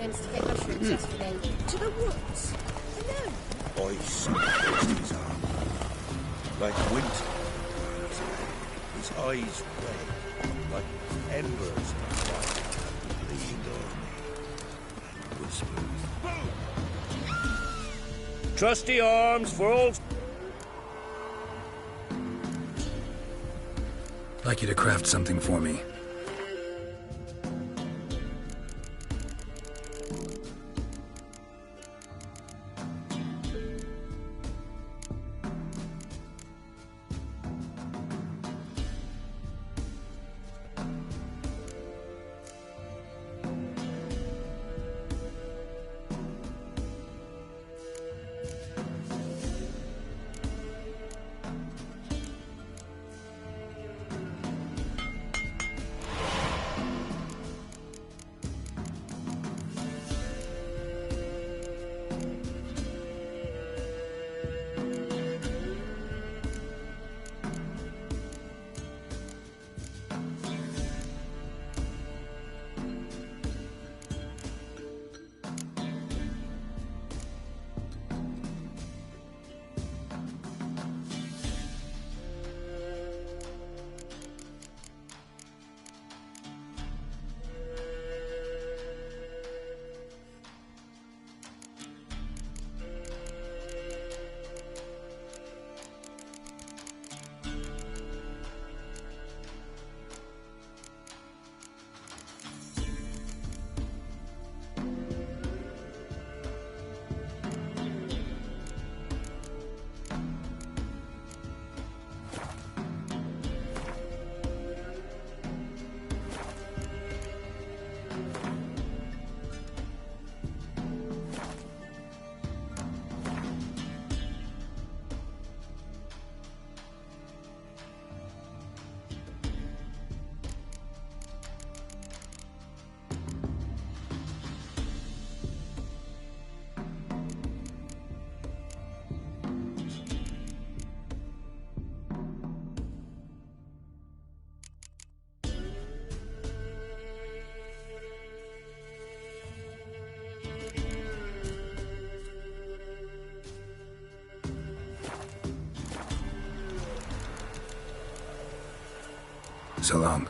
instigate mushrooms yesterday. To the woods. Alone. I see his arm. Like winter. His eyes red, like embers of fire. Leaned on me and whispered. Trusty arms for all... I'd like you to craft something for me. So long.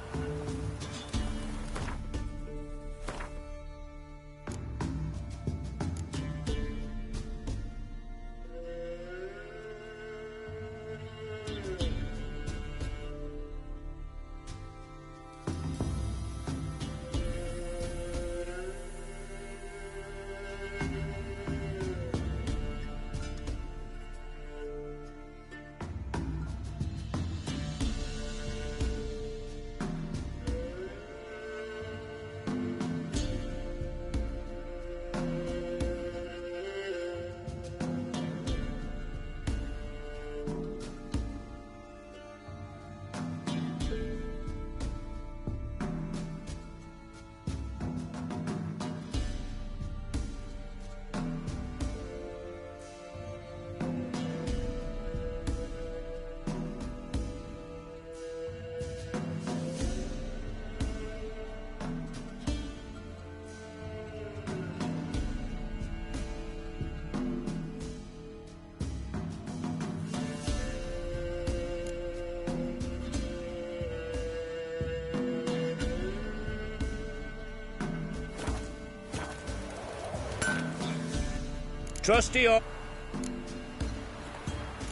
Trusty arms.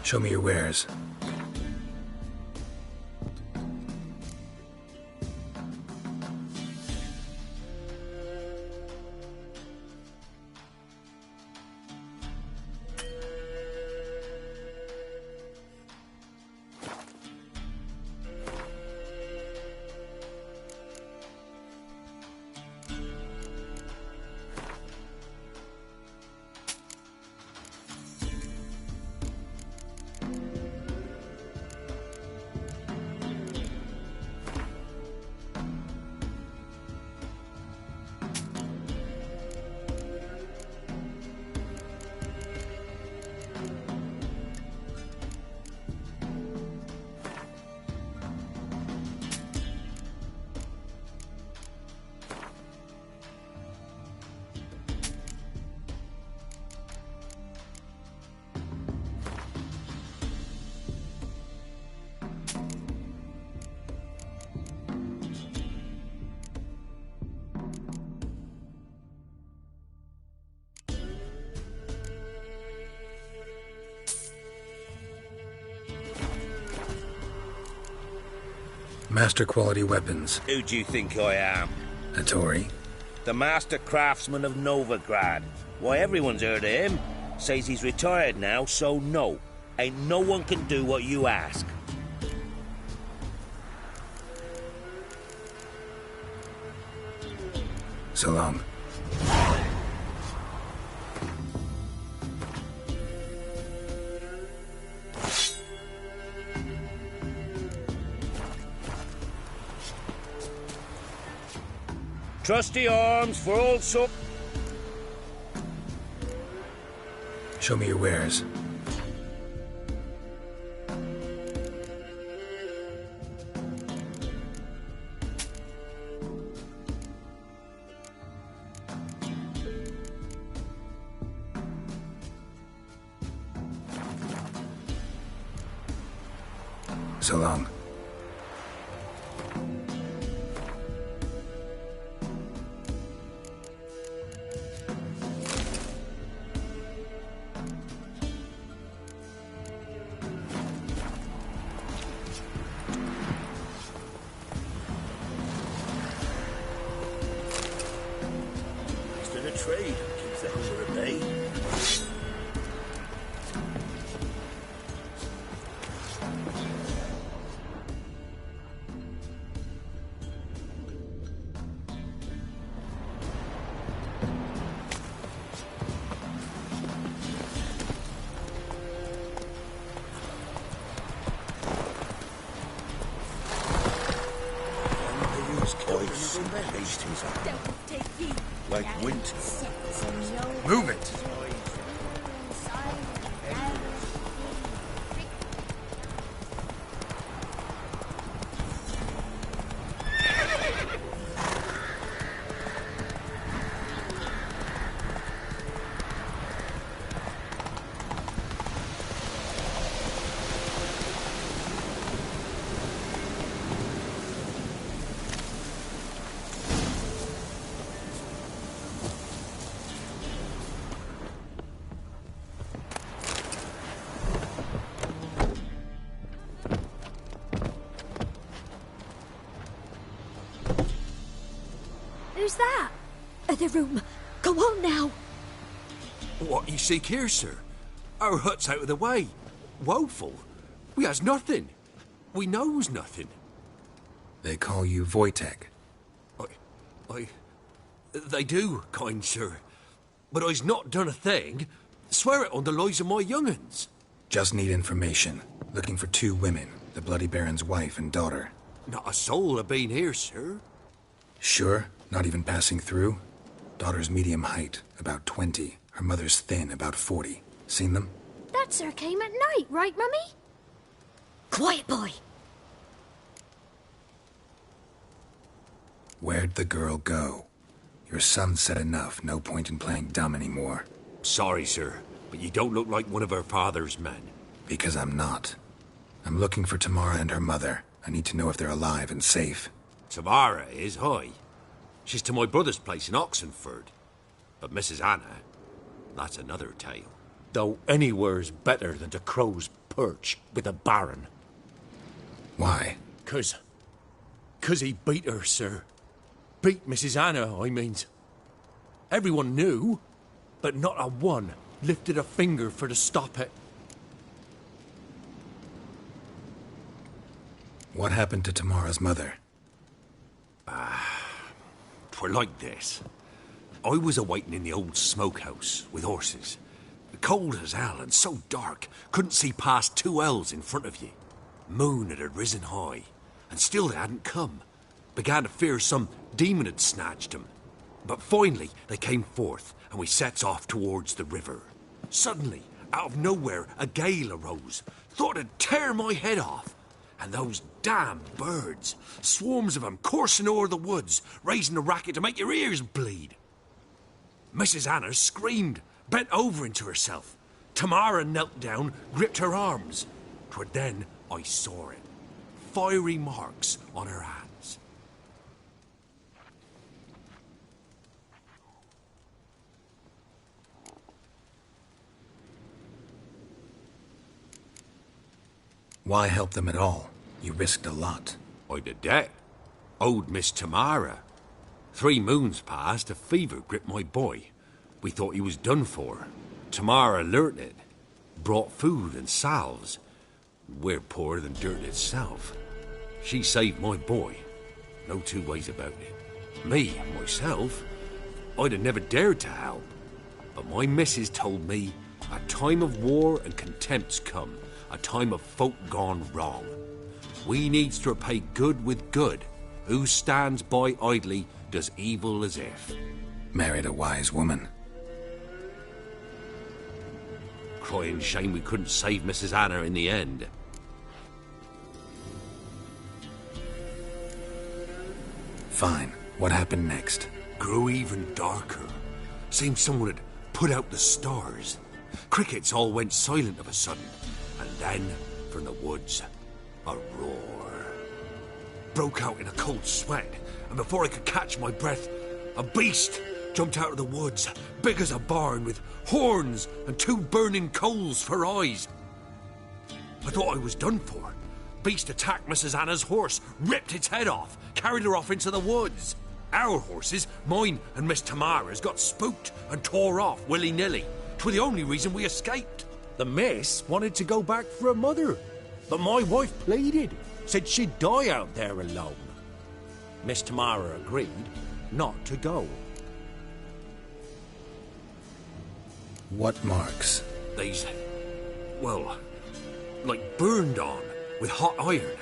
Show me your wares. Master quality weapons. Who do you think I am? A Tory? The master craftsman of Novigrad. Why, everyone's heard of him. Says he's retired now, so no. Ain't no one can do what you ask. So long. Trusty arms for old so... Show me your wares. So long. Instead of trade, keeps the hunger at bay. Ice and pasties are Don't take heed. like winter. Move it! Who's that? The room. Go on now. What you seek here, sir? Our hut's out of the way. Woeful. We has nothing. We knows nothing. They call you Wojtek. They do, kind sir. But I's not done a thing. Swear it on the lives of my young'uns. Just need information. Looking for 2 women, the Bloody Baron's wife and daughter. Not a soul have been here, sir. Sure? Not even passing through? Daughter's medium height, about 20. Her mother's thin, about 40. Seen them? That sir came at night, right, Mummy? Quiet, boy. Where'd the girl go? Your son said enough. No point in playing dumb anymore. Sorry, sir, but you don't look like one of her father's men. Because I'm not. I'm looking for Tamara and her mother. I need to know if they're alive and safe. Tamara is, hi. She's to my brother's place in Oxenford. But Mrs. Anna, that's another tale. Though anywhere's better than to Crow's Perch with a baron. Why? 'Cause he beat her, sir. Beat Mrs. Anna, I means. Everyone knew, but not a one lifted a finger for to stop it. What happened to Tamara's mother? 'Twere like this. I was awaiting in the old smokehouse with horses. Cold as hell and so dark, couldn't see past 2 ells in front of you. Moon had risen high, and still they hadn't come. Began to fear some demon had snatched them. But finally they came forth, and we sets off towards the river. Suddenly, out of nowhere, a gale arose. Thought it'd tear my head off. And those damn birds, swarms of them coursing o'er the woods, raising a racket to make your ears bleed. Mrs. Anna screamed, bent over into herself. Tamara knelt down, gripped her arms. 'Twere then I saw it. Fiery marks on her hands. Why help them at all? You risked a lot. I'd a debt. Owed Miss Tamara. 3 moons passed, a fever gripped my boy. We thought he was done for. Tamara learnt it. Brought food and salves. We're poorer than dirt itself. She saved my boy. No 2 ways about it. Me, myself, I'd have never dared to help. But my missus told me a time of war and contempt's come. A time of folk gone wrong. We needs to repay good with good. Who stands by idly does evil as if. Married a wise woman. Crying shame we couldn't save Mrs. Anna in the end. Fine. What happened next? Grew even darker. Seemed someone had put out the stars. Crickets all went silent of a sudden. And then, from the woods, a roar. Broke out in a cold sweat, and before I could catch my breath, a beast jumped out of the woods, big as a barn, with horns and 2 burning coals for eyes. I thought I was done for. Beast attacked Mrs. Anna's horse, ripped its head off, carried her off into the woods. Our horses, mine and Miss Tamara's, got spooked and tore off willy-nilly. 'Twere the only reason we escaped. The miss wanted to go back for her mother, but my wife pleaded, said she'd die out there alone. Miss Tamara agreed not to go. What marks? These, well, like burned on with hot iron.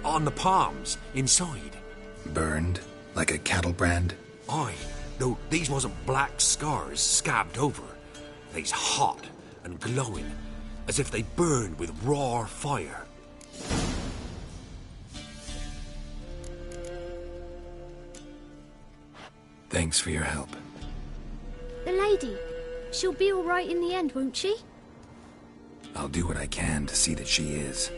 On the palms, inside. Burned? Like a cattle brand? Aye, though these wasn't black scars scabbed over. They's hot and glowing, as if they burned with raw fire. Thanks for your help. The lady. She'll be all right in the end, won't she? I'll do what I can to see that she is.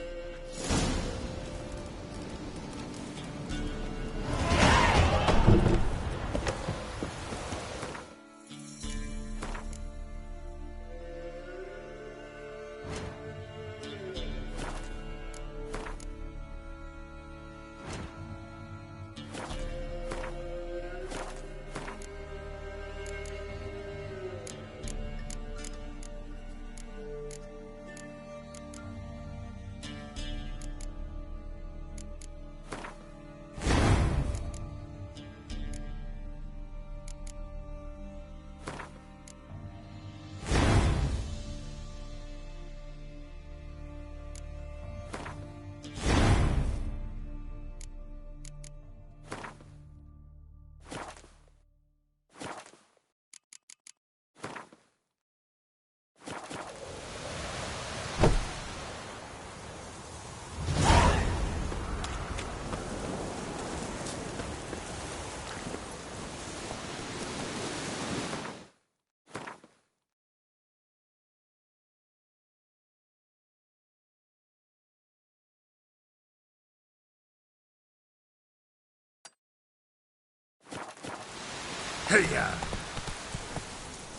Hey-ya!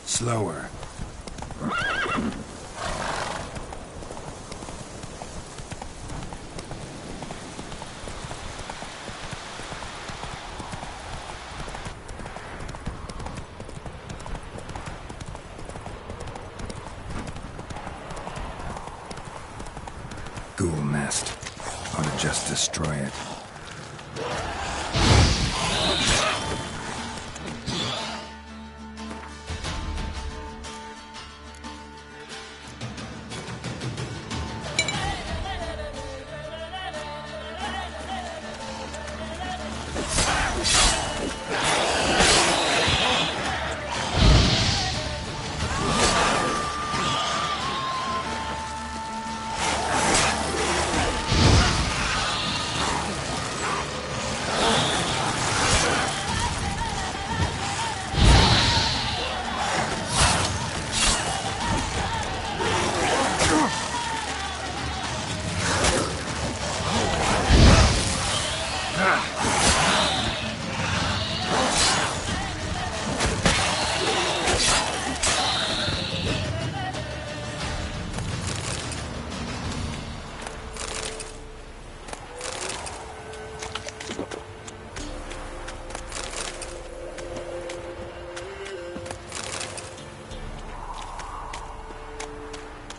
Slower. Ghoul nest. Ought to just destroy it.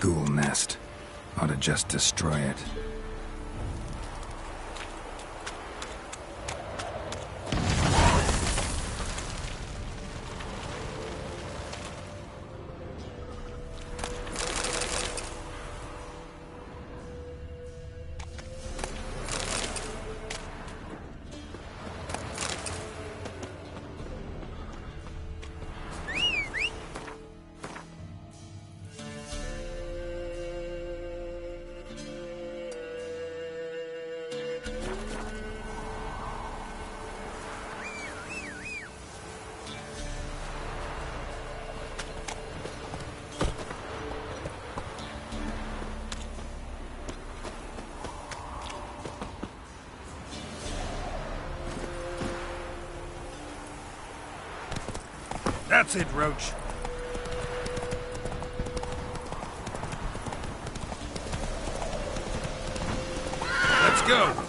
Ghoul nest. Ought to just destroy it. That's it, Roach. Let's go.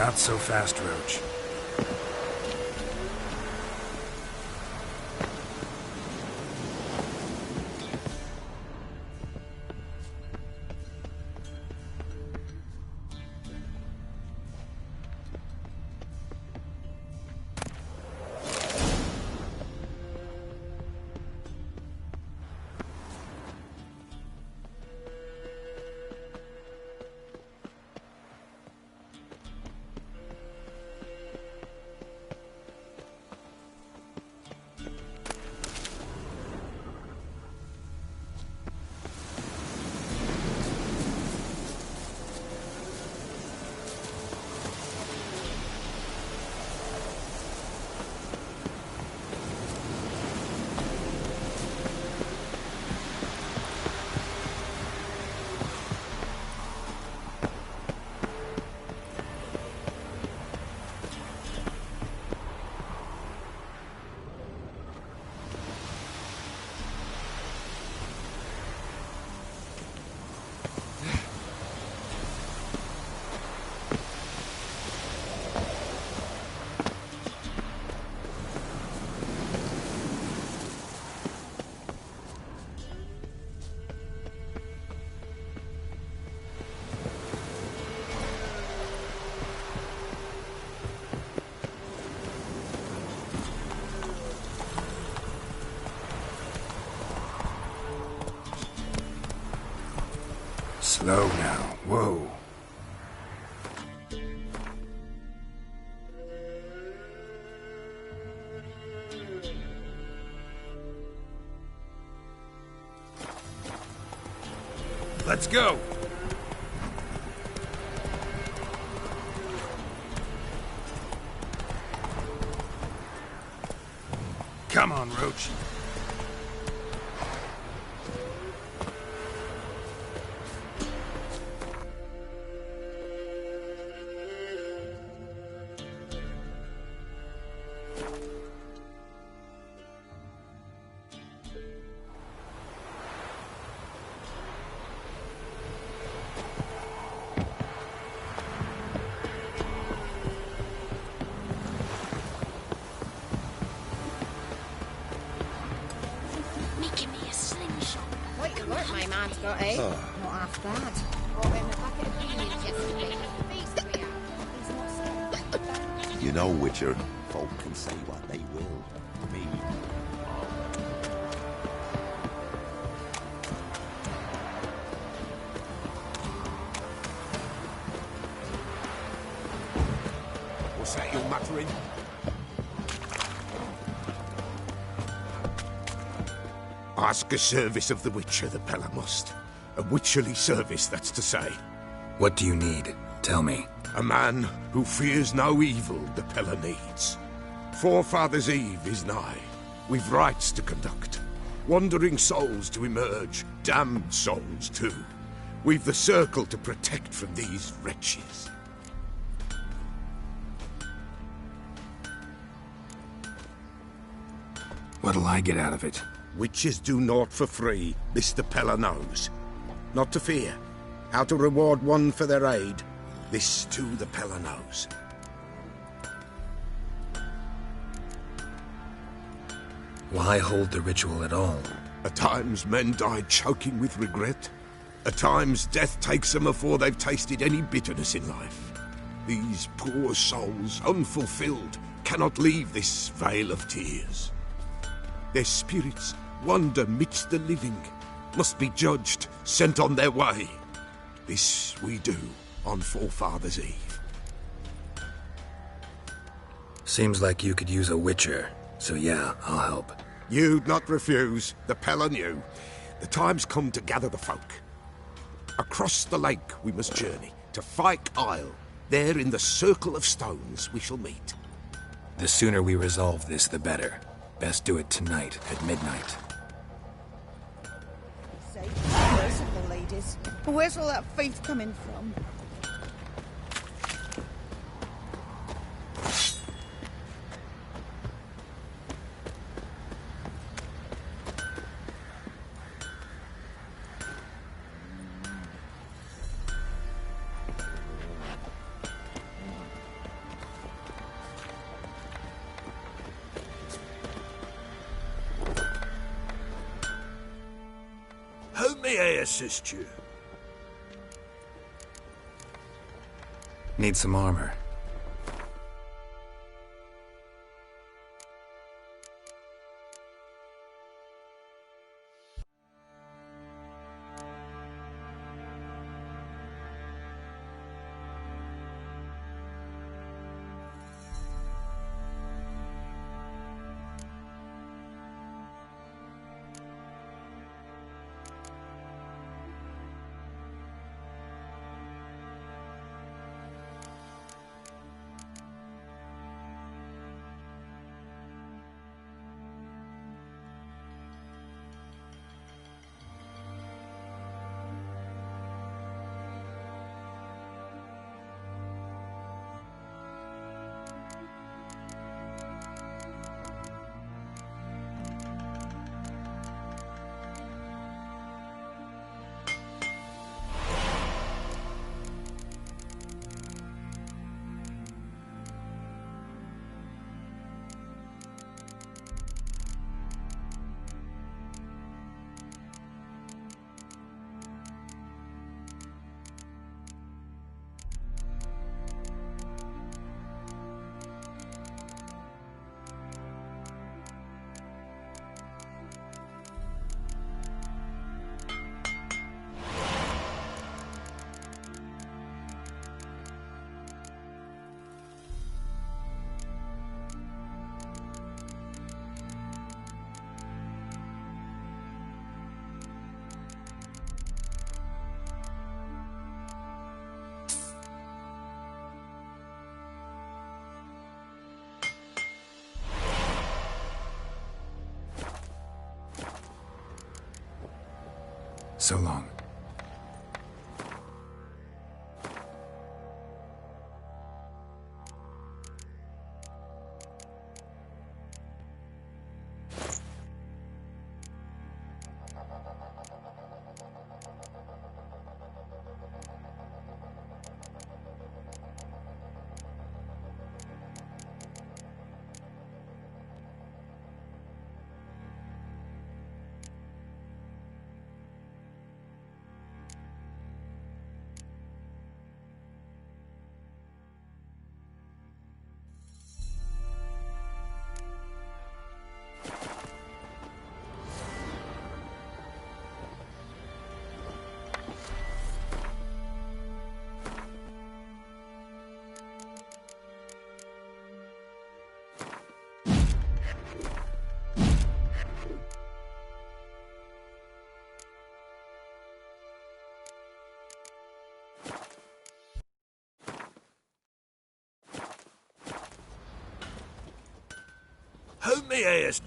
Not so fast, Roach. Slow now. Whoa. Let's go. Come on, Roach. Making me a slingshot. Quite the work my man's got, eh? Not half bad. Bought him a bucket of beans yesterday. Beast we are. He's not You know, Witcher, folk can say what they will. Me. What's that you're muttering? Ask a service of the Witcher, the Pella must. A witcherly service, that's to say. What do you need? Tell me. A man who fears no evil the Pella needs. Forefathers' Eve is nigh. We've rites to conduct. Wandering souls to emerge. Damned souls, too. We've the circle to protect from these wretches. What'll I get out of it? Witches do naught for free, this the Pella knows. Not to fear. How to reward one for their aid, this too the Pella knows. Why hold the ritual at all? At times men die choking with regret. At times death takes them before they've tasted any bitterness in life. These poor souls, unfulfilled, cannot leave this vale of tears. Their spirits wander midst the living, must be judged, sent on their way. This we do on Forefathers' Eve. Seems like you could use a witcher, so yeah, I'll help. You'd not refuse, the Pella knew. The time's come to gather the folk. Across the lake we must journey, to Fyke Isle. There in the circle of stones we shall meet. The sooner we resolve this, the better. Best do it tonight, at midnight. Say, merciful ladies. Where's all that faith coming from? How may I assist you? Need some armor. So long. Help me, ears!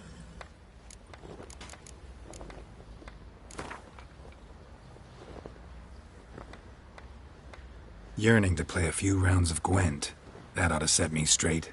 Yearning to play a few rounds of Gwent. That ought to set me straight.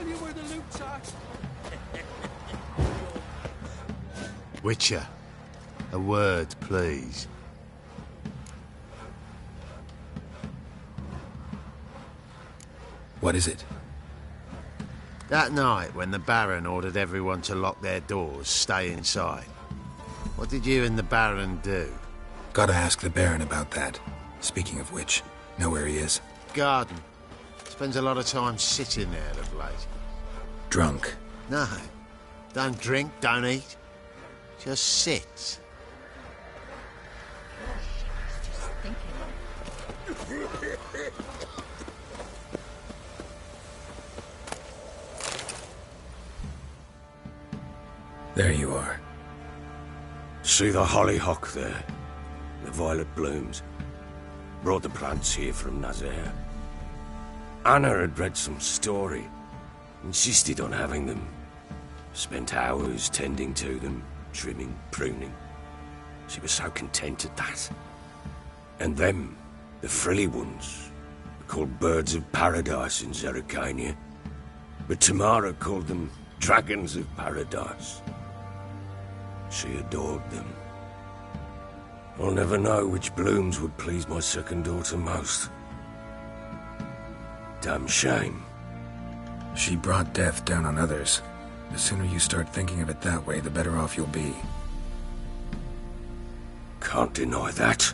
tell you where the loot's at. Witcher, a word, please. What is it? That night when the Baron ordered everyone to lock their doors, stay inside. What did you and the Baron do? Gotta ask the Baron about that. Speaking of which, know where he is? Garden. Spends a lot of time sitting there of late. Drunk. No. Don't drink, don't eat. Just sit. There you are. See the hollyhock there? The violet blooms. Brought the plants here from Nazaire. Anna had read some story. Insisted on having them. Spent hours tending to them, trimming, pruning. She was so content at that. And them, the frilly ones, are called birds of paradise in Zerrikania. But Tamara called them dragons of paradise. She adored them. I'll never know which blooms would please my second daughter most. Damn shame. She brought death down on others. The sooner you start thinking of it that way, the better off you'll be. Can't deny that.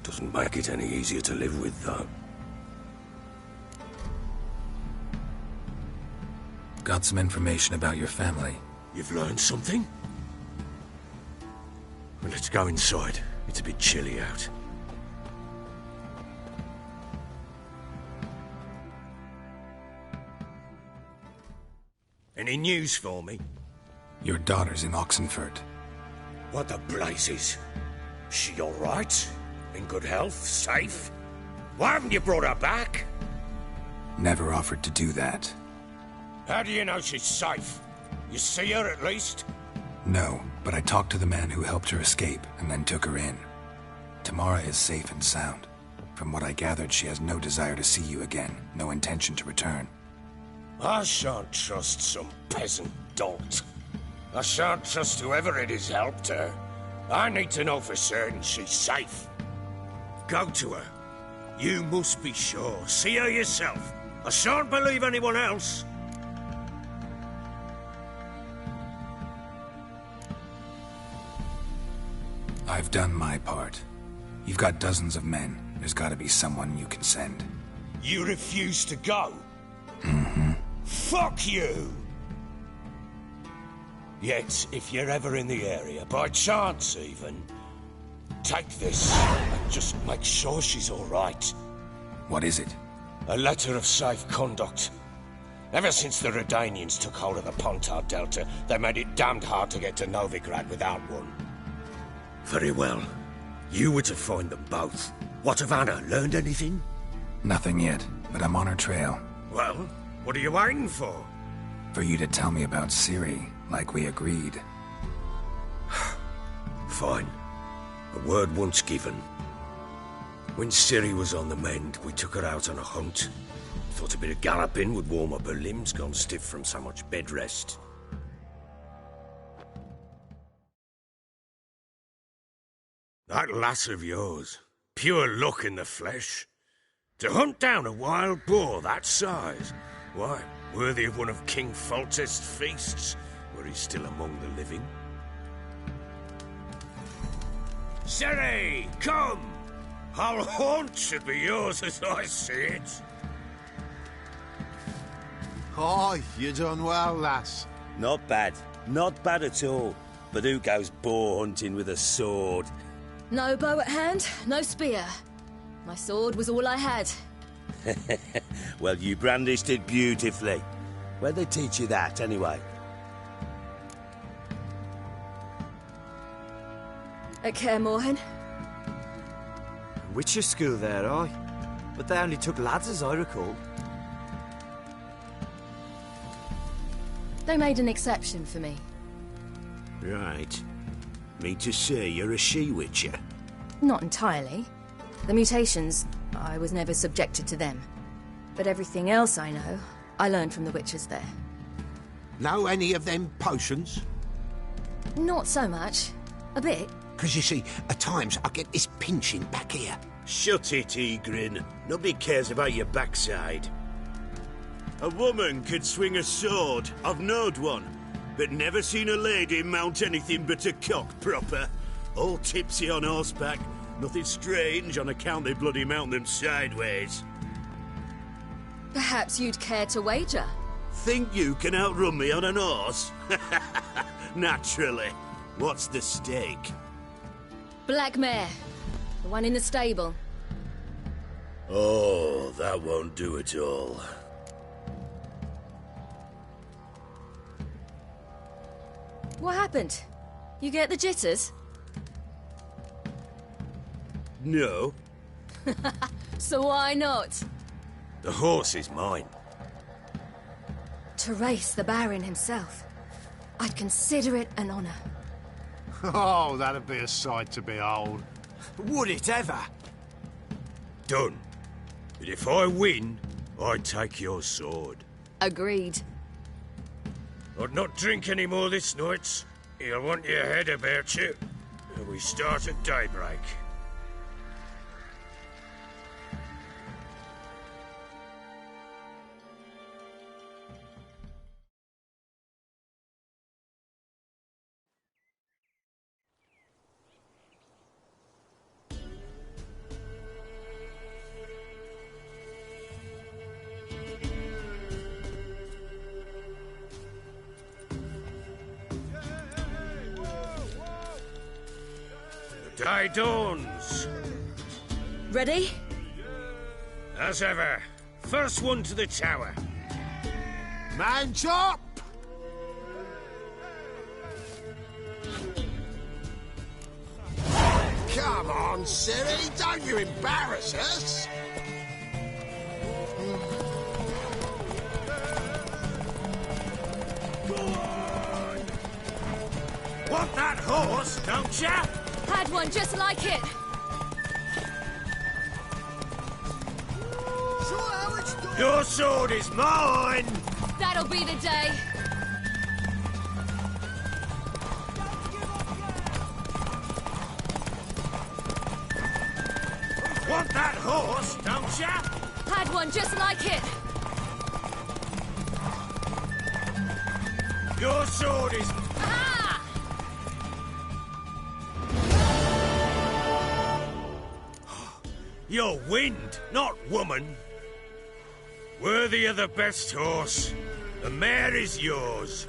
Doesn't make it any easier to live with, though. Got some information about your family. You've learned something? Well, let's go inside. It's a bit chilly out. Any news for me? Your daughter's in Oxenfurt. What the blazes? She all right? In good health? Safe? Why haven't you brought her back? Never offered to do that. How do you know she's safe? You see her at least? No, but I talked to the man who helped her escape and then took her in. Tamara is safe and sound. From what I gathered, she has no desire to see you again, no intention to return. I shan't trust some peasant dolt. I shan't trust whoever it is helped her. I need to know for certain she's safe. Go to her. You must be sure. See her yourself. I shan't believe anyone else. I've done my part. You've got dozens of men. There's gotta be someone you can send. You refuse to go? Mm-hmm. Fuck you! Yet, if you're ever in the area, by chance even, take this and just make sure she's all right. What is it? A letter of safe conduct. Ever since the Redanians took hold of the Pontar Delta, they made it damned hard to get to Novigrad without one. Very well. You were to find them both. What of Anna? Learned anything? Nothing yet, but I'm on her trail. Well, what are you waiting for? For you to tell me about Ciri, like we agreed. Fine. A word once given. When Ciri was on the mend, we took her out on a hunt. Thought a bit of galloping would warm up her limbs, gone stiff from so much bed rest. That lass of yours, pure luck in the flesh. To hunt down a wild boar that size, why, worthy of one of King Foltest's feasts, were he still among the living. Ciri, come! Our haunt should be yours as I see it. Aye, you done well, lass. Not bad. Not bad at all. But who goes boar hunting with a sword? No bow at hand, no spear. My sword was all I had. Well, you brandished it beautifully. Where'd they teach you that, anyway? At Kaer Morhen. Witcher school there, aye. But they only took lads, as I recall. They made an exception for me. Right. Mean to say you're a she-witcher? Not entirely. The mutations, I was never subjected to them. But everything else I know, I learned from the witches there. Know any of them potions? Not so much. A bit. Because you see, at times I get this pinching back here. Shut it, Egrin. Nobody cares about your backside. A woman could swing a sword. I've knowed one. But never seen a lady mount anything but a cock proper. All tipsy on horseback. Nothing strange on account they bloody mount them sideways. Perhaps you'd care to wager? Think you can outrun me on an horse? Naturally. What's the stake? Black mare. The one in the stable. Oh, that won't do at all. What happened? You get the jitters? No. So why not? The horse is mine. To race the Baron himself. I'd consider it an honor. Oh, that'd be a sight to behold. Would it ever? Done. But if I win, I take your sword. Agreed. I'd not drink any more this night. You'll want your head about you. And we start at daybreak. Day dawns. Ready? As ever. First one to the tower. Man chop! Come on, Siri, don't you embarrass us! Go on! Want that horse, don't ya? Had one just like it. Your sword is mine! That'll be the day. Want that horse, don't ya? Had one just like it. Your sword is... Ah! You're wind, not woman. Worthy of the best horse. The mare is yours.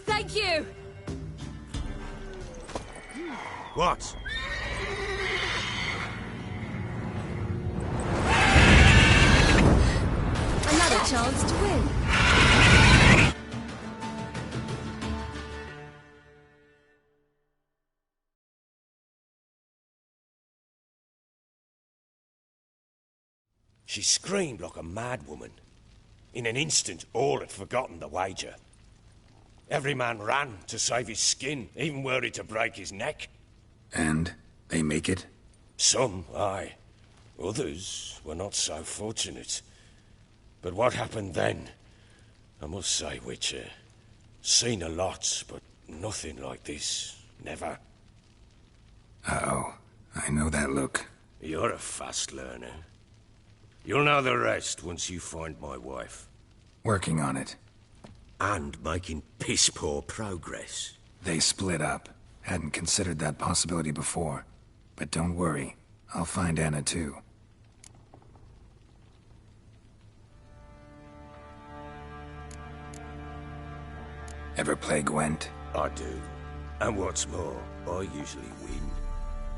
Thank you. What? Another chance to win. She screamed like a mad woman. In an instant, all had forgotten the wager. Every man ran to save his skin, even were it to break his neck. And they make it? Some, aye. Others were not so fortunate. But what happened then? I must say, Witcher, seen a lot, but nothing like this. Never. Uh-oh. I know that look. You're a fast learner. You'll know the rest once you find my wife. Working on it. And making piss-poor progress. They split up. Hadn't considered that possibility before. But don't worry. I'll find Anna too. Ever play Gwent? I do. And what's more, I usually win.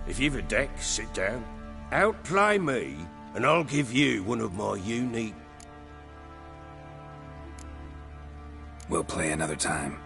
If you've a deck, sit down. Outplay me, and I'll give you one of my unique... We'll play another time.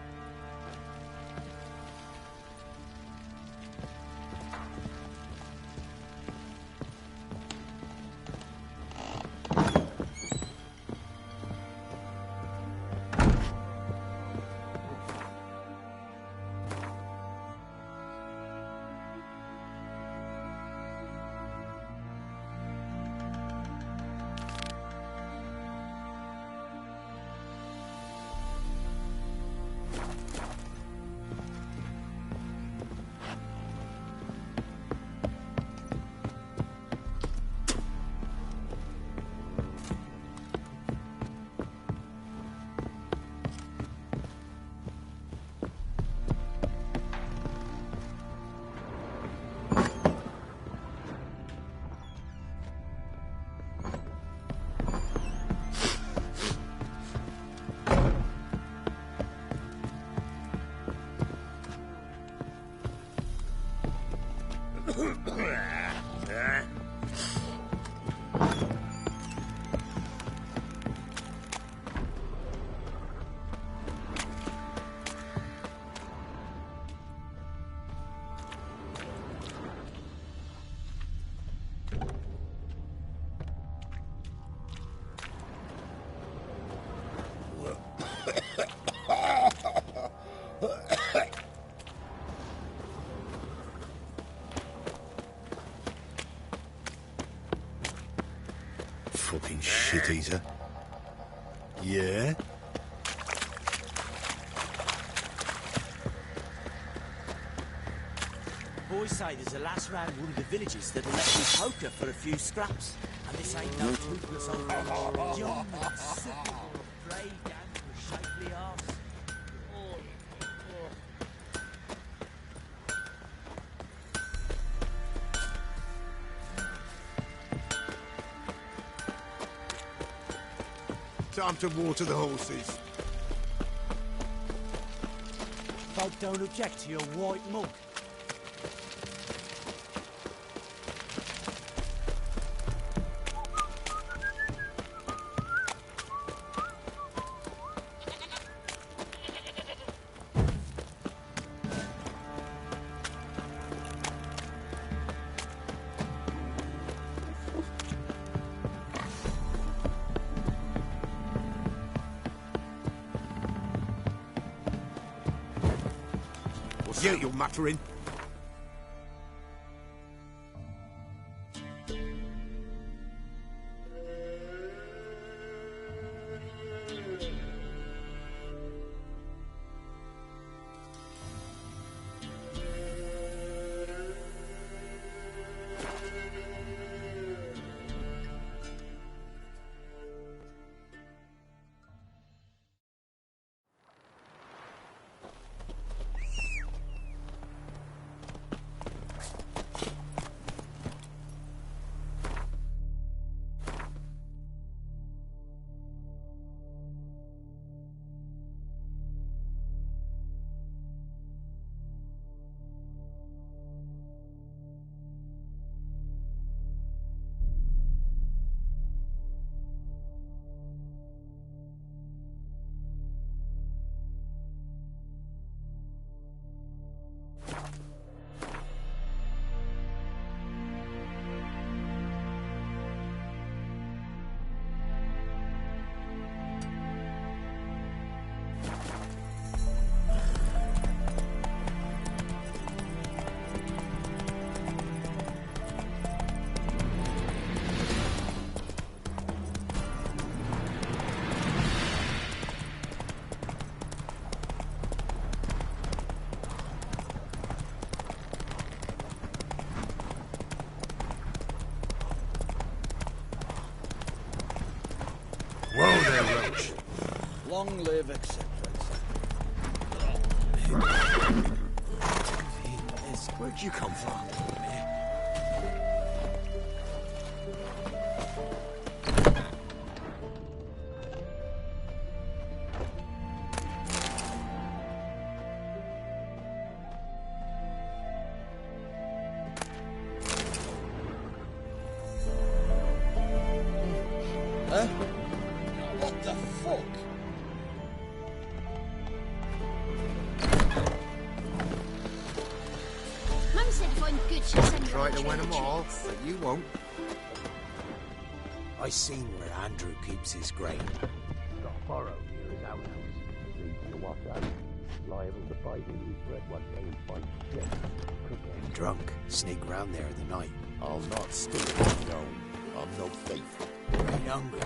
Fucking shit-eater. Yeah? Boys say there's a lass round one of the villages that'll let you poker for a few scraps. And this ain't no toothless old young and supple, grey down to a shapely arse. Time to water the horses. Folk don't object to your white mug. Yeah, you're muttering. Whoa there, Roach. Long live etc. Where'd you come from? Huh? What the fuck? Mum said if I'm good, she'll send me Try on to win them treasure all, checks. but you won't. I seen where Andrew keeps his grain. Got a furrow near his outhouse. Leads to wash out. Liable to bite in his bread one day and fight shit. And drunk, sneak round there in the night. I'll not steal it, no. I'm no thief. Ain't hungry.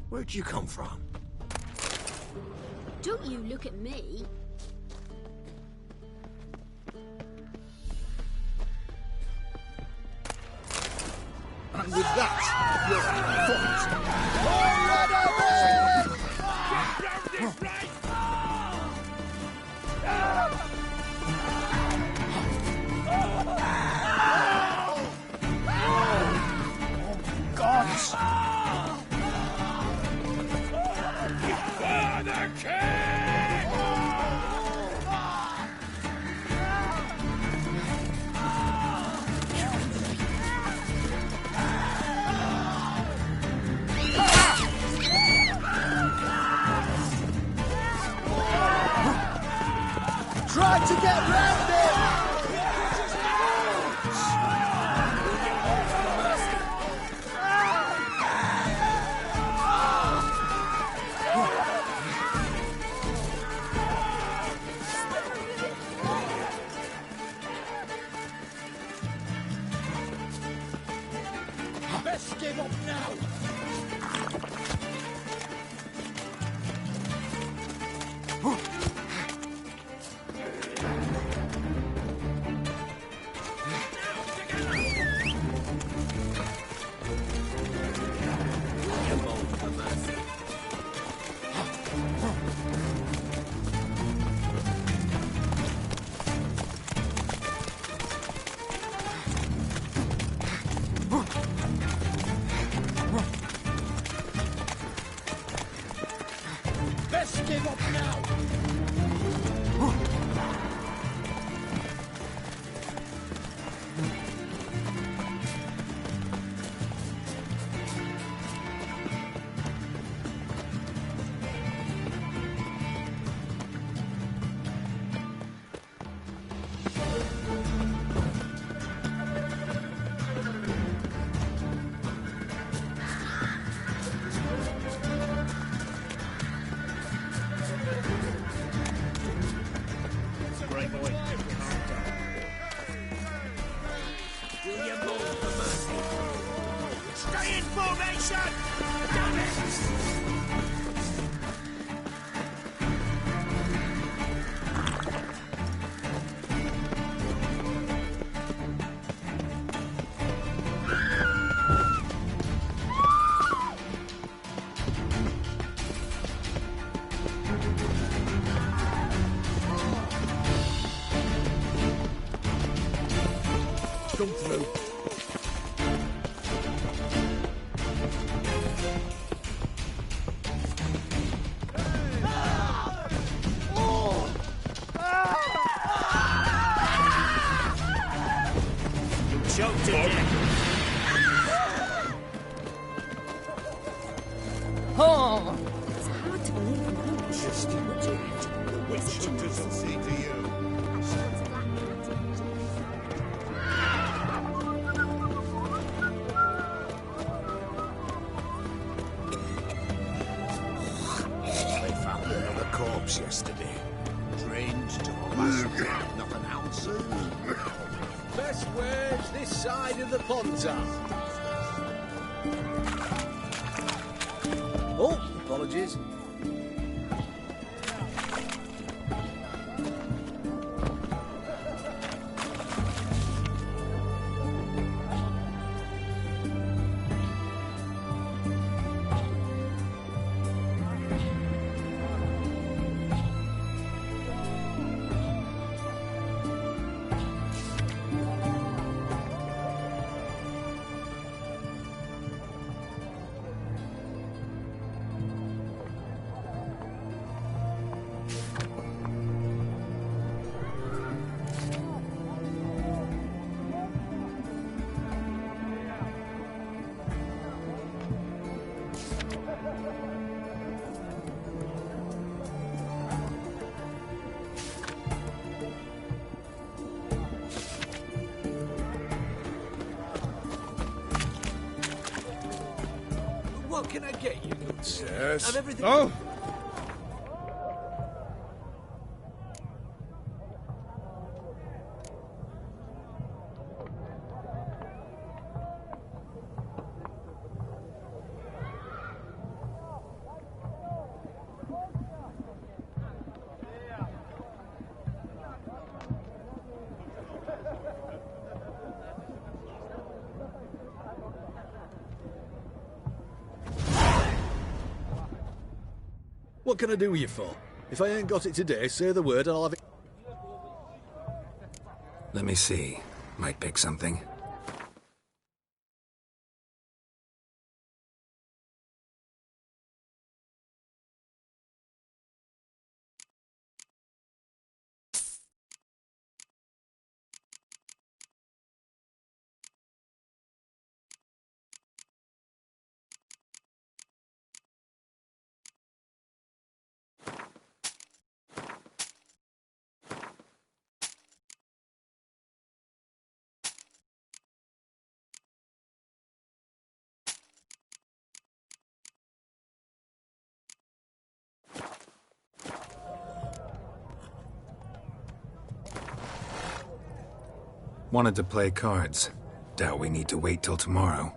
Where'd you come from? Don't you look at me. And with that, you're fucked. give up now! Best give up now! Come through. Choked to death. Oh! It's hard to believe an old sister would do it. The witch hunters will see to you. They found another corpse yesterday. Drained to the last drop, not an ounce of... Best waves this side of the Ponta. Oh, apologies. What can I get you, good sir? Yes. Have everything... Oh! What can I do with you for? If I ain't got it today, say the word and I'll have it. Let me see. Might pick something. Wanted to play cards. Doubt we need to wait till tomorrow.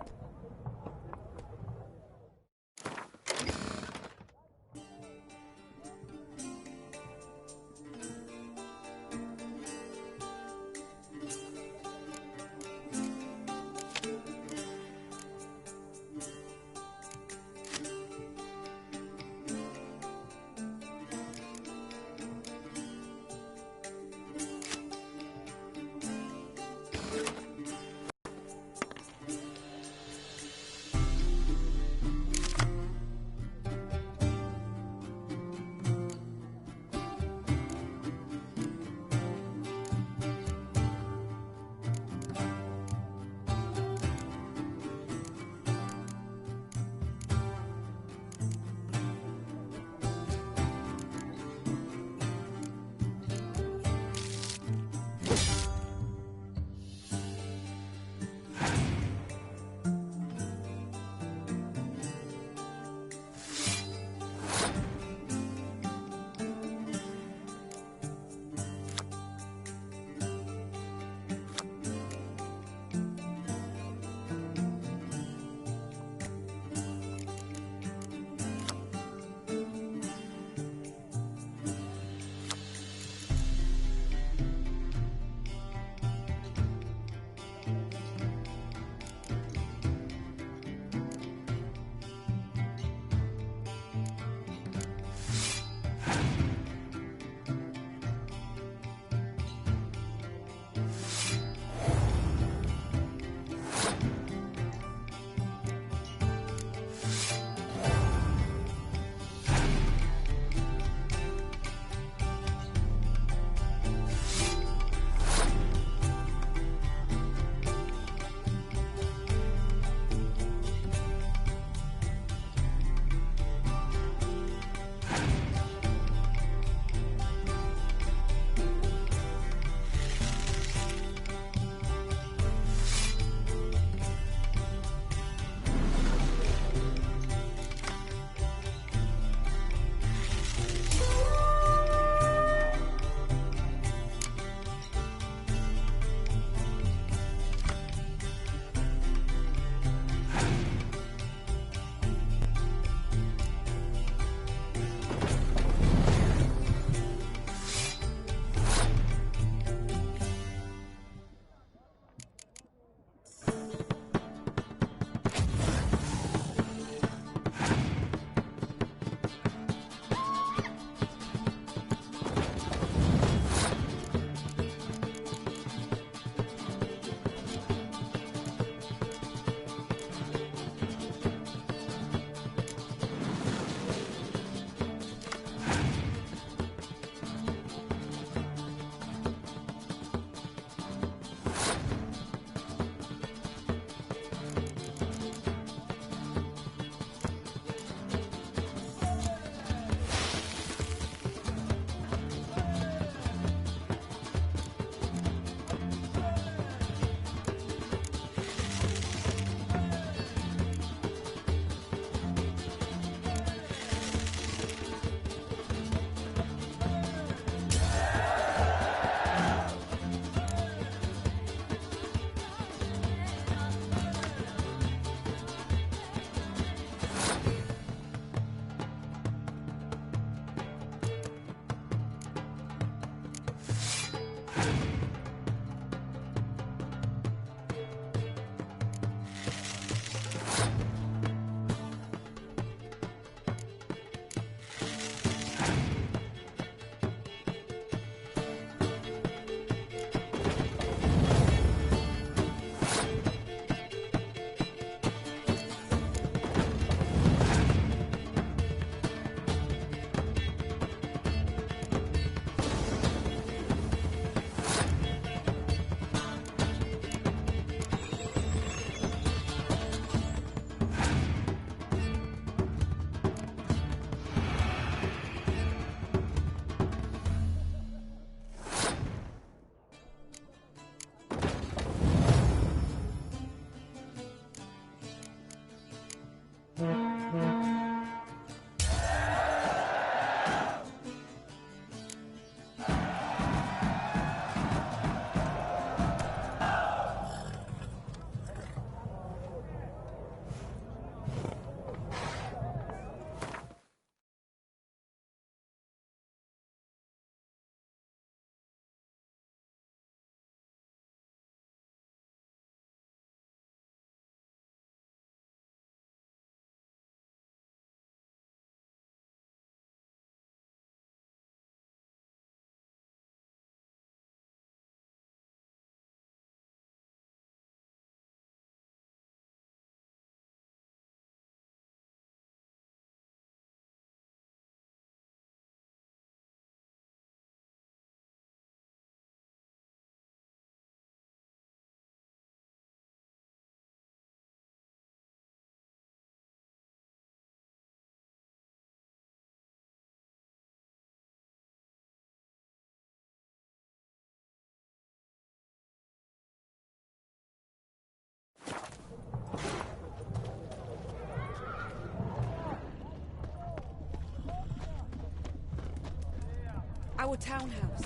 our townhouse,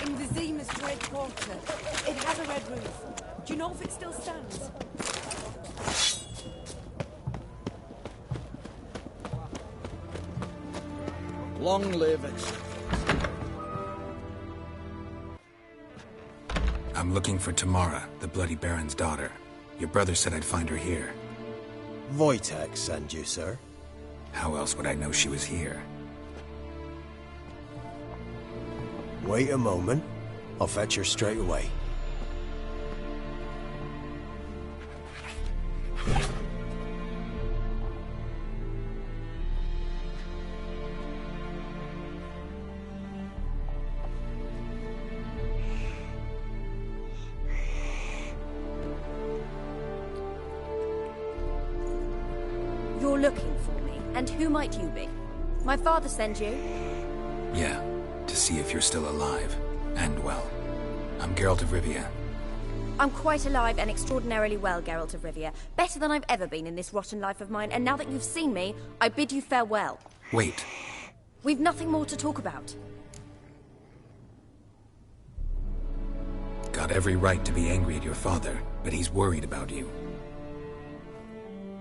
in the Zima's trade quarter. It has a red roof. Do you know if it still stands? Long live it. I'm looking for Tamara, the Bloody Baron's daughter. Your brother said I'd find her here. Wojtek sent you, sir. How else would I know she was here? Wait a moment. I'll fetch her straight away. You're looking for me, and who might you be? My father sent you? Yeah, to see if you're still alive, and well. I'm Geralt of Rivia. I'm quite alive and extraordinarily well, Geralt of Rivia. Better than I've ever been in this rotten life of mine, and now that you've seen me, I bid you farewell. Wait. We've nothing more to talk about. Got every right to be angry at your father, but he's worried about you.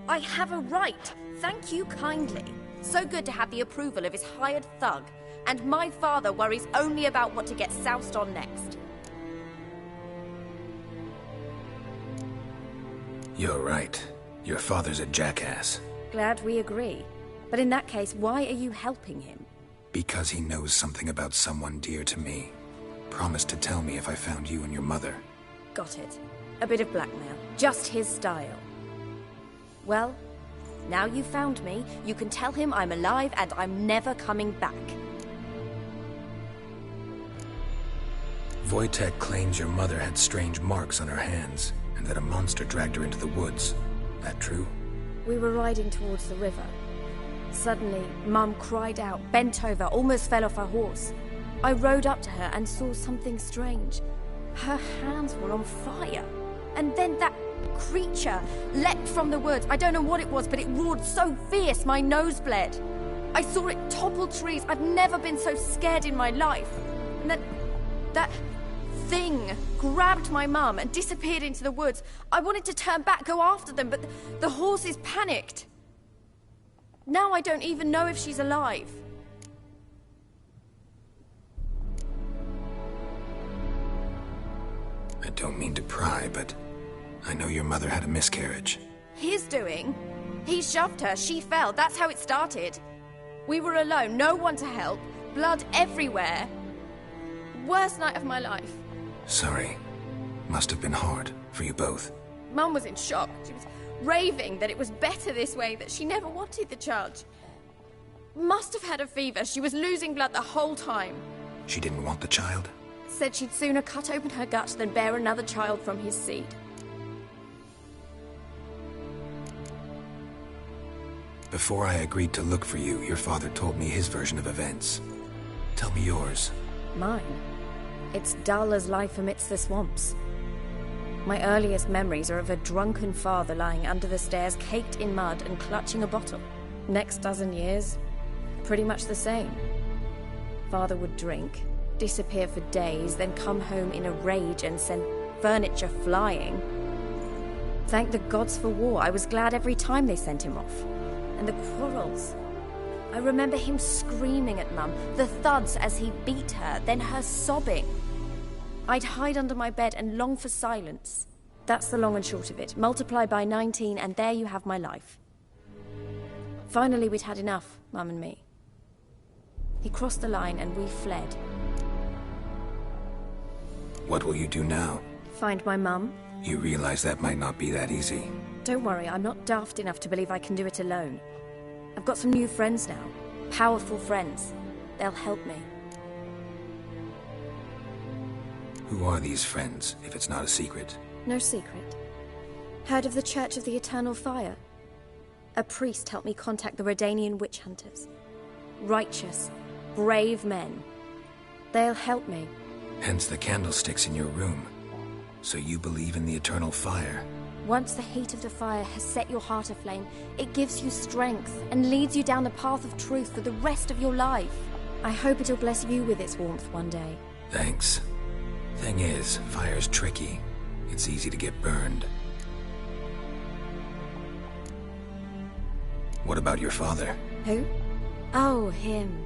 I have a right. Thank you kindly. So good to have the approval of his hired thug. And my father worries only about what to get soused on next. You're right. Your father's a jackass. Glad we agree. But in that case, why are you helping him? Because he knows something about someone dear to me. Promised to tell me if I found you and your mother. Got it. A bit of blackmail. Just his style. Well, now you've found me, you can tell him I'm alive and I'm never coming back. Wojtek claims your mother had strange marks on her hands, and that a monster dragged her into the woods. That true? We were riding towards the river. Suddenly, Mum cried out, bent over, almost fell off her horse. I rode up to her and saw something strange. Her hands were on fire. And then that creature leapt from the woods. I don't know what it was, but it roared so fierce my nose bled. I saw it topple trees. I've never been so scared in my life. And then that thing grabbed my mum and disappeared into the woods. I wanted to turn back, go after them, but the horses panicked. Now I don't even know if she's alive. I don't mean to pry, but I know your mother had a miscarriage. His doing? He shoved her, she fell, that's how it started. We were alone, no one to help, blood everywhere. Worst night of my life. Sorry. Must have been hard for you both. Mum was in shock. She was raving that it was better this way, that she never wanted the child. Must have had a fever. She was losing blood the whole time. She didn't want the child? Said she'd sooner cut open her gut than bear another child from his seed. Before I agreed to look for you, your father told me his version of events. Tell me yours. Mine? It's dull as life amidst the swamps. My earliest memories are of a drunken father lying under the stairs, caked in mud and clutching a bottle. Next dozen years, pretty much the same. Father would drink, disappear for days, then come home in a rage and send furniture flying. Thank the gods for war. I was glad every time they sent him off. And the quarrels. I remember him screaming at Mum, the thuds as he beat her, then her sobbing. I'd hide under my bed and long for silence. That's the long and short of it. Multiply by 19 and there you have my life. Finally we'd had enough, Mum and me. He crossed the line and we fled. What will you do now? Find my mum. You realize that might not be that easy. Don't worry, I'm not daft enough to believe I can do it alone. I've got some new friends now. Powerful friends. They'll help me. Who are these friends, if it's not a secret? No secret. Heard of the Church of the Eternal Fire? A priest helped me contact the Redanian witch hunters. Righteous, brave men. They'll help me. Hence the candlesticks in your room. So you believe in the eternal fire? Once the heat of the fire has set your heart aflame, it gives you strength and leads you down the path of truth for the rest of your life. I hope it'll bless you with its warmth one day. Thanks. Thing is, fire's tricky. It's easy to get burned. What about your father? Who? Oh, him.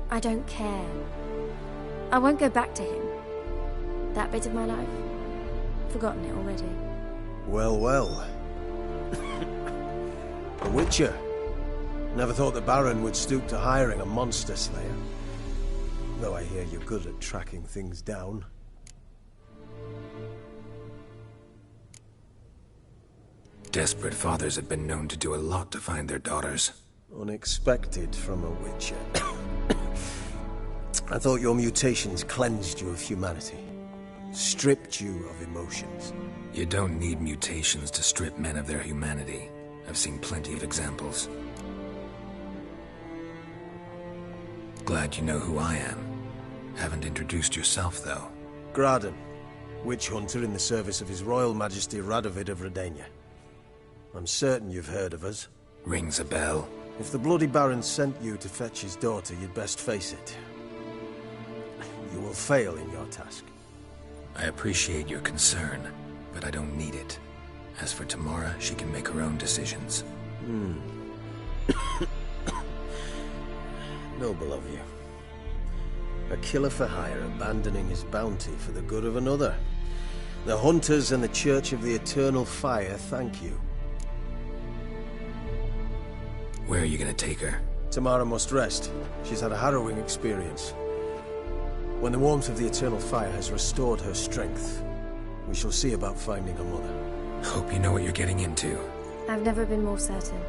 I don't care. I won't go back to him. That bit of my life. Forgotten it already. Well, well. A Witcher. Never thought the Baron would stoop to hiring a monster slayer. Though I hear you're good at tracking things down. Desperate fathers have been known to do a lot to find their daughters. Unexpected from a Witcher. I thought your mutations cleansed you of humanity. Stripped you of emotions. You don't need mutations to strip men of their humanity. I've seen plenty of examples. Glad you know who I am. Haven't introduced yourself, though. Graden, witch hunter in the service of His Royal Majesty Radovid of Redania. I'm certain you've heard of us. Rings a bell. If the Bloody Baron sent you to fetch his daughter, you'd best face it. You will fail in your task. I appreciate your concern, but I don't need it. As for Tamara, she can make her own decisions. Noble of you. A killer for hire abandoning his bounty for the good of another. The Hunters and the Church of the Eternal Fire thank you. Where are you gonna take her? Tamara must rest. She's had a harrowing experience. When the warmth of the Eternal Fire has restored her strength, we shall see about finding her mother. Hope you know what you're getting into. I've never been more certain.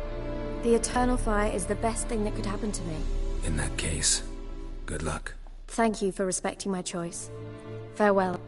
The Eternal Fire is the best thing that could happen to me. In that case, good luck. Thank you for respecting my choice. Farewell.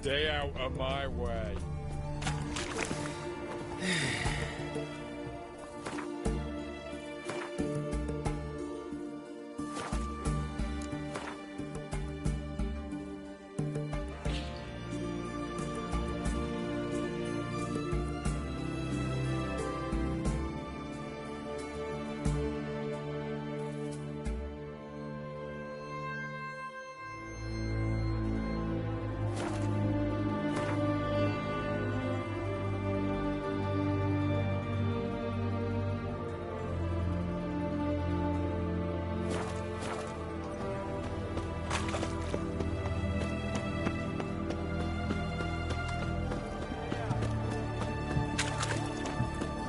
Stay out of my way.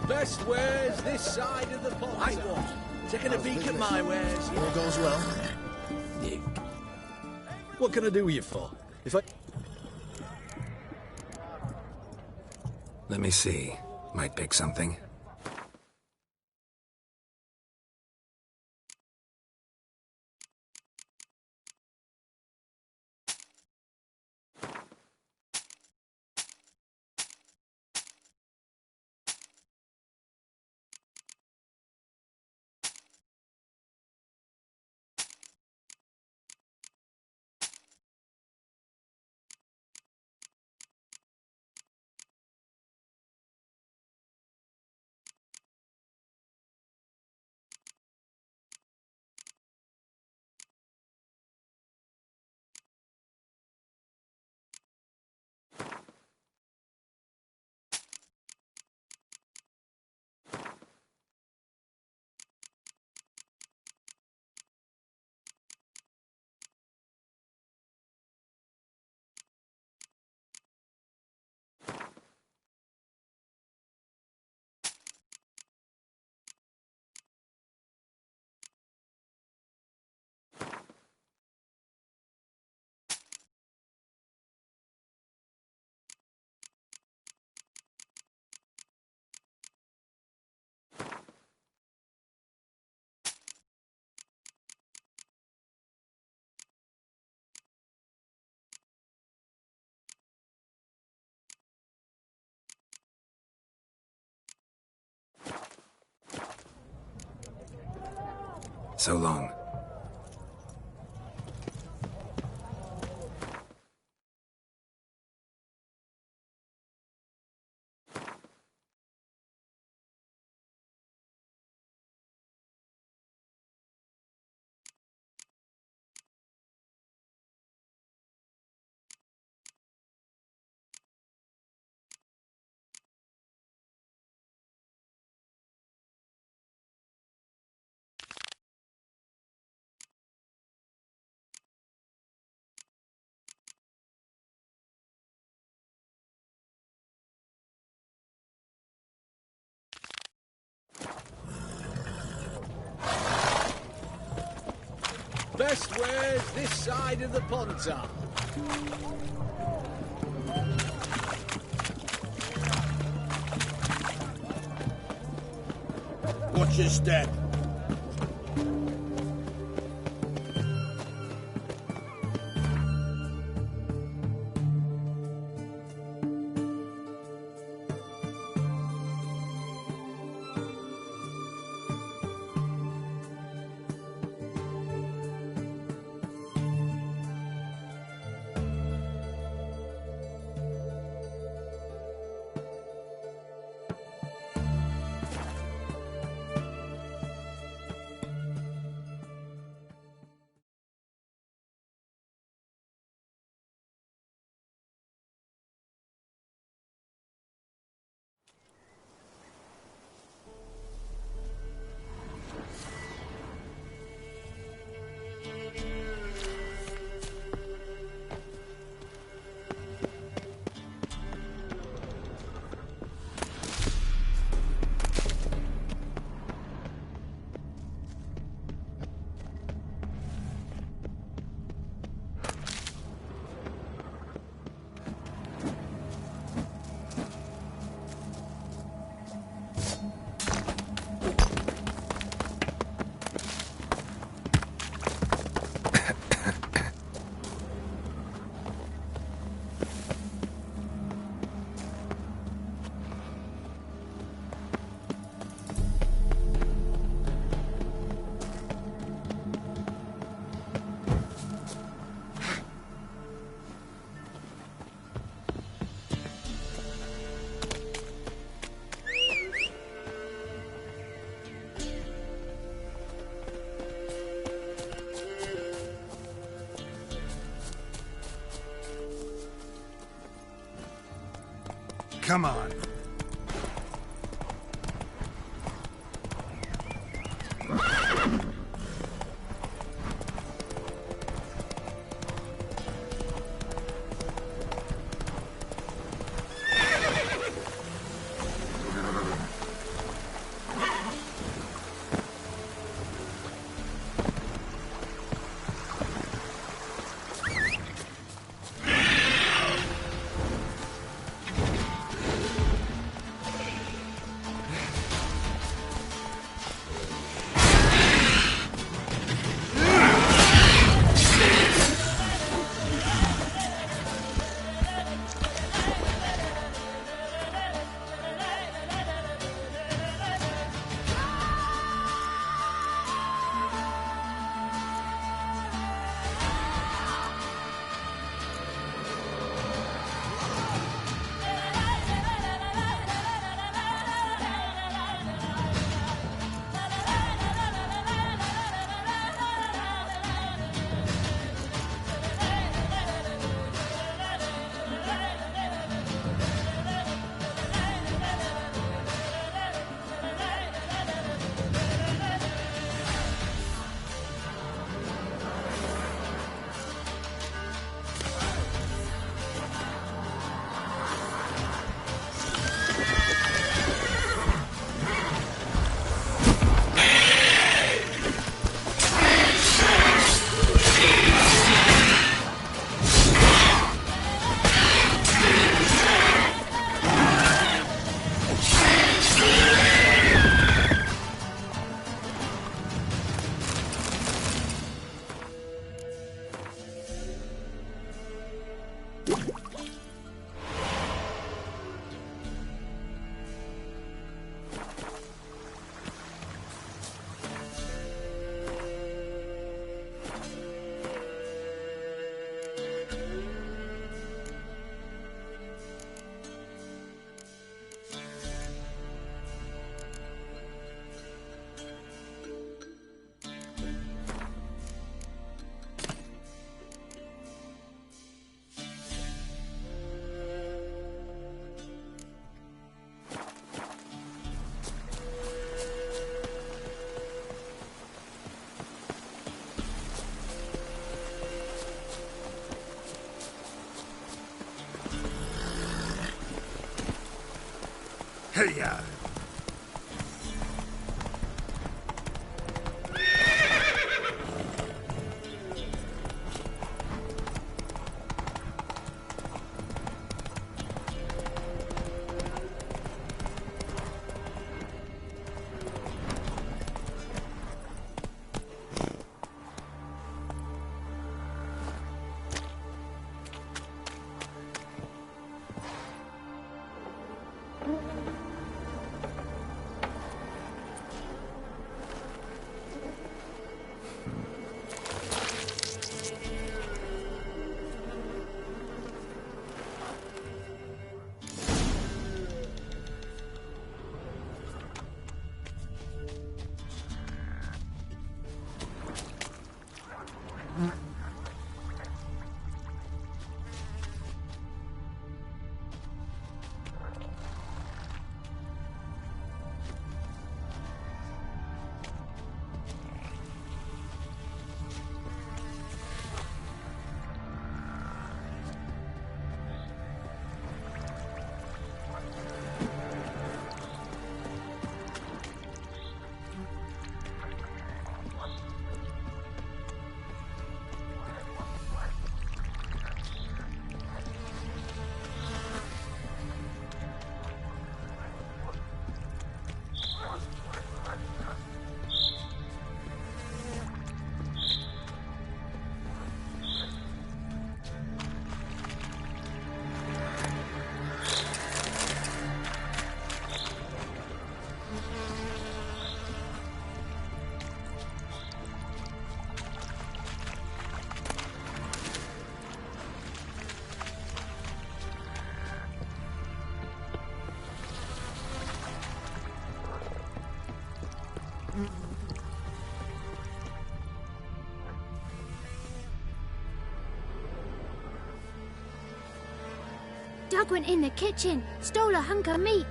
Best wares this side of the pond. I what? Taking a peek at my wares. All goes well. You. What can I do you for? If I... Let me see. Might pick something. So long. Best wares this side of the pond, Tom. Watch your step. come on. Hey-ya! Doug went in the kitchen, stole a hunk of meat.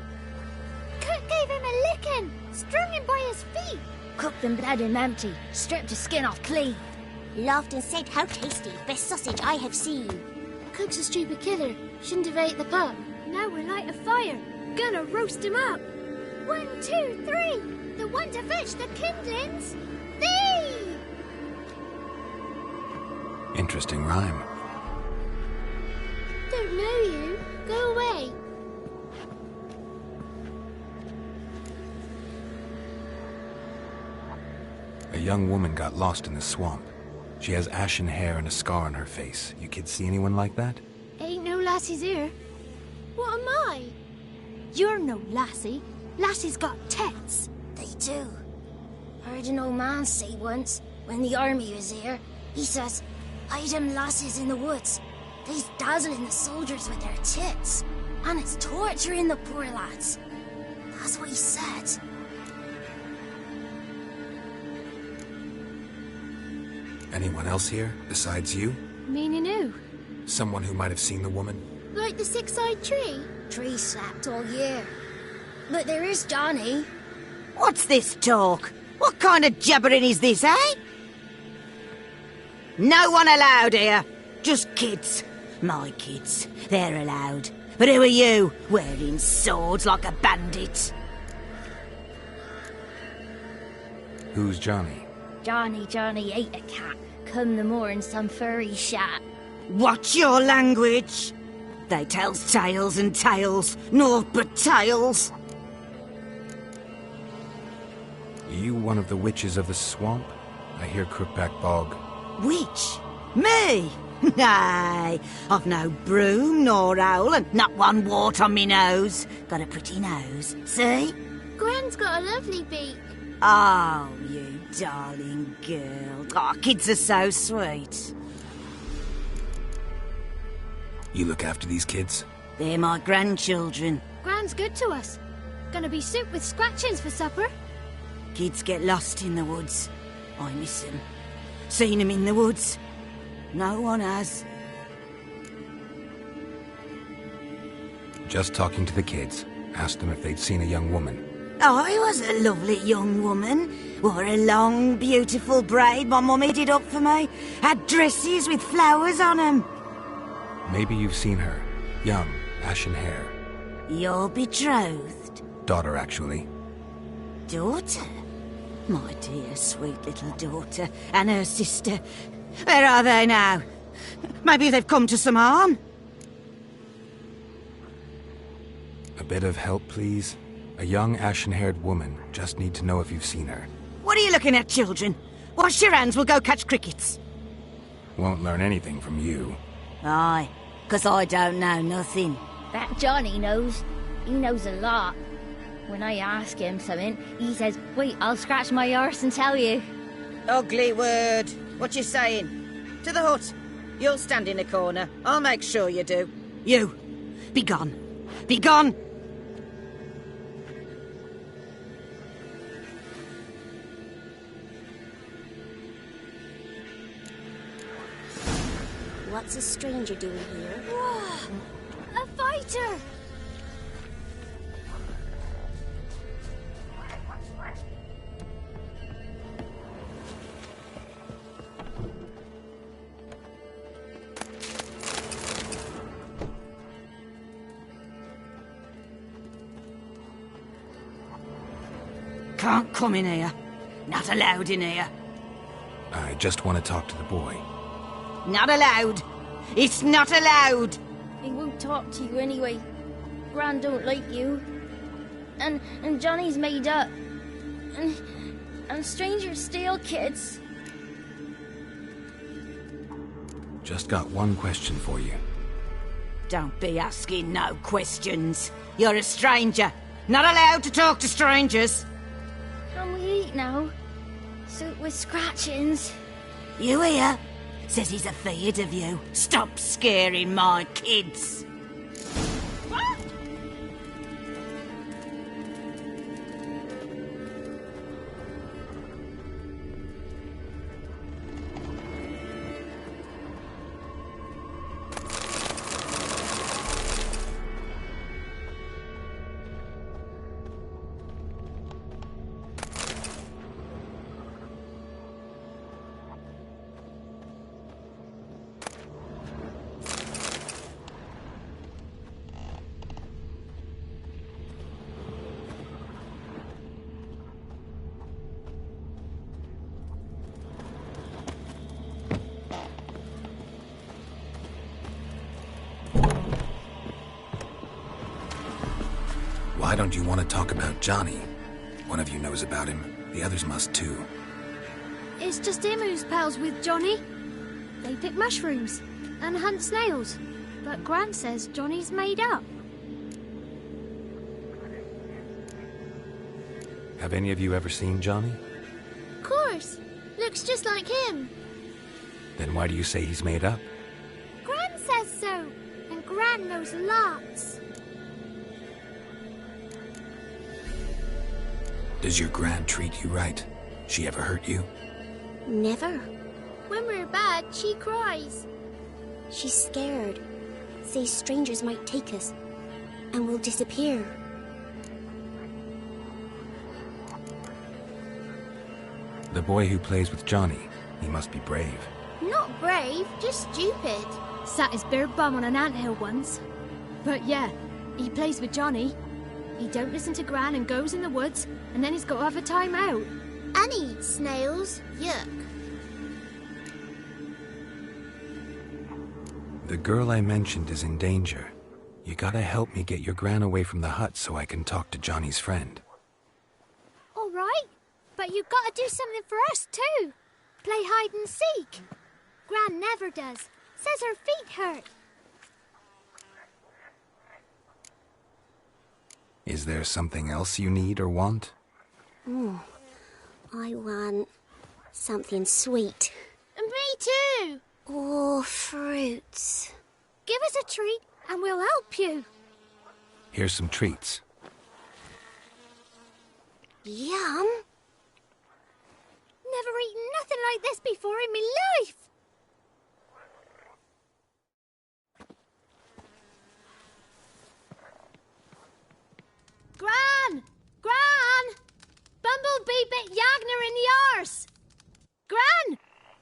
Cook gave him a licking, strung him by his feet. Cooked and bled him empty, stripped his skin off clean. Laughed and said, how tasty, best sausage I have seen. Cook's a stupid killer, shouldn't have ate the pup. Now we'll light a fire, gonna roast him up. 1, 2, 3, the one to fetch the kindlings, thee! Interesting rhyme. Don't know you, go away. A young woman got lost in the swamp. She has ashen hair and a scar on her face. You kids see anyone like that? Ain't no lassies here. What am I? You're no lassie. Lassie's got tits. They do. Heard an old man say once, when the army was here, he says, "I them lasses in the woods. They's dazzling the soldiers with their tits, and it's torturing the poor lads." That's what he said. Anyone else here, besides you? Meaning who? Someone who might have seen the woman? Like the six-eyed tree? Tree slapped all year. But there is Johnny. What's this talk? What kind of jabbering is this, eh? No one allowed here. Just kids. My kids. They're allowed. But who are you, wearing swords like a bandit? Who's Johnny? Johnny ate a cat. Come the more in some furry shat. Watch your language. They tells tales and tales, naught but tales. You one of the witches of the swamp? I hear Crookback Bog. Witch? Me? Nay, I've no broom nor owl and not one wart on me nose. Got a pretty nose, see? Gwen's got a lovely beak. Oh, you darling girl. Oh, kids are so sweet. You look after these kids? They're my grandchildren. Gran's good to us. Gonna be soup with scratchings for supper. Kids get lost in the woods. I miss them. Seen them in the woods. No one has. Just talking to the kids. Asked them if they'd seen a young woman. I was a lovely young woman. Wore a long, beautiful braid my mummy did up for me. Had dresses with flowers on them. Maybe you've seen her. Young, ashen hair. Your betrothed? Daughter, actually. Daughter? My dear, sweet little daughter. And her sister. Where are they now? Maybe they've come to some harm? A bit of help, please? A young, ashen-haired woman. Just need to know if you've seen her. What are you looking at, children? Wash your hands, we'll go catch crickets. Won't learn anything from you. Aye, 'cause I don't know nothing. That Johnny knows. He knows a lot. When I ask him something, he says, "Wait, I'll scratch my arse and tell you." Ugly word. What you saying? To the hut. You'll stand in a corner. I'll make sure you do. You, be gone. Be gone! What's a stranger doing here? Whoa! A fighter! Can't come in here. Not allowed in here. I just want to talk to the boy. Not allowed. It's not allowed. He won't talk to you anyway. Gran don't like you. And Johnny's made up. And strangers steal kids. Just got one question for you. Don't be asking no questions. You're a stranger. Not allowed to talk to strangers. Can we eat now? Soup with scratchings. You hear? Says he's afeard of you. Stop scaring my kids. Why don't you want to talk about Johnny? One of you knows about him. The others must too. It's just him who's pals with Johnny. They pick mushrooms and hunt snails. But Gran says Johnny's made up. Have any of you ever seen Johnny? Of course. Looks just like him. Then why do you say he's made up? Gran says so. And Gran knows lots. Does your Gran treat you right? She ever hurt you? Never. When we're bad, she cries. She's scared. Says strangers might take us. And we'll disappear. The boy who plays with Johnny, he must be brave. Not brave, just stupid. Sat his bare bum on an anthill once. But yeah, he plays with Johnny. He don't listen to Gran and goes in the woods, and then he's got to have a time out. And he eats snails. Yuck. The girl I mentioned is in danger. You gotta help me get your Gran away from the hut so I can talk to Johnny's friend. All right, but you've got to do something for us too. Play hide and seek. Gran never does. Says her feet hurt. Is there something else you need or want? I want something sweet. And me too. Or fruits. Give us a treat and we'll help you. Here's some treats. Yum. Never eaten nothing like this before in my life. Gran! Gran! Bumblebee bit Yagner in the arse! Gran!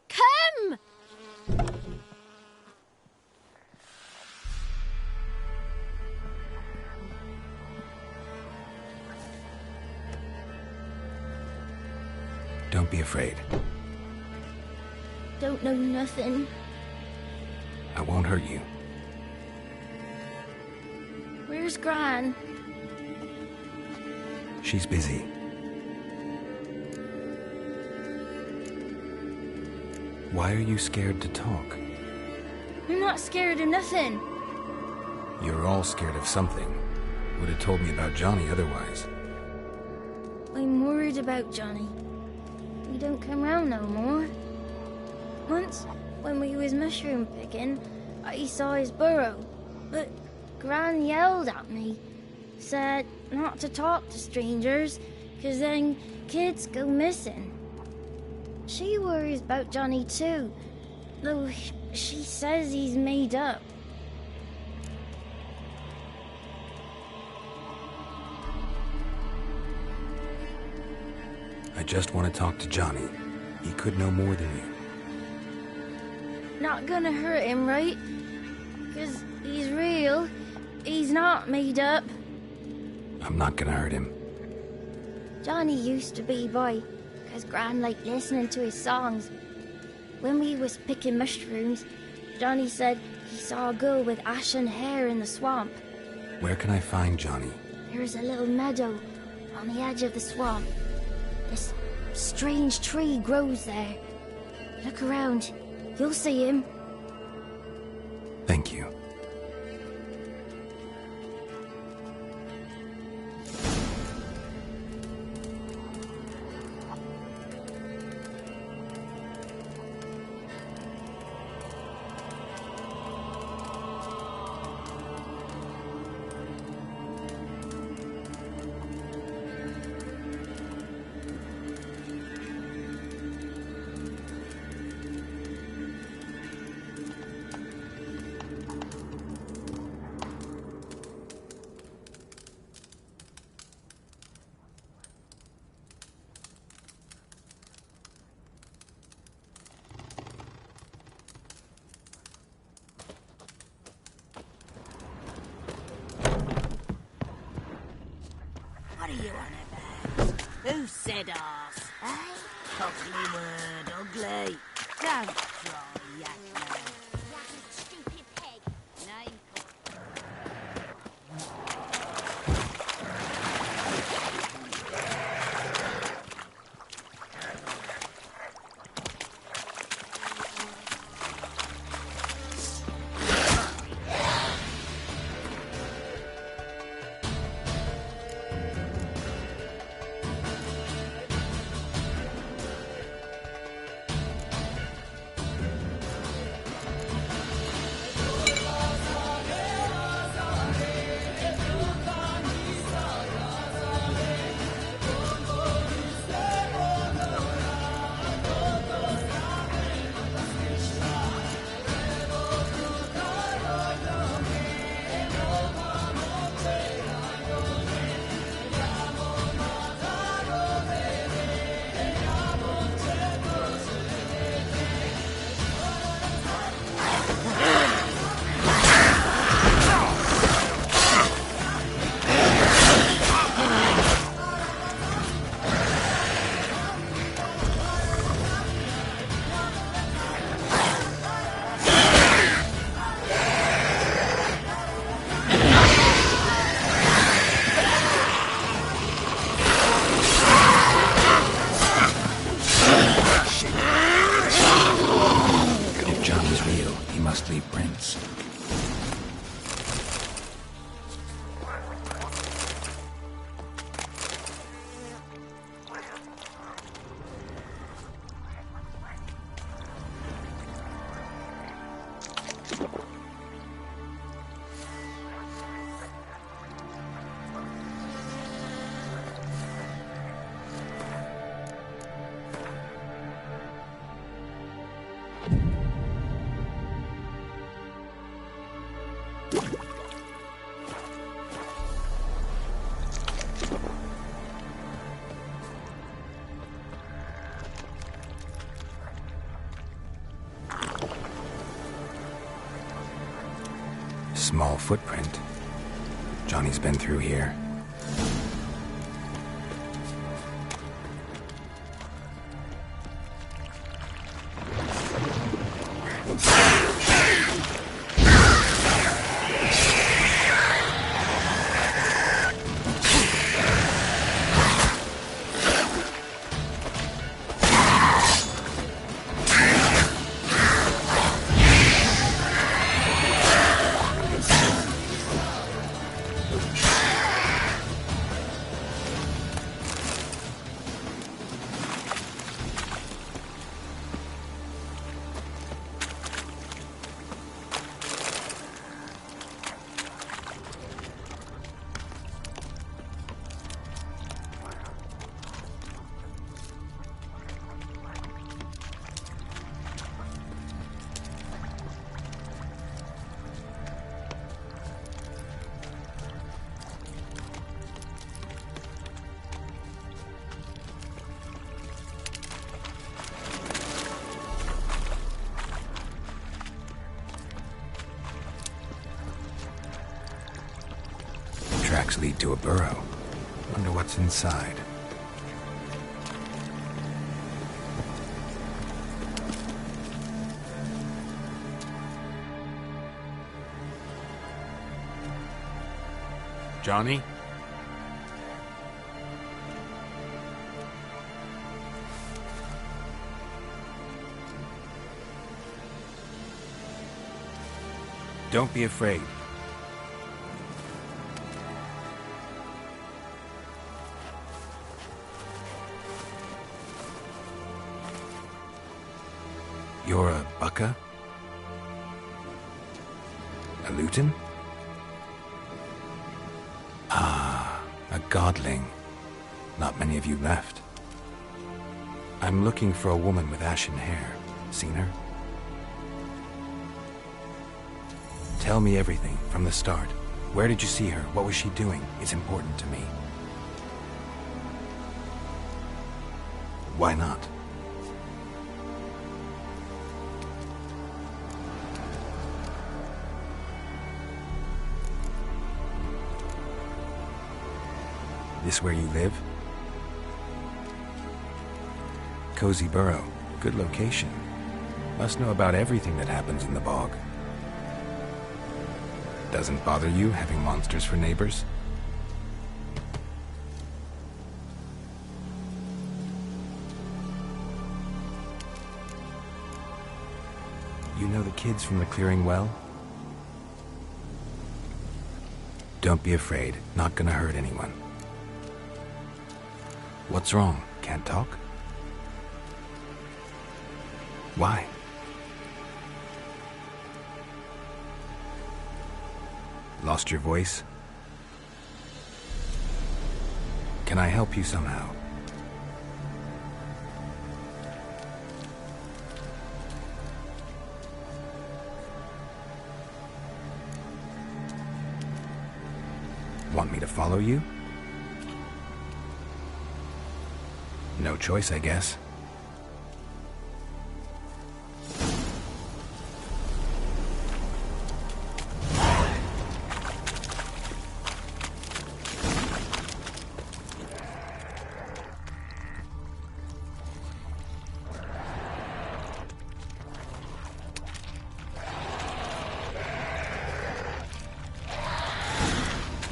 Come! Don't be afraid. Don't know nothing. I won't hurt you. Where's Gran? She's busy. Why are you scared to talk? I'm not scared of nothing. You're all scared of something. Would have told me about Johnny otherwise. I'm worried about Johnny. He don't come round no more. Once, when we was mushroom picking, I saw his burrow. But Gran yelled at me. Said not to talk to strangers, 'cause then kids go missing. She worries about Johnny too, though she says he's made up. I just want to talk to Johnny. He could know more than you. Not gonna hurt him, right? 'Cause he's real. He's not made up. I'm not gonna hurt him. Johnny used to be boy, 'cause Gran liked listening to his songs. When we was picking mushrooms, Johnny said he saw a girl with ashen hair in the swamp. Where can I find Johnny? There's a little meadow on the edge of the swamp. This strange tree grows there. Look around. You'll see him. Thank you. What are you on about? Who said arse? Eh? Cockney word, ugly. Don't try, Yakno. Stupid pig. Name leave prints. Small footprint. Johnny's been through here. Tracks lead to a burrow. Wonder what's inside. Johnny? Don't be afraid. You're a Bucka? A Luton? Ah, a godling. Not many of you left. I'm looking for a woman with ashen hair. Seen her? Tell me everything, from the start. Where did you see her? What was she doing? It's important to me. Why not? This where you live? Cozy burrow. Good location. Must know about everything that happens in the bog. Doesn't bother you having monsters for neighbors? You know the kids from the clearing well? Don't be afraid. Not gonna hurt anyone. What's wrong? Can't talk? Why? Lost your voice? Can I help you somehow? Want me to follow you? No choice, I guess.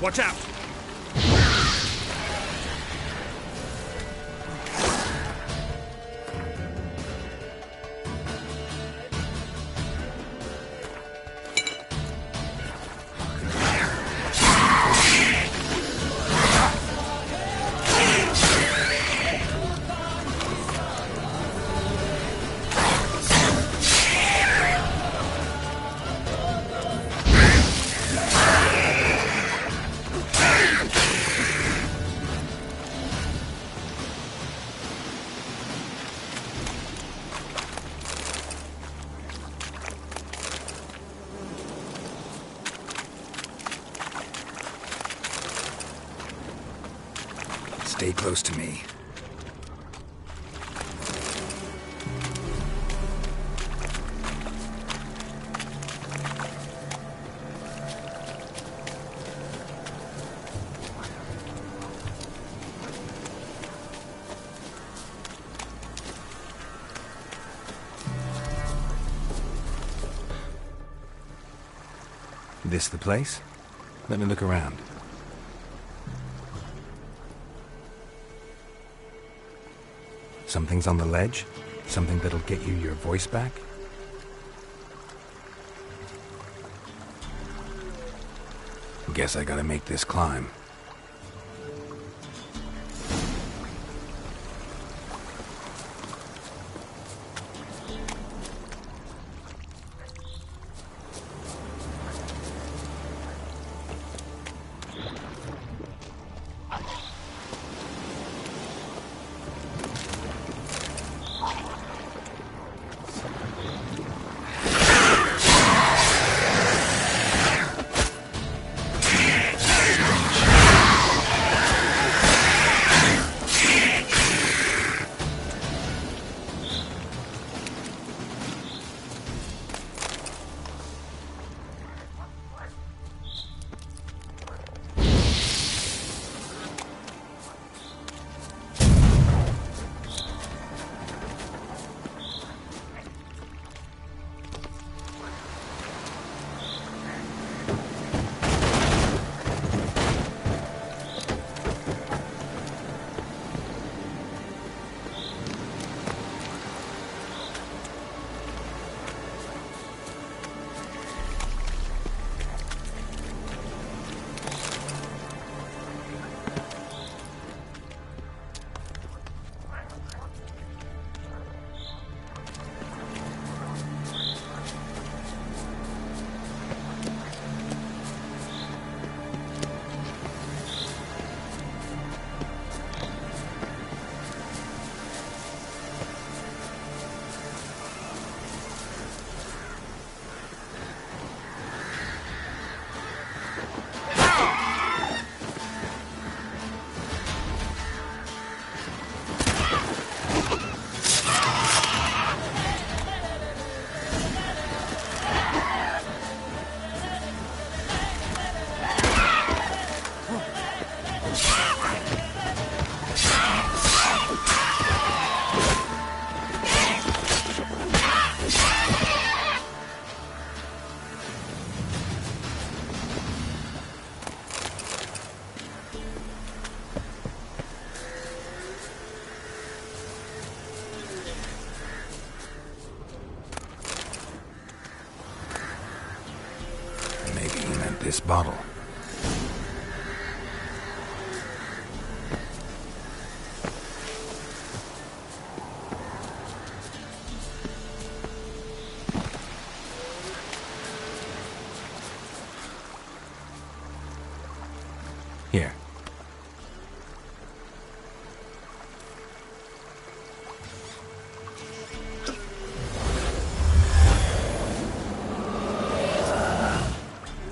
Watch out! stay close to me. This the place? Let me look around. Something's on the ledge? Something that'll get you your voice back? Guess I gotta make this climb. This bottle. Here.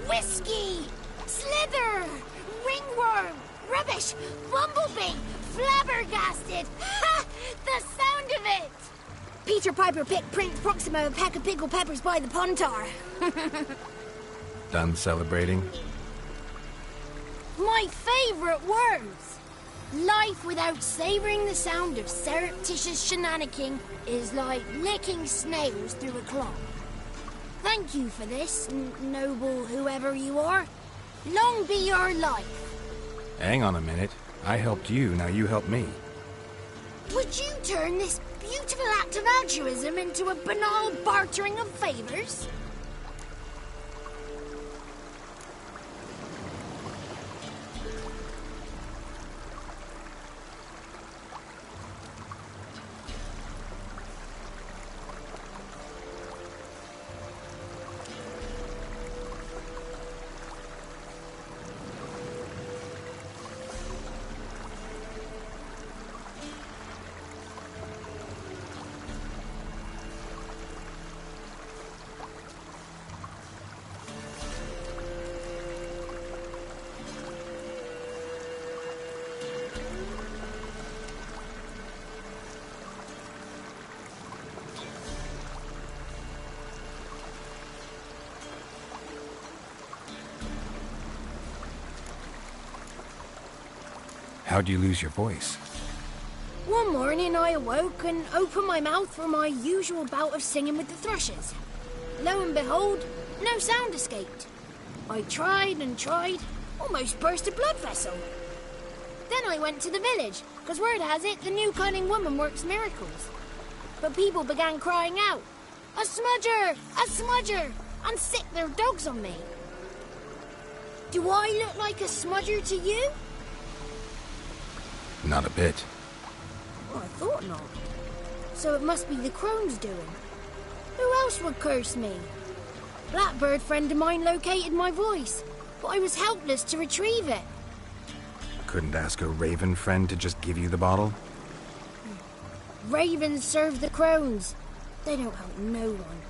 Whiskey! Slither! Ringworm! Rubbish! Bumblebee! Flabbergasted! Ha! The sound of it! Peter Piper picked Prince Proxima a pack of pickled peppers by the puntar. Done celebrating? My favourite words! Life without savouring the sound of surreptitious shenanigans is like licking snails through a cloth. Thank you for this, noble whoever you are. Long be your life. Hang on a minute. I helped you, now you help me. Would you turn this beautiful act of altruism into a banal bartering of favours? How'd you lose your voice? One morning I awoke and opened my mouth for my usual bout of singing with the thrushes. Lo and behold, no sound escaped. I tried and tried, almost burst a blood vessel. Then I went to the village, because word has it the new cunning woman works miracles. But people began crying out, "A smudger! A smudger!" and sick their dogs on me. Do I look like a smudger to you? Not a bit. Well, I thought not. So it must be the crone's doing. Who else would curse me? Blackbird friend of mine located my voice, but I was helpless to retrieve it. Couldn't ask a raven friend to just give you the bottle? Ravens serve the crones. They don't help no one.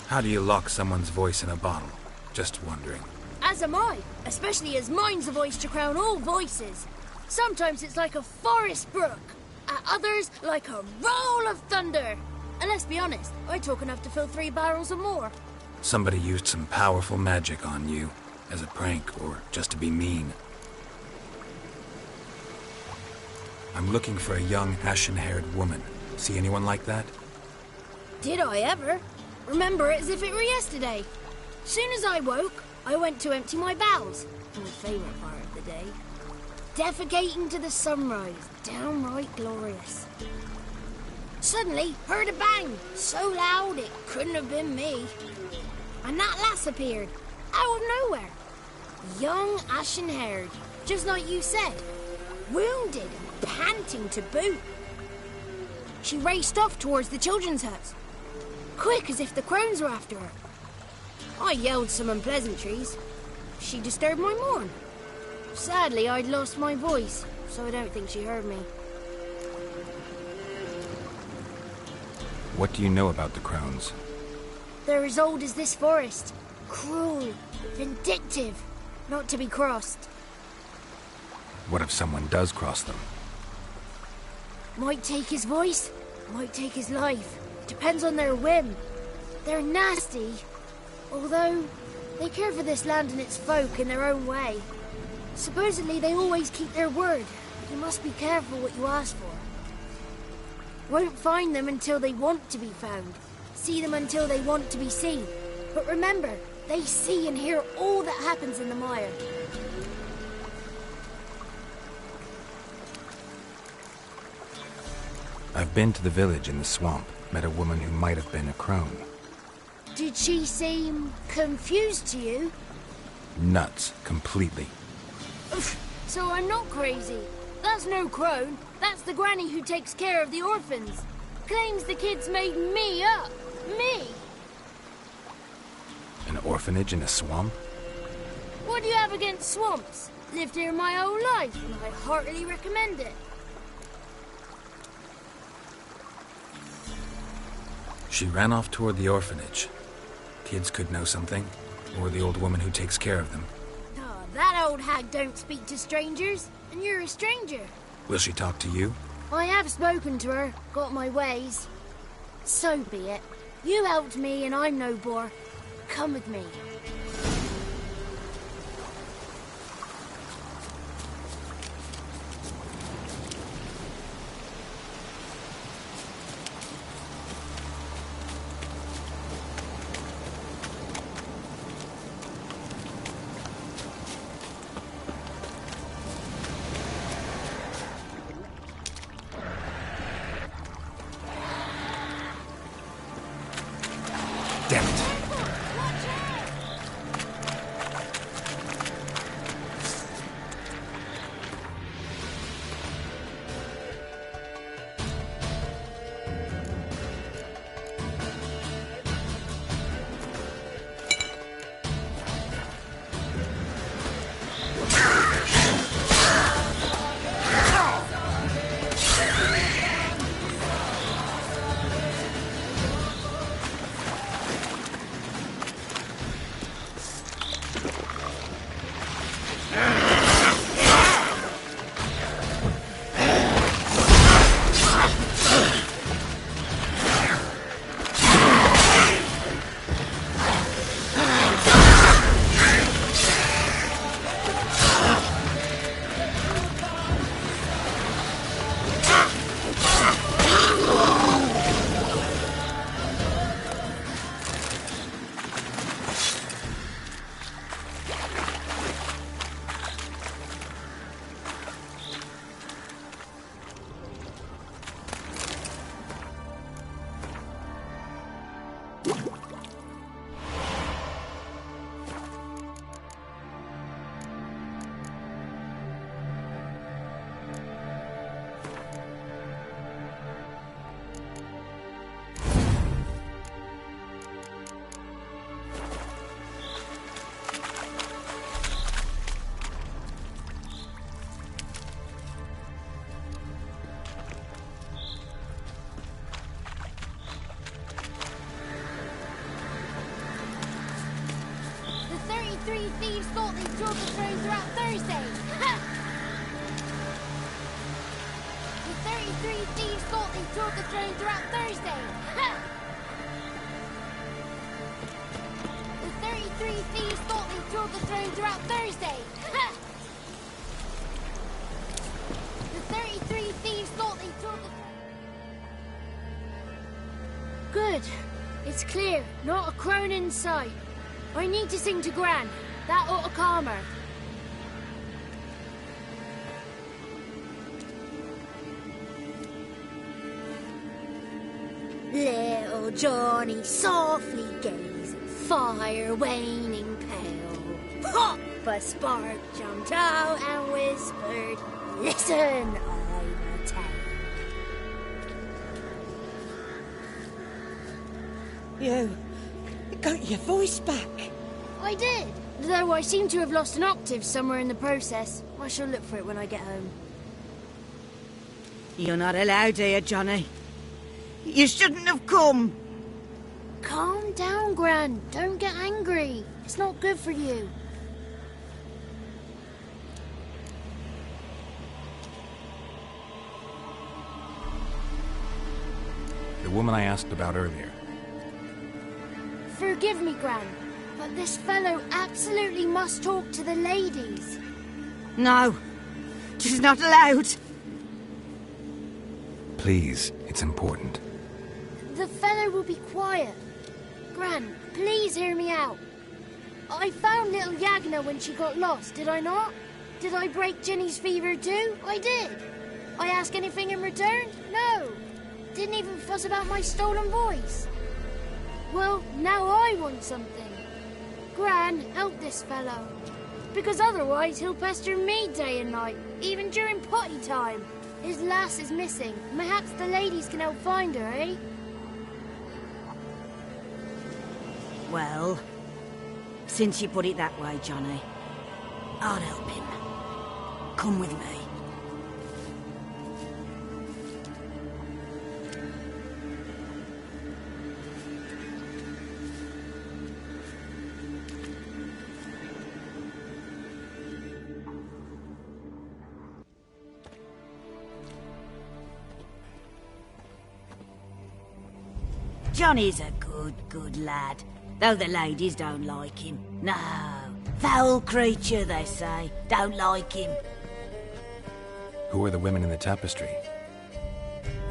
How do you lock someone's voice in a bottle? Just wondering. As am I, especially as mine's a voice to crown all voices. Sometimes it's like a forest brook, at others like a roll of thunder. And let's be honest, I talk enough to fill 3 barrels or more. Somebody used some powerful magic on you, as a prank or just to be mean. I'm looking for a young, ashen-haired woman. See anyone like that? Did I ever? Remember it as if it were yesterday. Soon as I woke, I went to empty my bowels. My favourite part of the day. Defecating to the sunrise, downright glorious. Suddenly, heard a bang, so loud it couldn't have been me. And that lass appeared, out of nowhere. Young, ashen-haired, just like you said. Wounded and panting to boot. She raced off towards the children's huts, quick as if the crones were after her. I yelled some unpleasantries. She disturbed my morn. Sadly, I'd lost my voice, so I don't think she heard me. What do you know about the crones? They're as old as this forest. Cruel, vindictive, not to be crossed. What if someone does cross them? Might take his voice, might take his life. Depends on their whim. They're nasty, although they care for this land and its folk in their own way. Supposedly they always keep their word. You must be careful what you ask for. Won't find them until they want to be found. See them until they want to be seen. But remember, they see and hear all that happens in the mire. I've been to the village in the swamp, met a woman who might have been a crone. Did she seem confused to you? Nuts, completely. So I'm not crazy. That's no crone. That's the granny who takes care of the orphans. Claims the kids made me up. Me! An orphanage in a swamp? What do you have against swamps? Lived here my whole life, and I heartily recommend it. She ran off toward the orphanage. Kids could know something, or the old woman who takes care of them. Oh, that old hag don't speak to strangers, and you're a stranger. Will she talk to you? I have spoken to her, got my ways. So be it. You helped me, and I'm no bore. Come with me. Damn it. thieves thought they'd drove the throne throughout Thursday. Ha! The 33 thieves thought they'd drove the throne throughout Thursday. Ha! The 33 thieves thought they'd drove the throne throughout Thursday. Ha! The 33 thieves thought they'd drove the throne... Good. It's clear. Not a crone in sight. I need to sing to Gran. That ought to calm her. Little Johnny softly gazed, fire waning pale. Pop! A spark jumped out and whispered, "Listen, I'm a tale." You got your voice back. I did. Though I seem to have lost an octave somewhere in the process. I shall look for it when I get home. You're not allowed here, Johnny. You shouldn't have come. Calm down, Gran. Don't get angry. It's not good for you. The woman I asked about earlier. Forgive me, Gran, but this fellow absolutely must talk to the ladies. No, she's not allowed. Please, it's important. The fellow will be quiet. Gran, please hear me out. I found little Yagna when she got lost, did I not? Did I break Ginny's fever too? I did. I ask anything in return? No. Didn't even fuss about my stolen voice. Well, now I want something. Gran, help this fellow. Because otherwise he'll pester me day and night, even during potty time. His lass is missing. Perhaps the ladies can help find her, eh? Well, since you put it that way, Johnny, I'll help him. Come with me. Johnny's a good lad, though the ladies don't like him. No, foul creature, they say. Don't like him. Who are the women in the tapestry?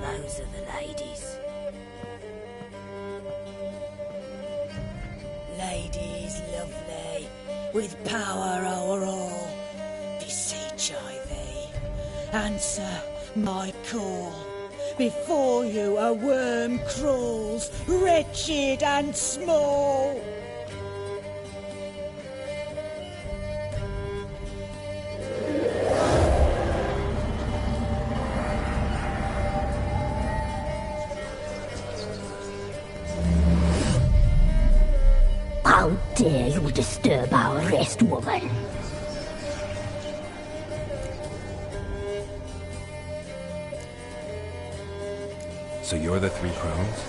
Those are the ladies. Ladies lovely, with power o'er all. Beseech I thee, answer my call. Before you a worm crawls, wretched and small. How dare you disturb our rest, woman? So you're the three crones?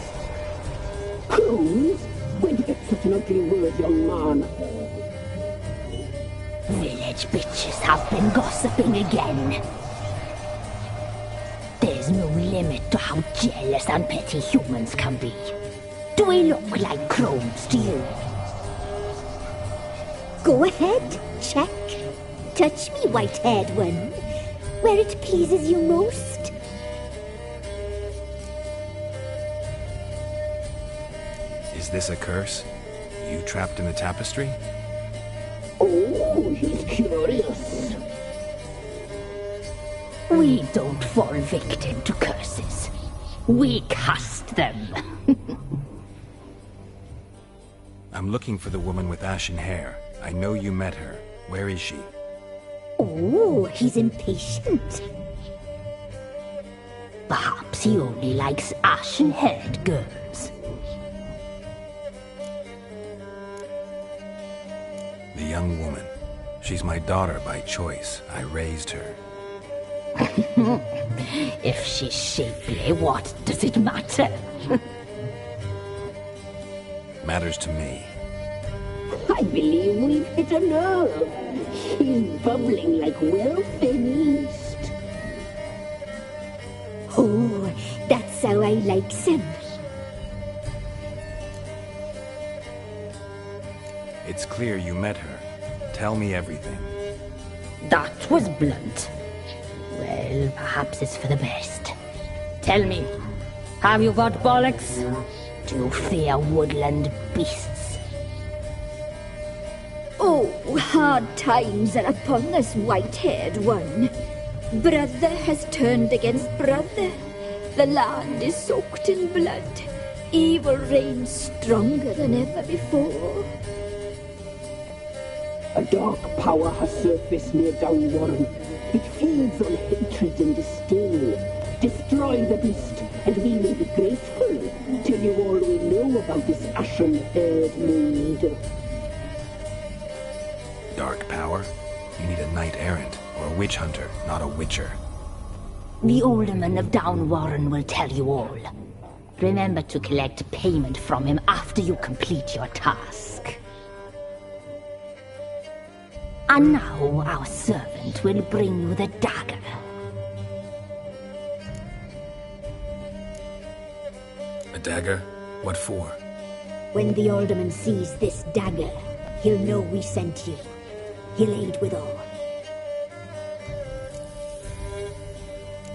Crones? Where'd you get such an ugly word, young man? Village bitches have been gossiping again. There's no limit to how jealous and petty humans can be. Do we look like crones to you? Go ahead, check. Touch me, white-haired one, where it pleases you most. Is this a curse? You trapped in the tapestry? Oh, he's curious. We don't fall victim to curses. We cast them. I'm looking for the woman with ashen hair. I know you met her. Where is she? Oh, he's impatient. Perhaps he only likes ashen-haired girls. The young woman. She's my daughter by choice. I raised her. If she's shapely, what does it matter? Matters to me. I believe we've hit a nerve. He's bubbling like well-fed yeast. Oh, that's how I like them. It's clear you met her. Tell me everything. That was blunt. Well, perhaps it's for the best. Tell me, have you got bollocks? Do you fear woodland beasts? Oh, hard times are upon us, white-haired one. Brother has turned against brother. The land is soaked in blood. Evil reigns stronger than ever before. A dark power has surfaced near Downwarren. It feeds on hatred and disdain. Destroy the beast, and we may be grateful. Tell you all we know about this ashen-haired maid. Dark power? You need a knight-errant, or a witch hunter, not a witcher. The alderman of Downwarren will tell you all. Remember to collect payment from him after you complete your task. And now our servant will bring you the dagger. A dagger? What for? When the alderman sees this dagger, he'll know we sent you. He'll aid with all.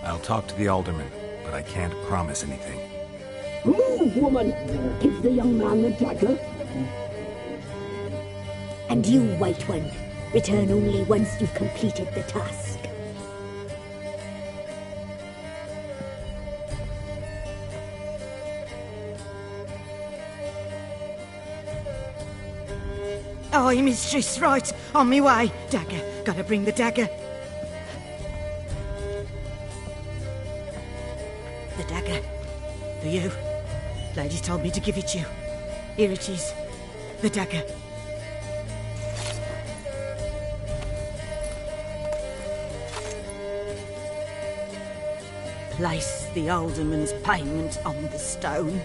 I'll talk to the alderman, but I can't promise anything. Move, woman! Give the young man the dagger. And you, White One, return only once you've completed the task. Aye, mistress, right. On me way. Dagger. Gotta bring the dagger. The dagger. For you. Lady told me to give it you. Here it is. The dagger. Place the alderman's payment on the stone.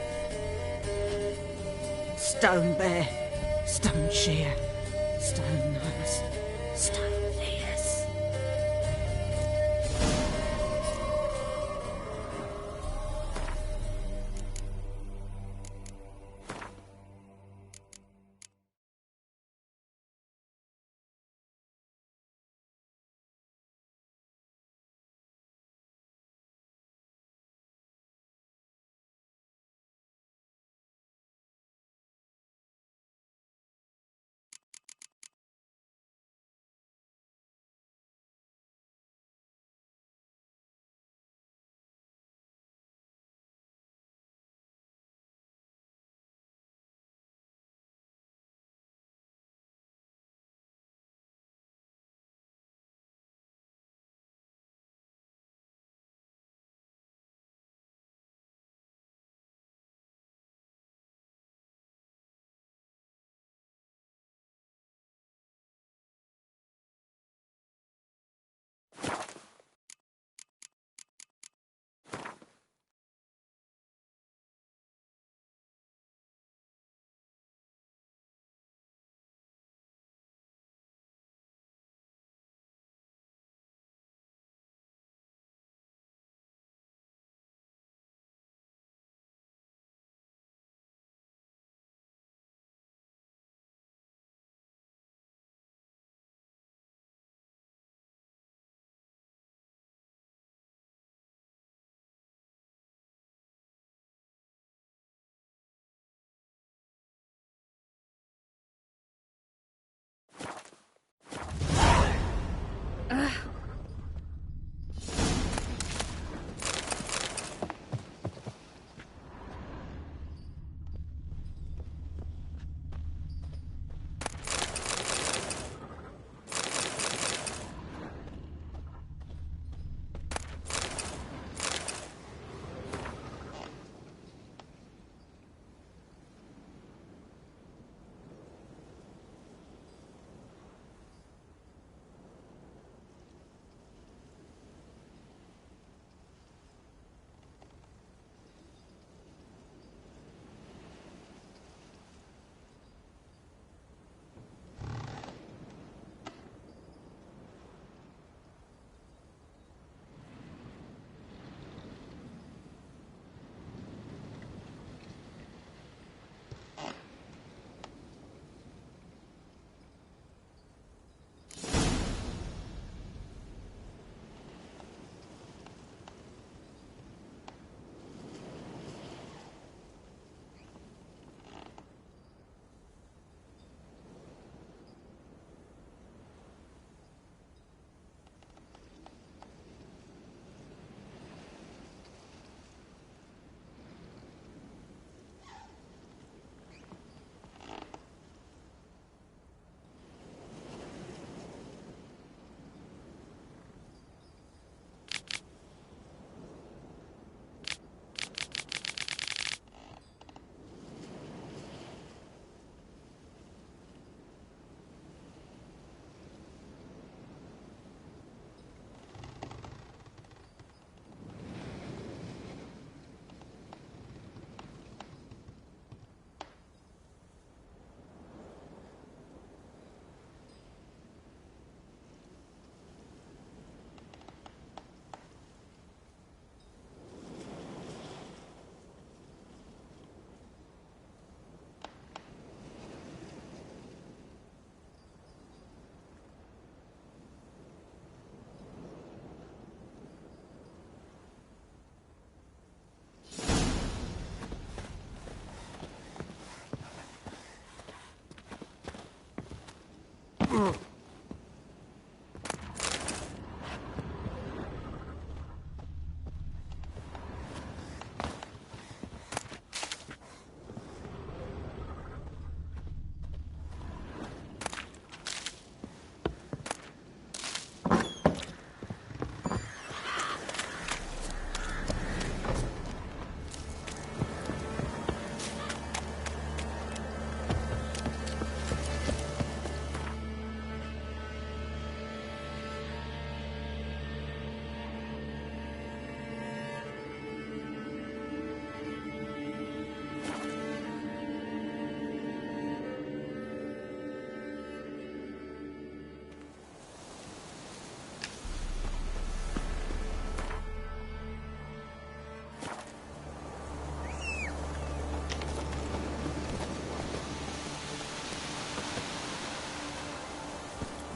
Stone bear. Stone shear, stone nose, stone ears.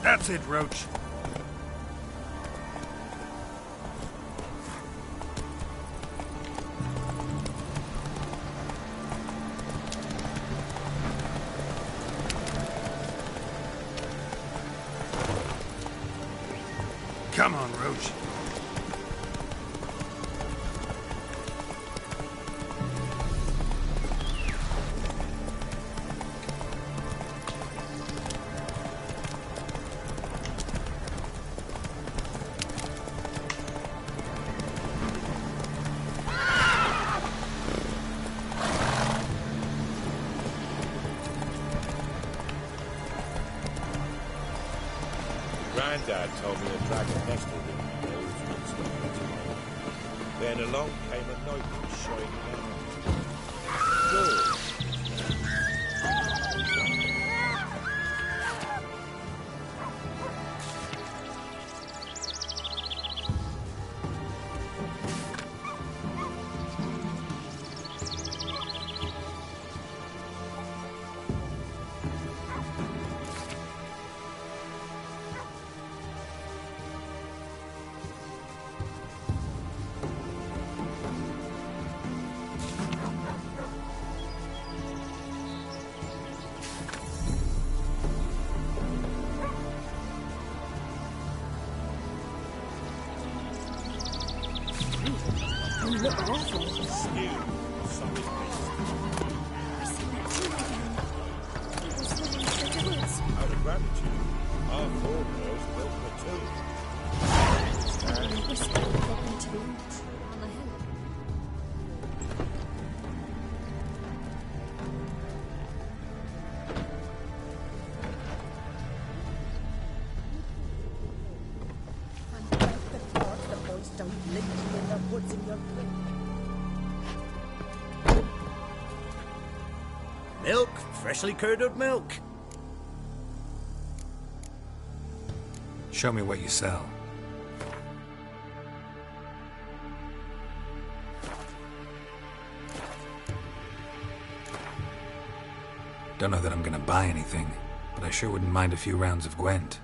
That's it, Roach. Come on, Roach. Granddad told me a dragon nested in the hills once upon a time. Then along came a knight with shining armor. George. You look awful. Still, sorry, I see that too again. It was living through the woods. out of gratitude, our forebears built the tomb. And they whispered and got into the woods on the hill. The boys don't live in the woods in your Milk, freshly curdled milk. Show me what you sell. Don't know that I'm gonna buy anything, but I sure wouldn't mind a few rounds of Gwent.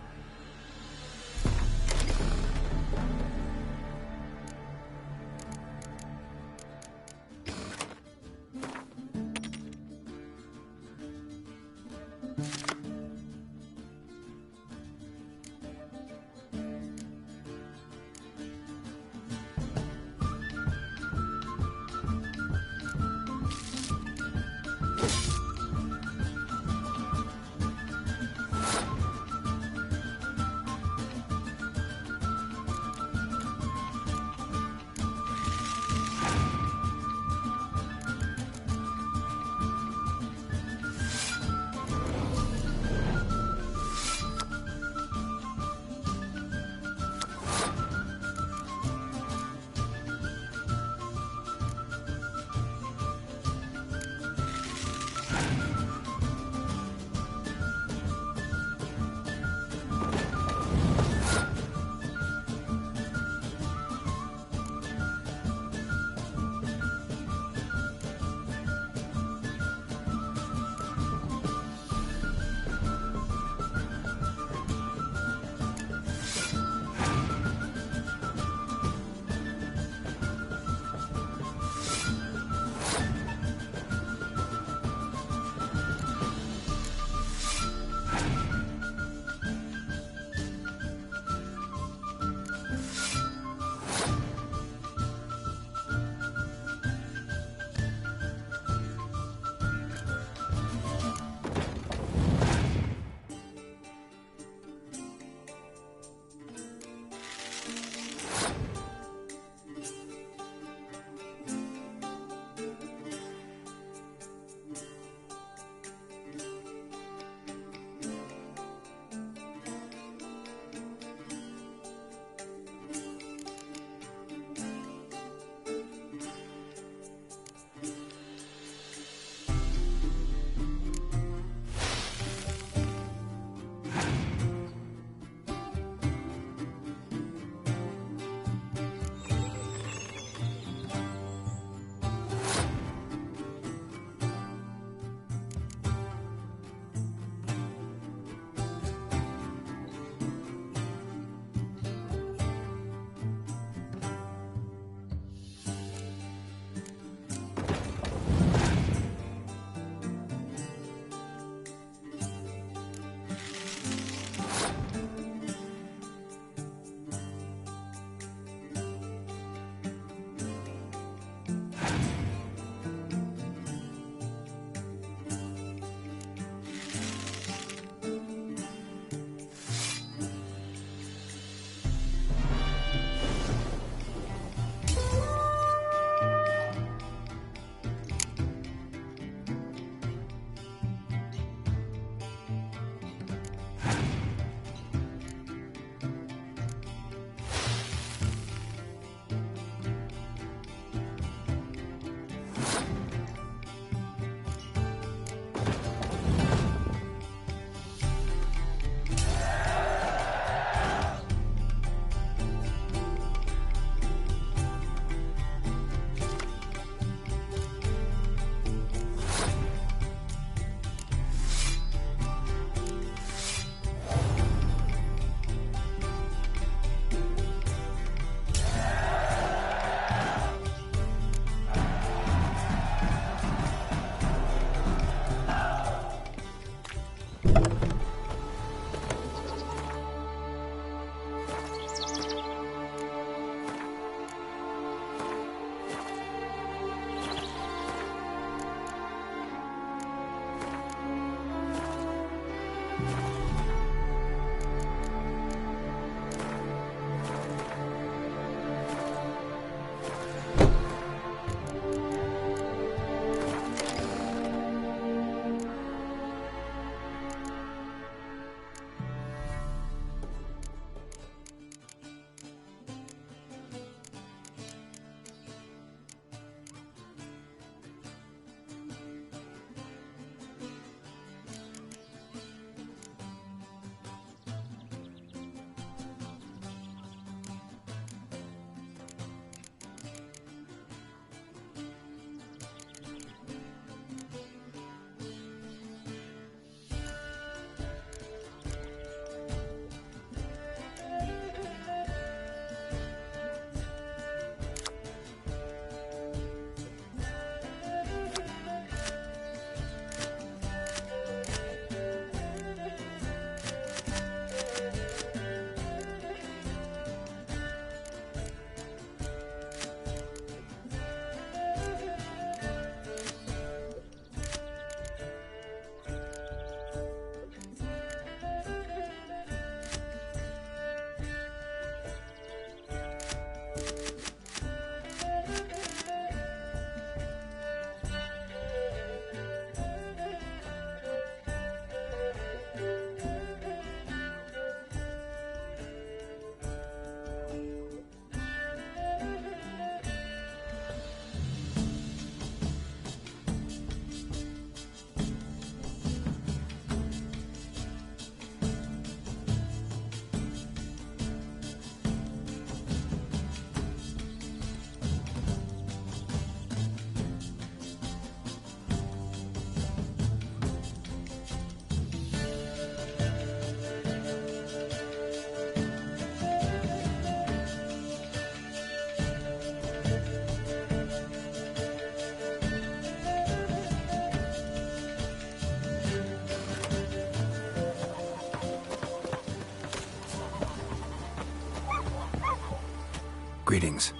Greetings.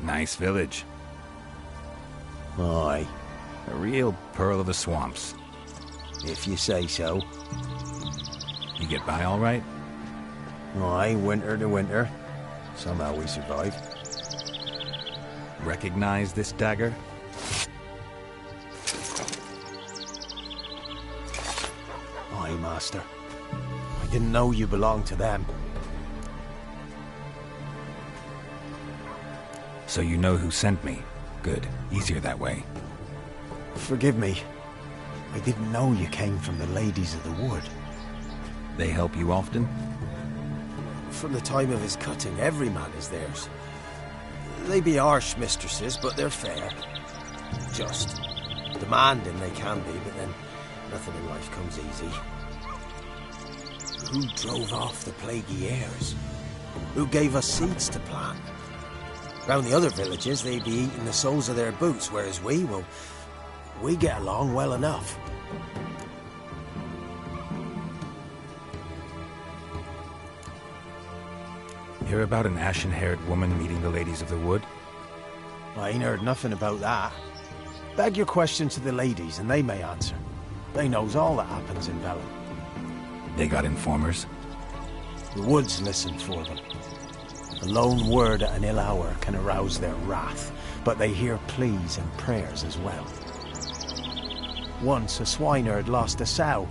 Nice village. Aye. A real pearl of the swamps. If you say so. You get by all right? Aye, winter to winter. Somehow we survive. Recognize this dagger? Aye, master. I didn't know you belonged to them. So you know who sent me. Good. Easier that way. Forgive me. I didn't know you came from the Ladies of the Wood. They help you often? From the time of his cutting, every man is theirs. They be harsh mistresses, but they're fair. Just. Demanding they can be, but then nothing in life comes easy. Who drove off the plaguey airs? Who gave us seeds to plant? Round the other villages, they be eating the soles of their boots, whereas we get along well enough. Hear about an ashen-haired woman meeting the Ladies of the Wood? I ain't heard nothing about that. Beg your question to the ladies, and they may answer. They knows all that happens in Velen. They got informers? The woods listen for them. A lone word at an ill hour can arouse their wrath, but they hear pleas and prayers as well. Once a swineherd lost a sow,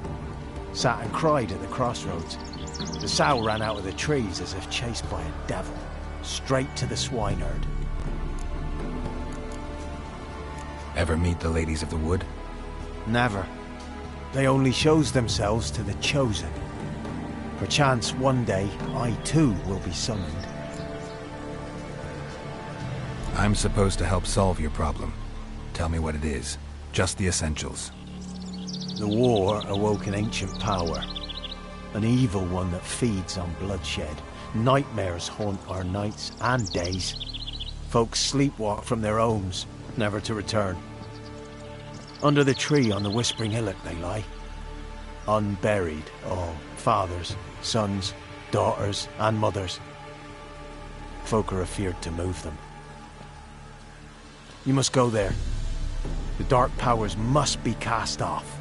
sat and cried at the crossroads. The sow ran out of the trees as if chased by a devil, straight to the swineherd. Ever meet the Ladies of the Wood? Never. They only shows themselves to the chosen. Perchance one day, I too will be summoned. I'm supposed to help solve your problem. Tell me what it is. Just the essentials. The war awoke an ancient power. An evil one that feeds on bloodshed. Nightmares haunt our nights and days. Folks sleepwalk from their homes, never to return. Under the tree on the Whispering Hillock they lie. Unburied, all. Fathers, sons, daughters, and mothers. Folk are afeard to move them. You must go there. The dark powers must be cast off.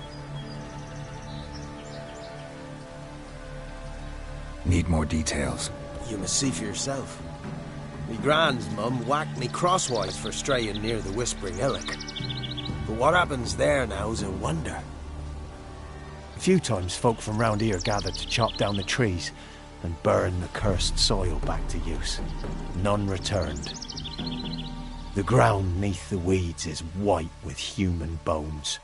Need more details. You must see for yourself. Me grand's mum whacked me crosswise for straying near the Whispering Hillock. But what happens there now's a wonder. A few times folk from round here gathered to chop down the trees and burn the cursed soil back to use. None returned. The ground neath the weeds is white with human bones.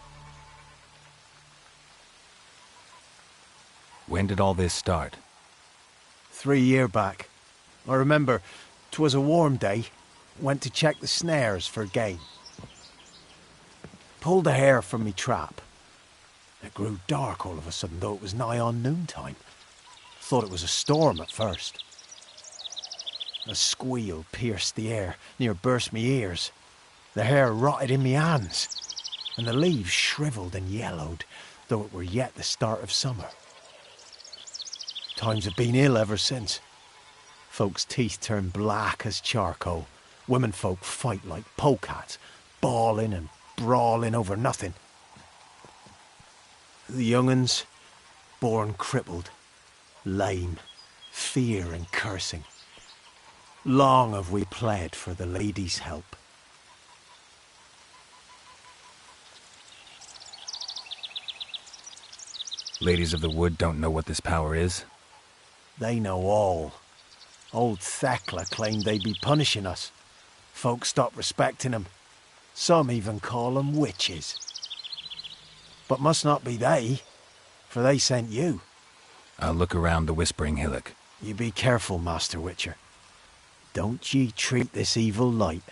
When did all this start? 3 year back. I remember 'twas a warm day. Went to check the snares for game. Pulled a hare from me trap. It grew dark all of a sudden, though it was nigh on noontime. Thought it was a storm at first. A squeal pierced the air, near burst me ears. The hare rotted in me hands, and the leaves shriveled and yellowed, though it were yet the start of summer. Times have been ill ever since. Folks' teeth turn black as charcoal. Women folk fight like polecats, bawling and brawling over nothing. The young'uns, born crippled, lame, fear and cursing. Long have we pled for the ladies' help. Ladies of the Wood don't know what this power is? They know all. Old Thekla claimed they'd be punishing us. Folk stopped respecting them. Some even call them witches. But must not be they, for they sent you. I'll look around the Whispering Hillock. You be careful, Master Witcher. Don't ye treat this evil light.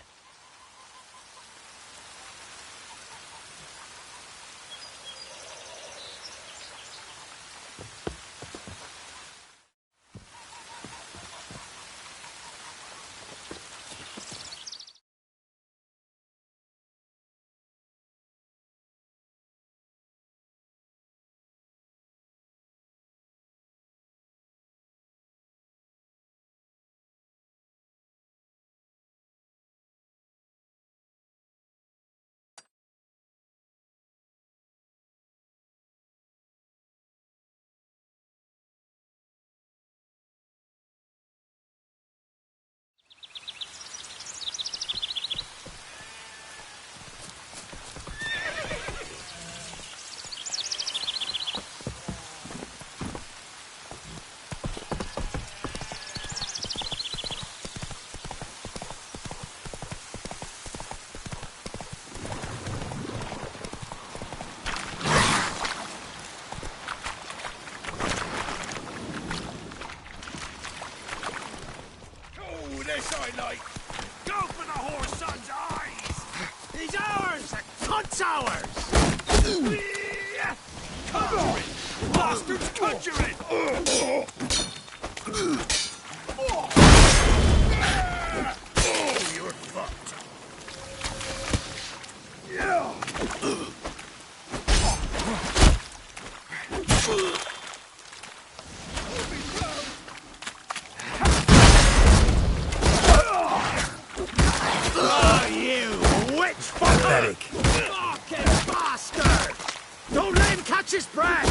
It's ours! Conjuring! Bastards conjuring! Oh, you're fucked. Yeah. Oh, you witch fucker! Pathetic. Fucking bastard! Don't let him catch his breath!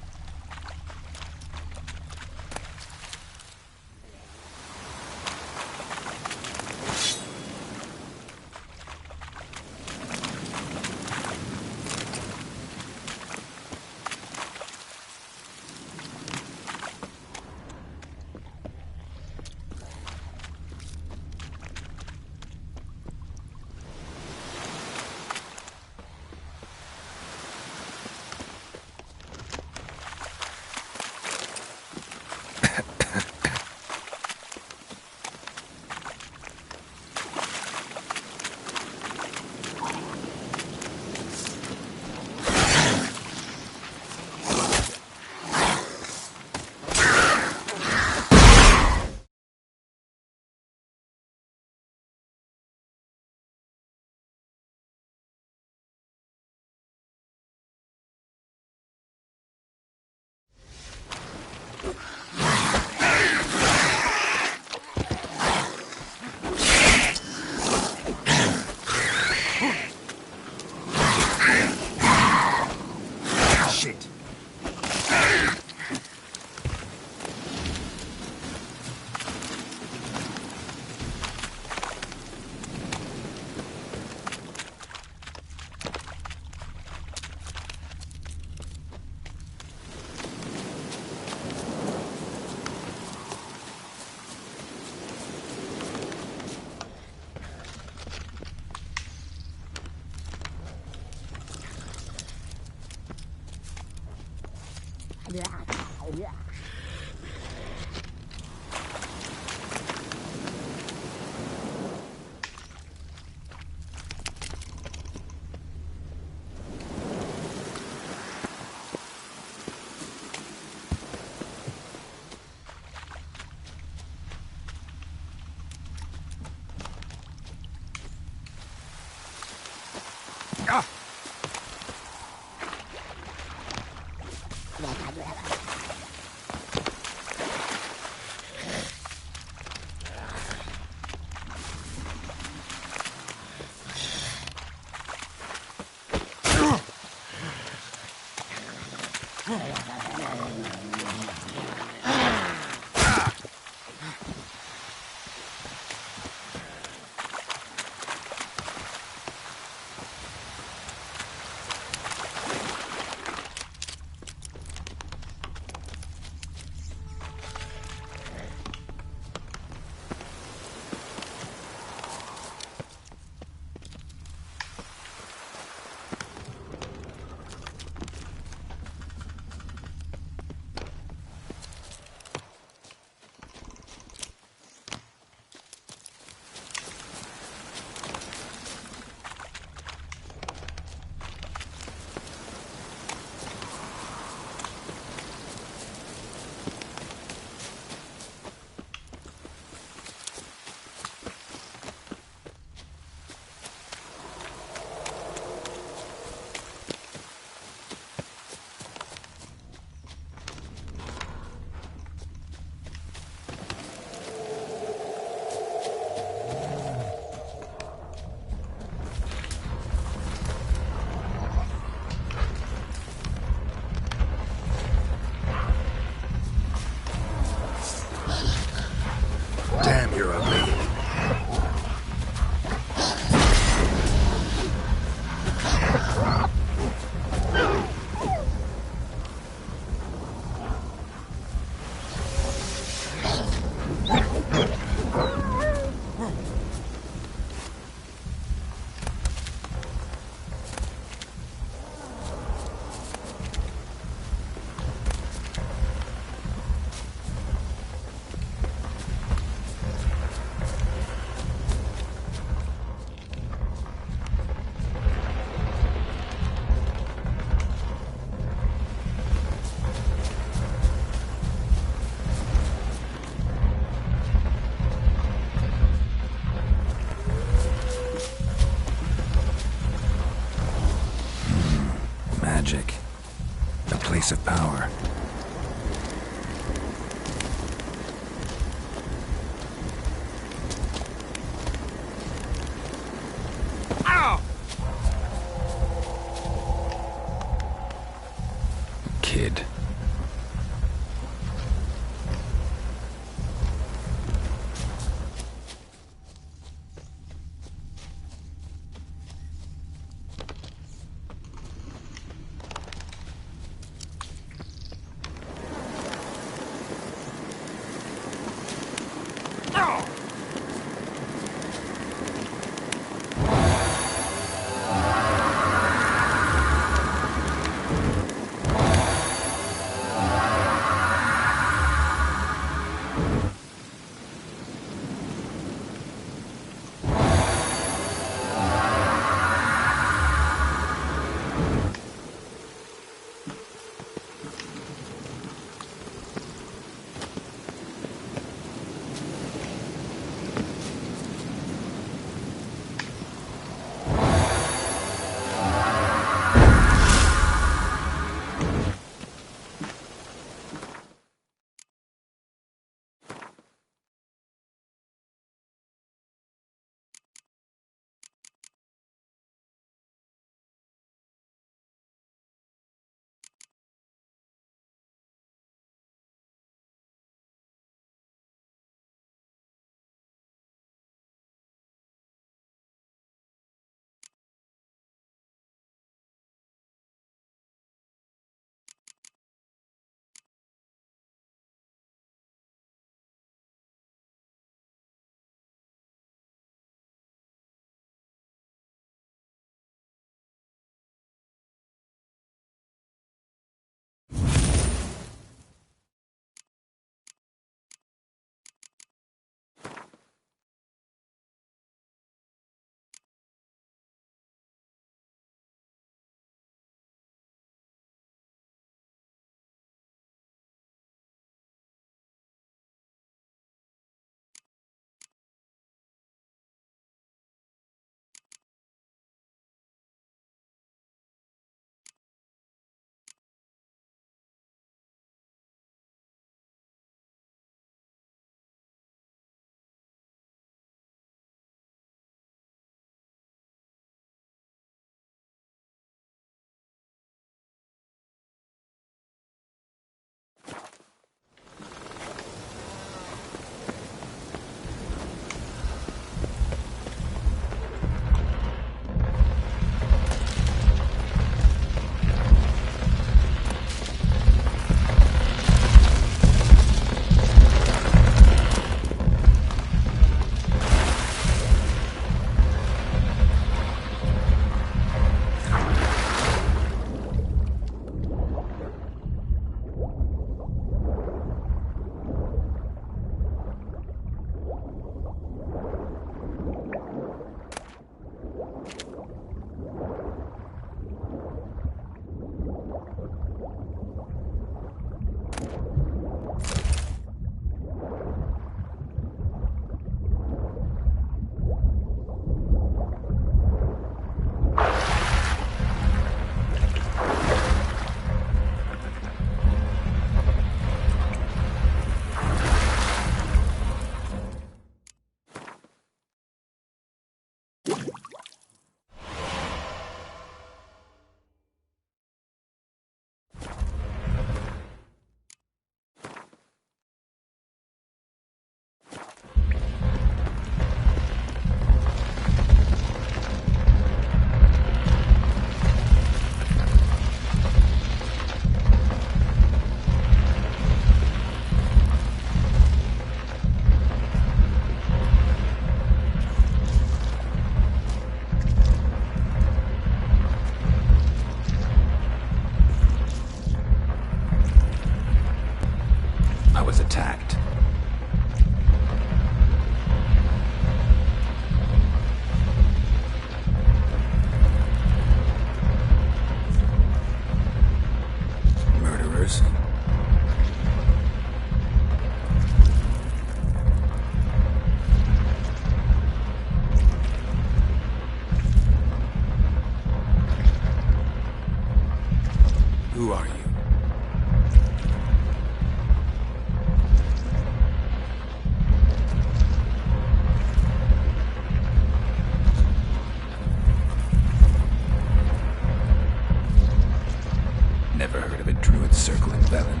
felon.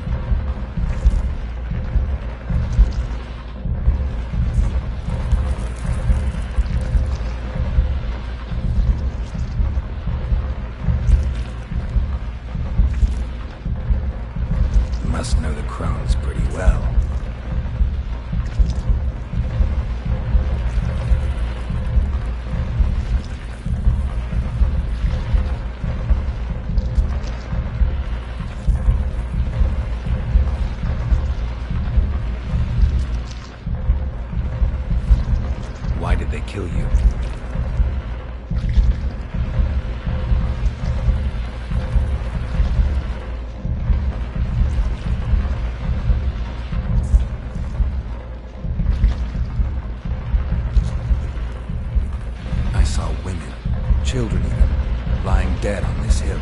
Must know the crones pretty well. Why did they kill you? I saw women, children even, lying dead on this hill.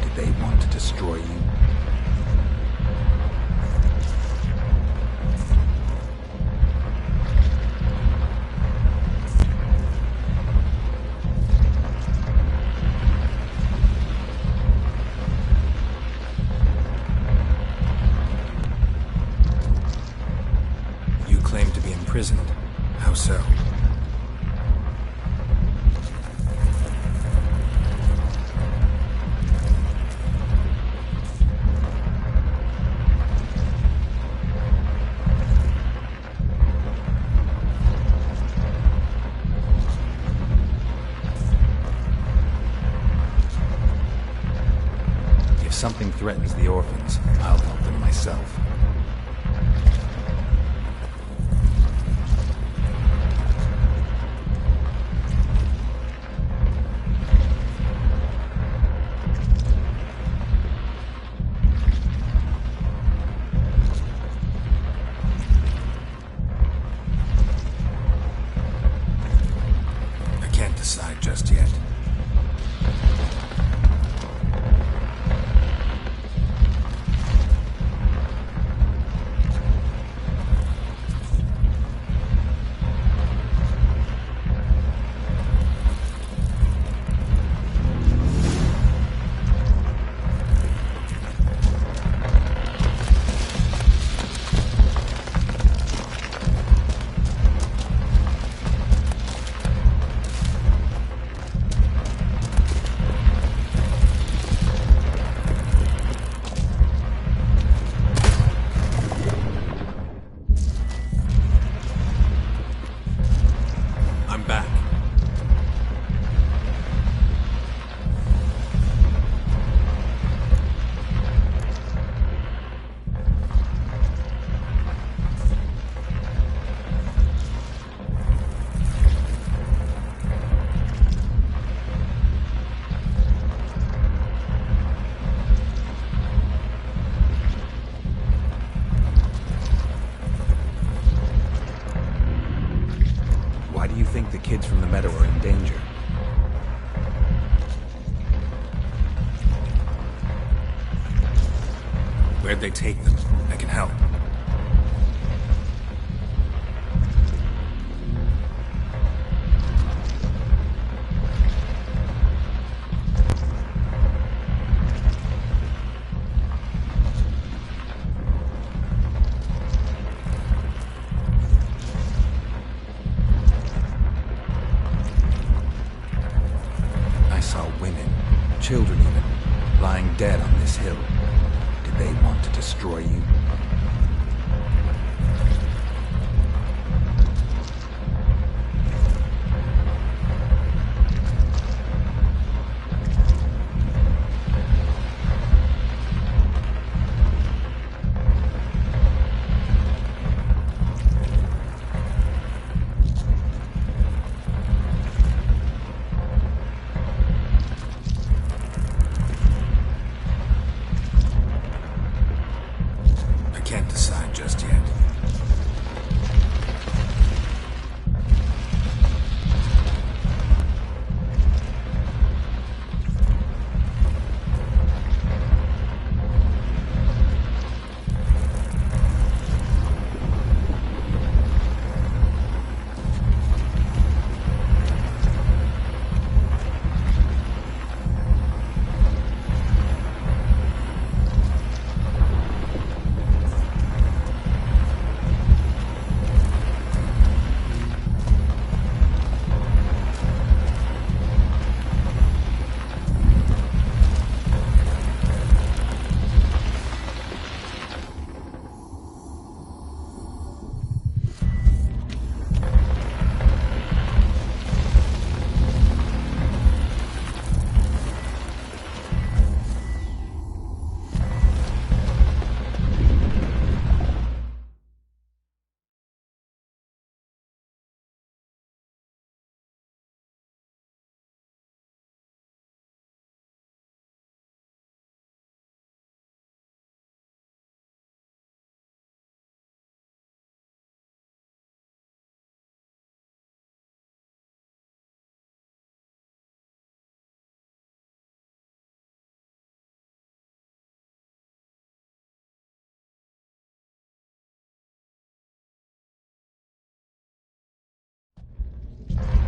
Did they want to destroy you? You claim to be imprisoned. How so? If something threatens the orphans, I'll help them myself. I can't decide just yet. I'm back. Why do you think the kids from the meadow are in danger? Where'd they take them? I can help. I saw women, children even, lying dead on this hill. Did they want to destroy you?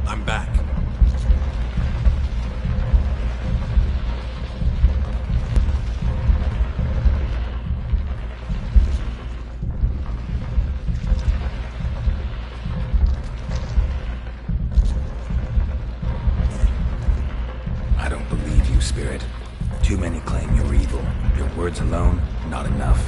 I'm back. I don't believe you, Spirit. Too many claim you're evil. Your words alone, not enough.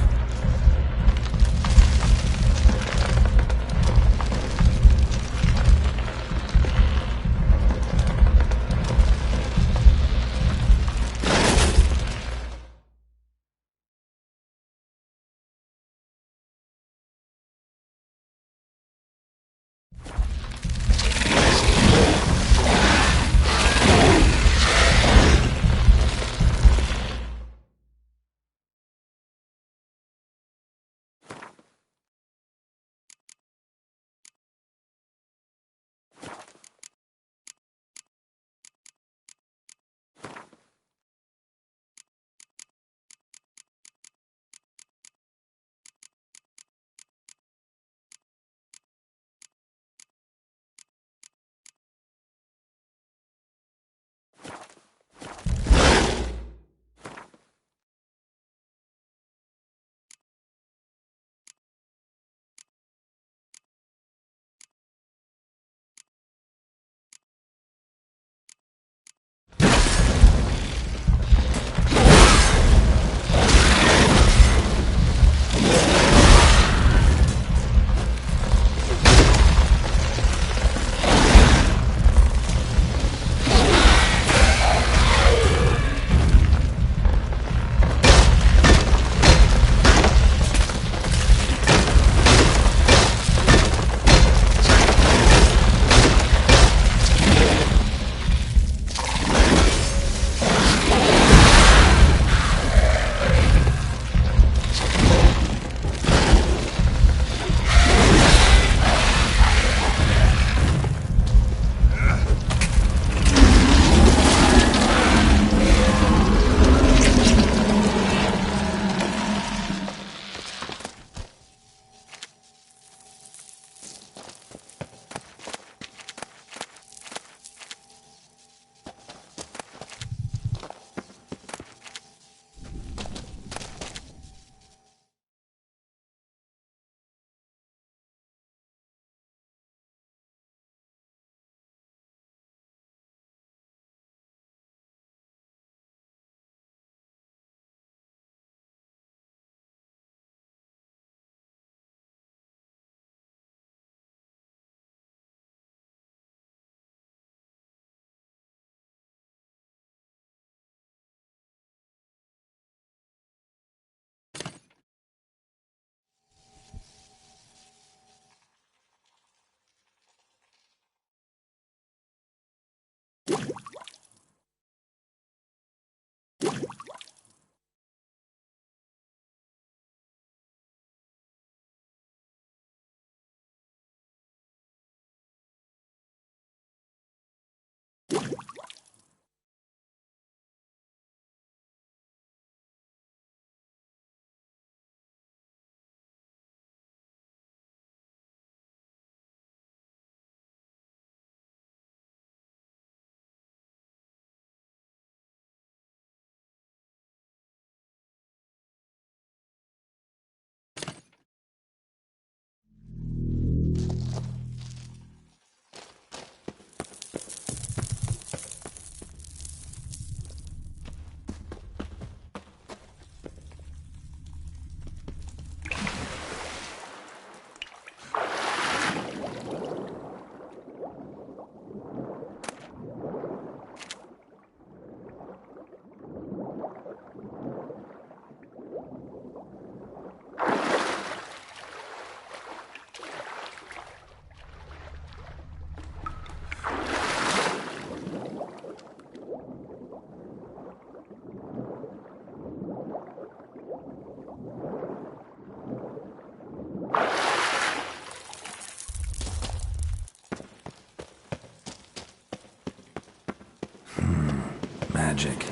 Magic.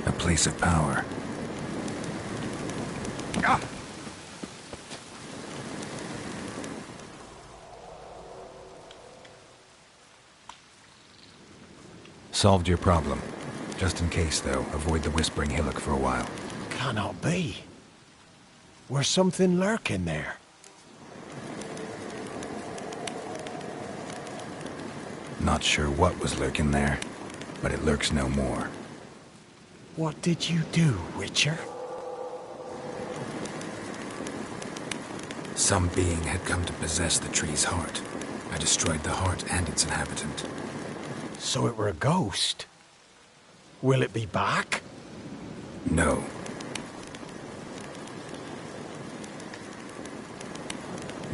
A place of power. Ah! solved your problem. Just in case, though, avoid the Whispering Hillock for a while. Cannot be. Where's something lurking there? Not sure what was lurking there, but it lurks no more. What did you do, Witcher? Some being had come to possess the tree's heart. I destroyed the heart and its inhabitant. So it were a ghost? Will it be back? No.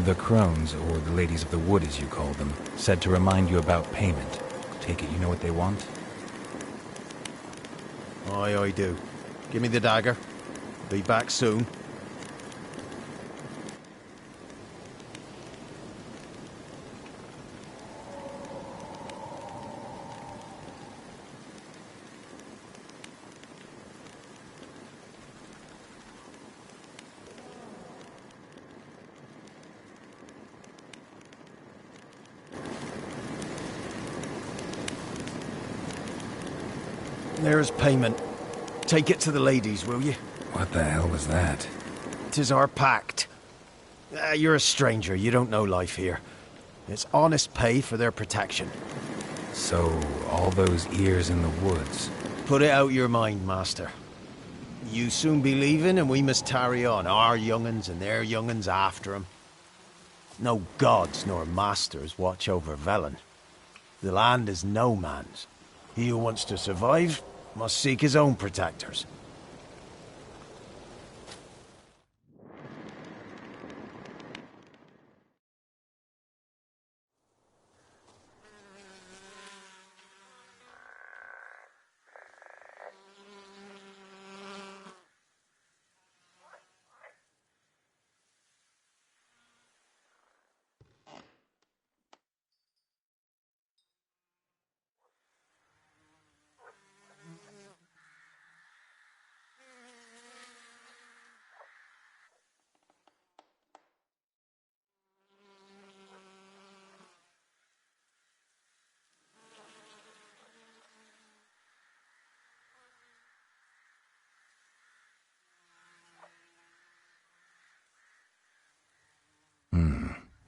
The crones, or the ladies of the wood as you call them, said to remind you about payment. Take it you know what they want? Aye, I do. Give me the dagger. Be back soon. There's payment. Take it to the ladies, will you? What the hell was that? 'Tis our pact. You're a stranger, you don't know life here. It's honest pay for their protection. So, all those ears in the woods. Put it out your mind, master. You soon be leaving and we must tarry on, our young'uns and their young'uns after 'em. No gods nor masters watch over Velen. The land is no man's. He who wants to survive must seek his own protectors.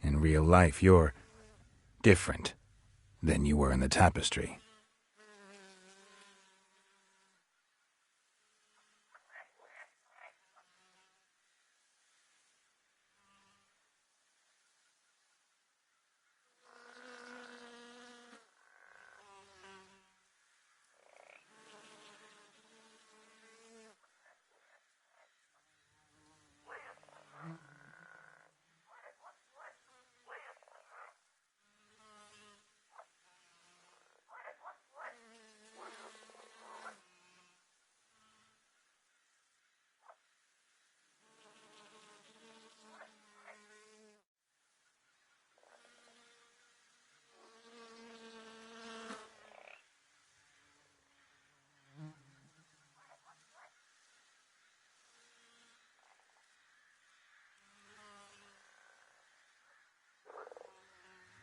In real life, you're different than you were in the tapestry.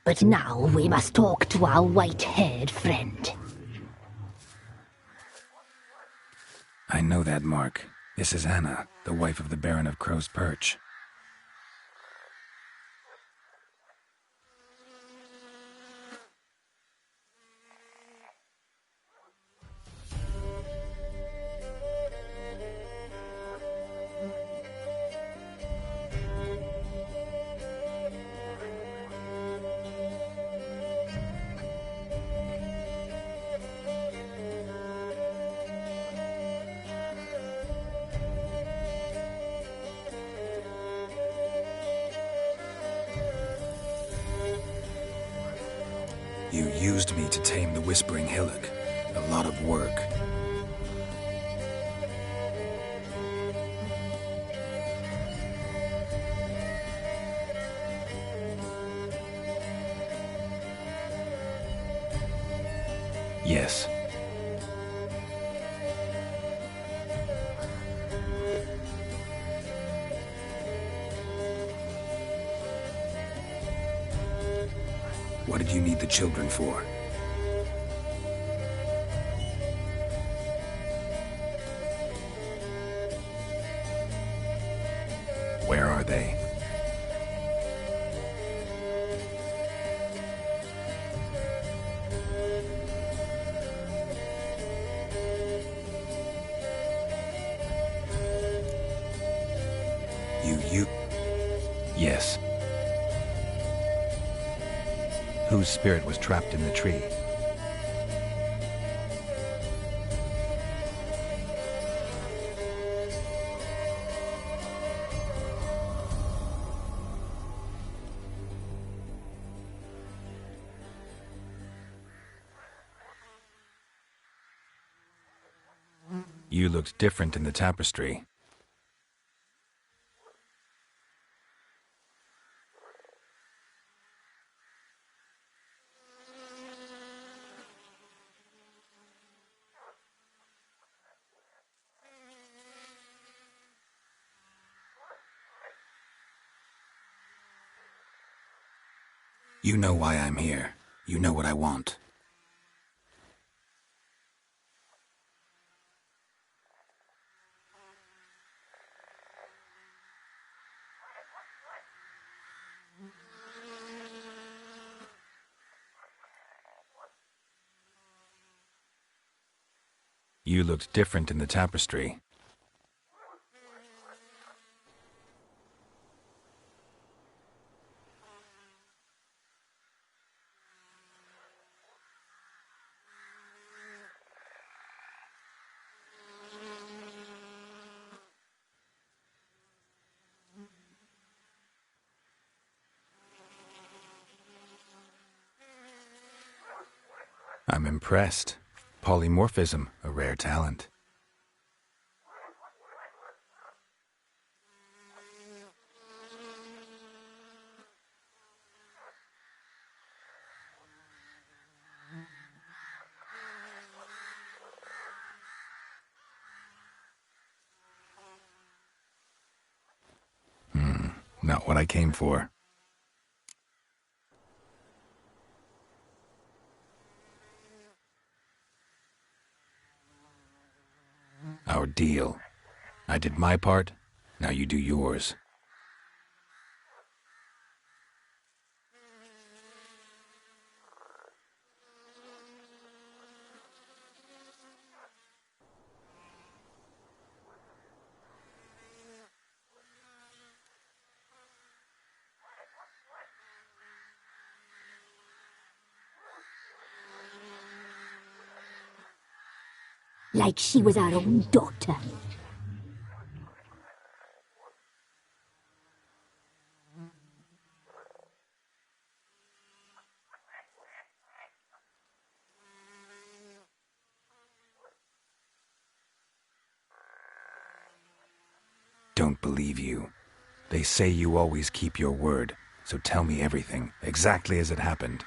But now we must talk to our white-haired friend. I know that mark. This is Anna, the wife of the Baron of Crow's Perch. You used me to tame the Whispering Hillock. A lot of work. Yes. What did you need the children for? Whose spirit was trapped in the tree? You looked different in the tapestry. You know why I'm here. You know what I want. You looked different in the tapestry. I'm impressed. Polymorphism, a rare talent. Not what I came for. Our deal. I did my part, now you do yours. Like she was our own daughter. Don't believe you. They say you always keep your word, so tell me everything, exactly as it happened.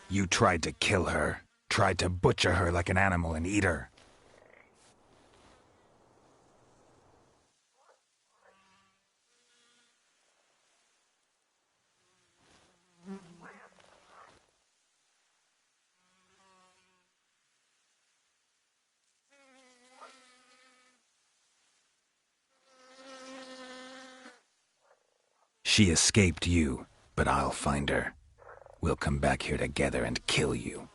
You tried to kill her. Tried to butcher her like an animal and eat her. She escaped you, but I'll find her. We'll come back here together and kill you.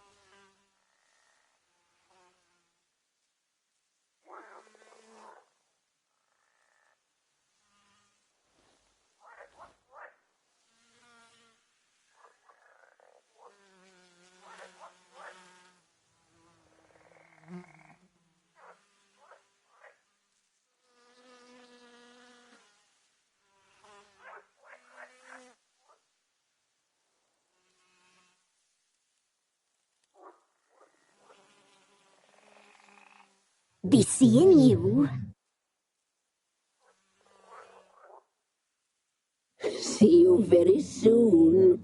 Be seeing you. See you very soon.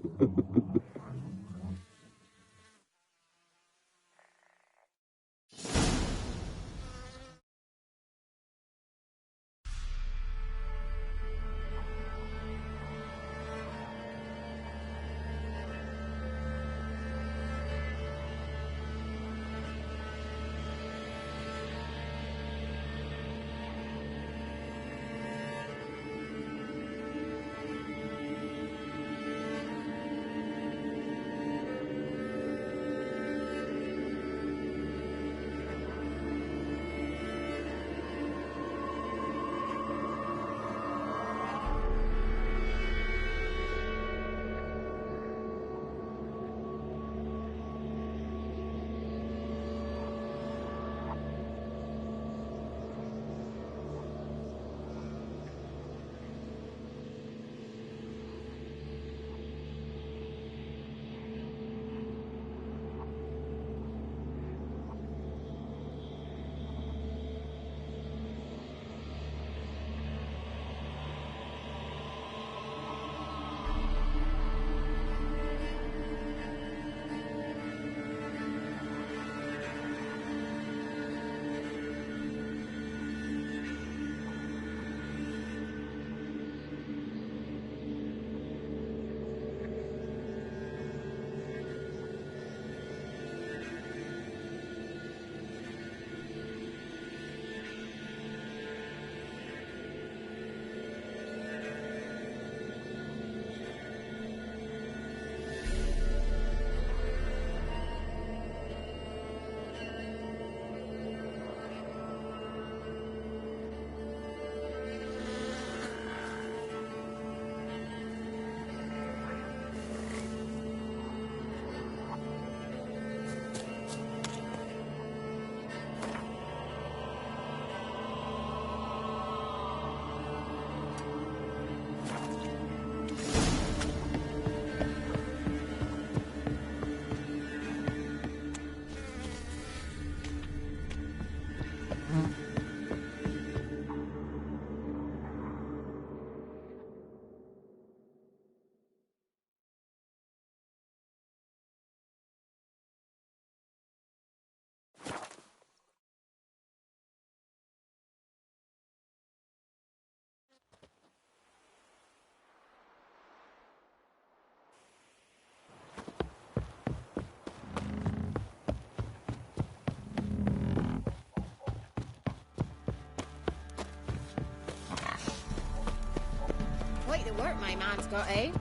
Quite the work my man's got, eh?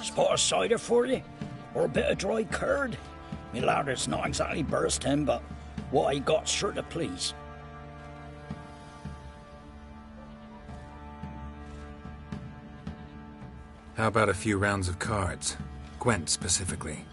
Spot of cider for you? Or a bit of dry curd? Me lad, it's not exactly bursting, but what I got's sure to please. How about a few rounds of cards? Gwent specifically.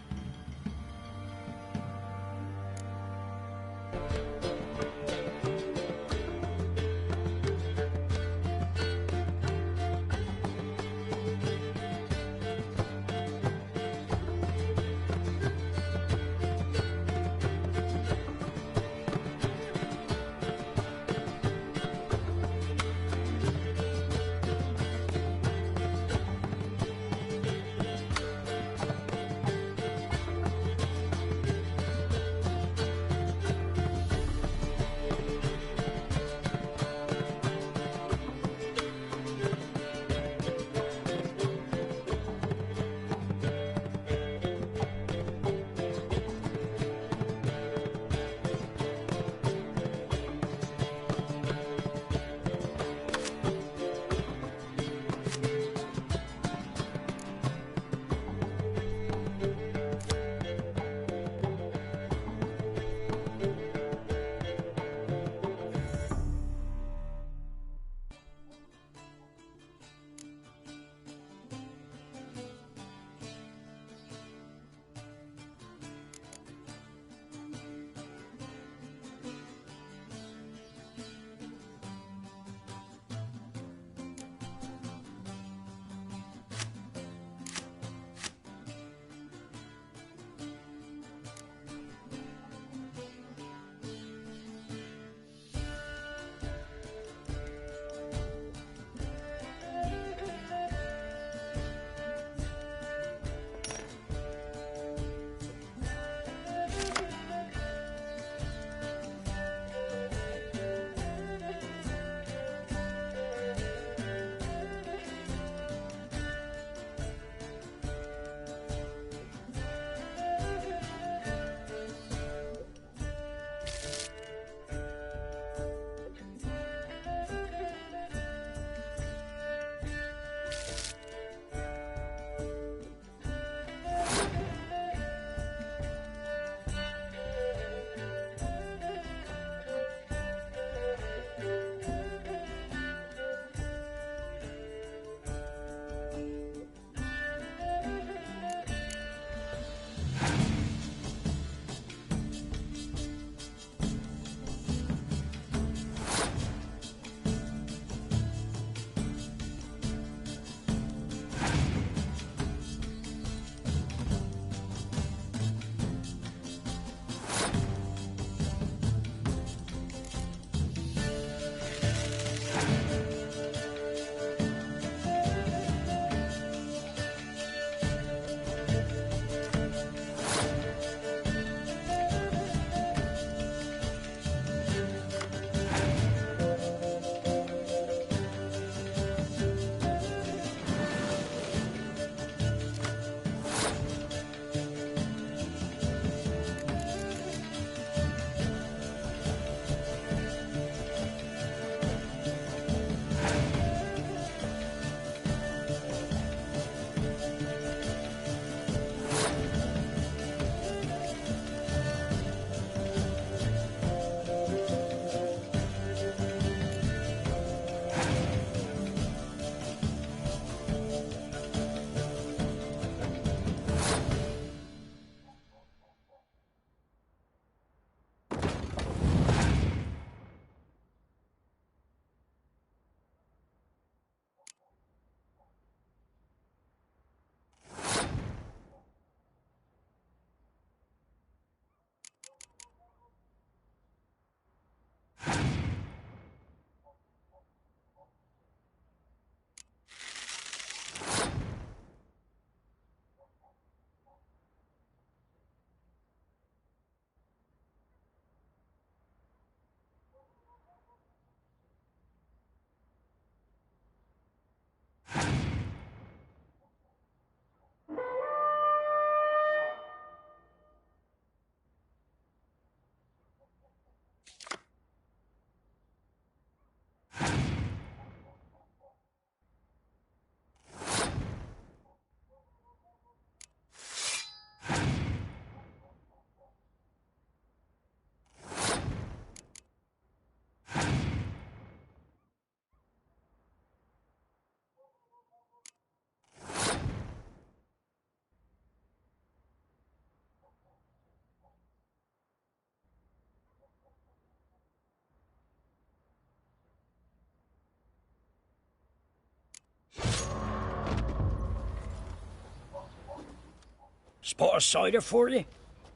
Spot of cider for you?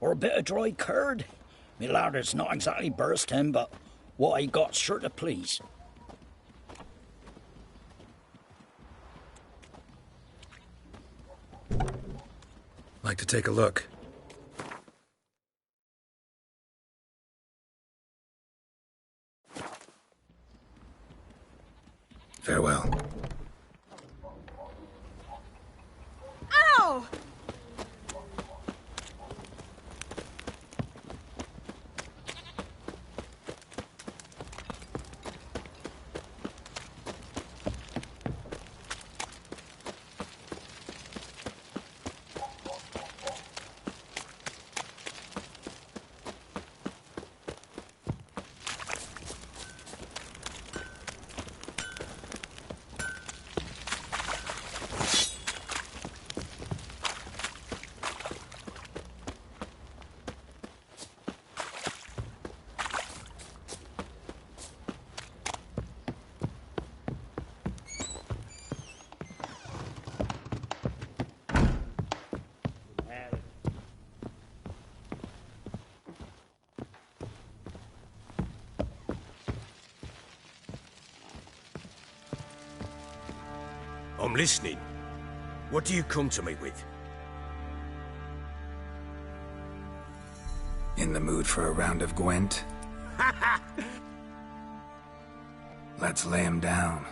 Or a bit of dry curd? Me lard's not exactly bursting, but what I got's sure to please. Like to take a look. Farewell. Ow! I'm listening. What do you come to me with? In the mood for a round of Gwent? Let's lay him down.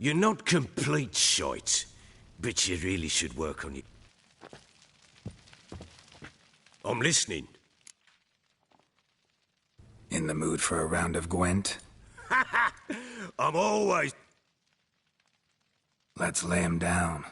You're not complete shite, but you really should work on it. I'm listening. In the mood for a round of Gwent? I'm always... Let's lay him down.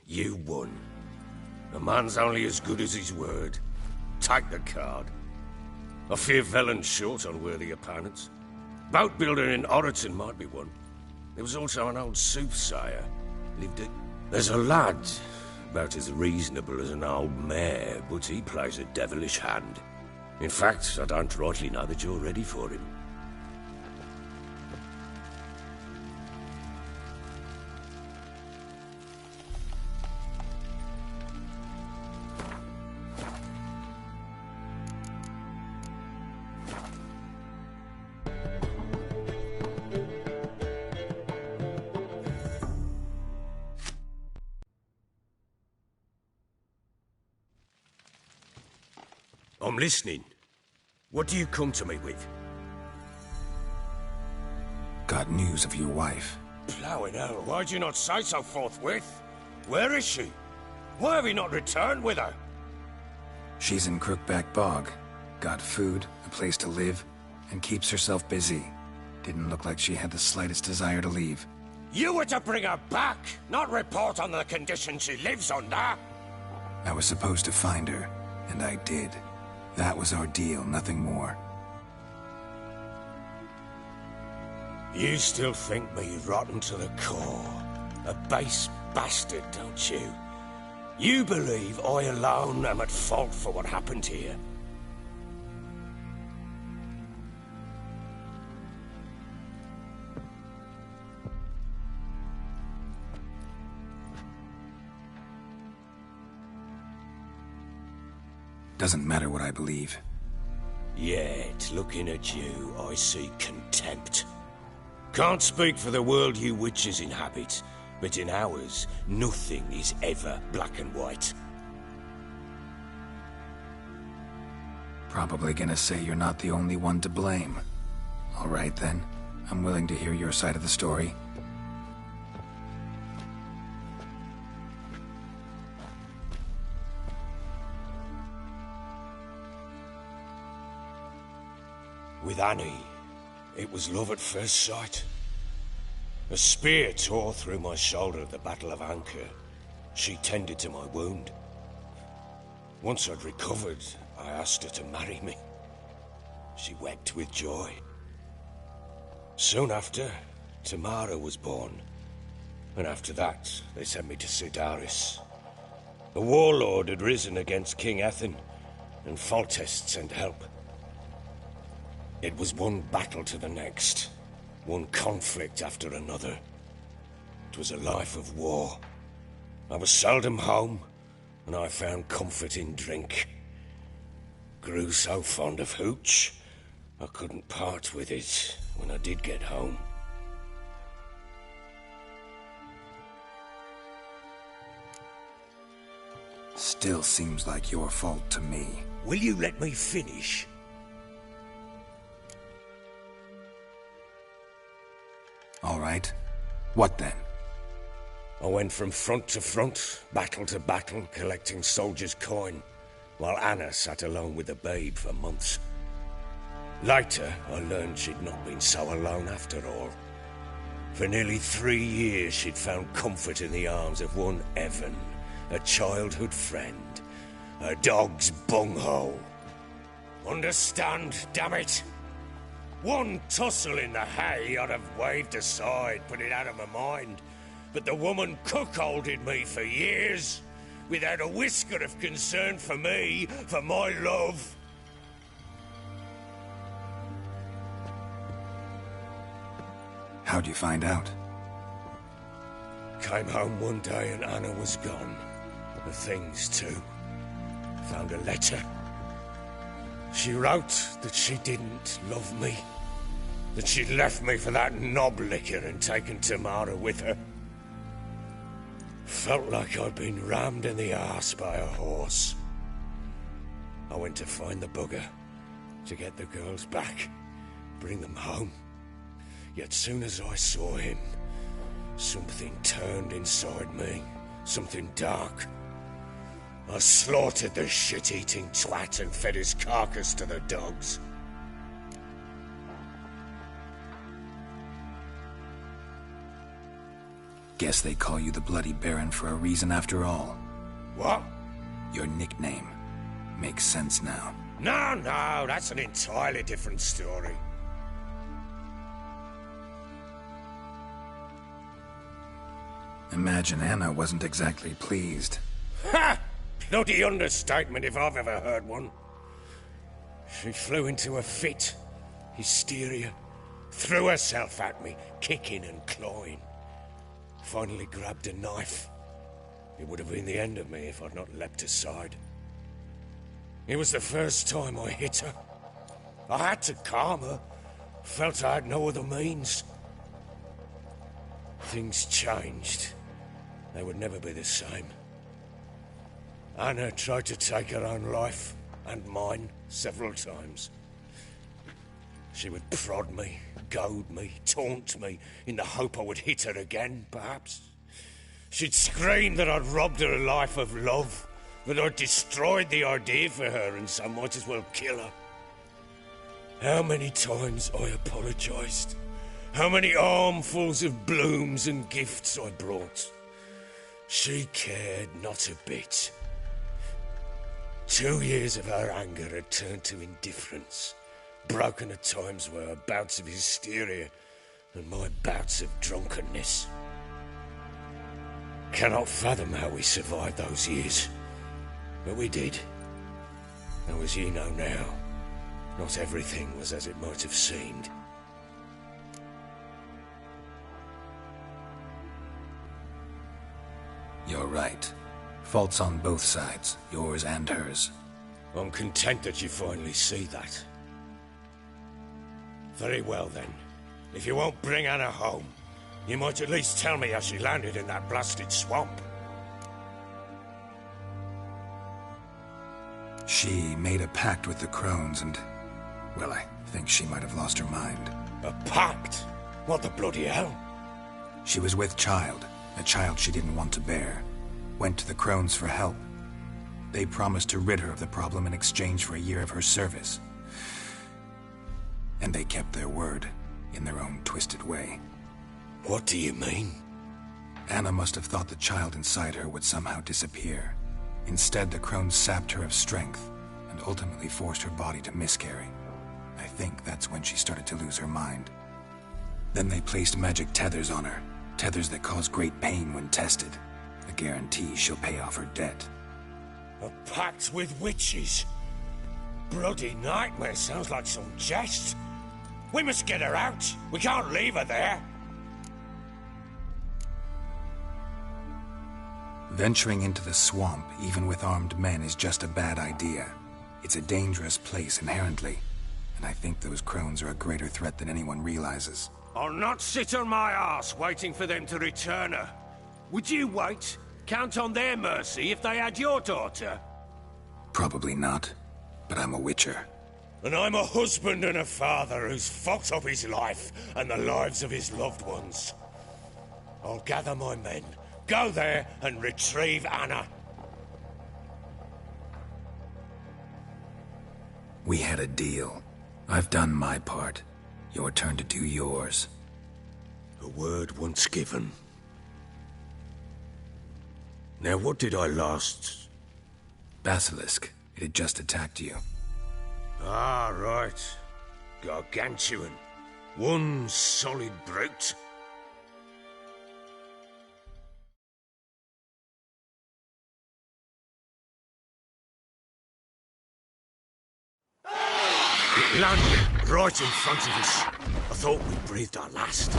You won. A man's only as good as his word. Take the card. I fear Velen's short on worthy opponents. Boat builder in Oroton might be one. There was also an old soothsayer. Lived it. There's a lad, about as reasonable as an old mare, but he plays a devilish hand. In fact, I don't rightly know that you're ready for him. I'm listening. What do you come to me with? Got news of your wife. Plowing hell, why'd you not say so forthwith? Where is she? Why have you not returned with her? She's in Crookback Bog. Got food, a place to live, and keeps herself busy. Didn't look like she had the slightest desire to leave. You were to bring her back, not report on the conditions she lives under. I was supposed to find her, and I did. That was our deal, nothing more. You still think me rotten to the core. A base bastard, don't you? You believe I alone am at fault for what happened here. Doesn't matter what I believe. Yet, looking at you, I see contempt. Can't speak for the world you witches inhabit, but in ours, nothing is ever black and white. Probably gonna say you're not the only one to blame. All right then, I'm willing to hear your side of the story. With Annie, it was love at first sight. A spear tore through my shoulder at the Battle of Anchor. She tended to my wound. Once I'd recovered, I asked her to marry me. She wept with joy. Soon after, Tamara was born. And after that, they sent me to Sidaris. A warlord had risen against King Ethan, and Foltest sent help. It was one battle to the next, one conflict after another. It was a life of war. I was seldom home, and I found comfort in drink. Grew so fond of hooch, I couldn't part with it when I did get home. Still seems like your fault to me. Will you let me finish? All right. What then? I went from front to front, battle to battle, collecting soldiers' coin, while Anna sat alone with the babe for months. Later, I learned she'd not been so alone after all. For nearly 3 years, she'd found comfort in the arms of one Evan, a childhood friend, a dog's bunghole. Understand, damn it? One tussle in the hay I'd have waved aside, put it out of my mind. But the woman cuckolded me for years, without a whisker of concern for me, for my love. How'd you find out? Came home one day and Anna was gone. The things too. Found a letter. She wrote that she didn't love me. That she'd left me for that knob licker and taken Tamara with her. Felt like I'd been rammed in the arse by a horse. I went to find the bugger, to get the girls back, bring them home. Yet soon as I saw him, something turned inside me, something dark. I slaughtered the shit-eating twat and fed his carcass to the dogs. Guess they call you the Bloody Baron for a reason after all. What? Your nickname. Makes sense now. No, that's an entirely different story. Imagine Anna wasn't exactly pleased. Ha! Bloody understatement if I've ever heard one. She flew into a fit. Hysteria. Threw herself at me, kicking and clawing. Finally grabbed a knife. It would have been the end of me if I'd not leapt aside. It was the first time I hit her. I had to calm her. Felt I had no other means. Things changed. They would never be the same. Anna tried to take her own life. and mine several times. She would prod me, goad me, taunt me, in the hope I would hit her again, perhaps. She'd scream that I'd robbed her life of love, that I'd destroyed the idea for her and so might as well kill her. How many times I apologised. How many armfuls of blooms and gifts I brought. She cared not a bit. 2 years of her anger had turned to indifference, broken at times by her bouts of hysteria and my bouts of drunkenness. Cannot fathom how we survived those years, but we did. Though as ye know now, not everything was as it might have seemed. You're right. Faults on both sides, yours and hers. I'm content that you finally see that. Very well then. If you won't bring Anna home, you might at least tell me how she landed in that blasted swamp. She made a pact with the crones and... well, I think she might have lost her mind. A pact? What the bloody hell? She was with child, a child she didn't want to bear. Went to the crones for help. They promised to rid her of the problem in exchange for a year of her service. And they kept their word, in their own twisted way. What do you mean? Anna must have thought the child inside her would somehow disappear. Instead, the crones sapped her of strength, and ultimately forced her body to miscarry. I think that's when she started to lose her mind. Then they placed magic tethers on her, tethers that cause great pain when tested. A guarantee she'll pay off her debt. A pact with witches? Bloody nightmare, sounds like some jest. We must get her out. We can't leave her there. Venturing into the swamp, even with armed men, is just a bad idea. It's a dangerous place inherently, and I think those crones are a greater threat than anyone realizes. I'll not sit on my arse waiting for them to return her. Would you wait? Count on their mercy if they had your daughter? Probably not, but I'm a witcher. And I'm a husband and a father who's fucked up his life and the lives of his loved ones. I'll gather my men, go there and retrieve Anna. We had a deal. I've done my part. Your turn to do yours. A word once given. Now what did I last... Basilisk. It had just attacked you. Ah, right. Gargantuan. One solid brute. It landed right in front of us. I thought we breathed our last.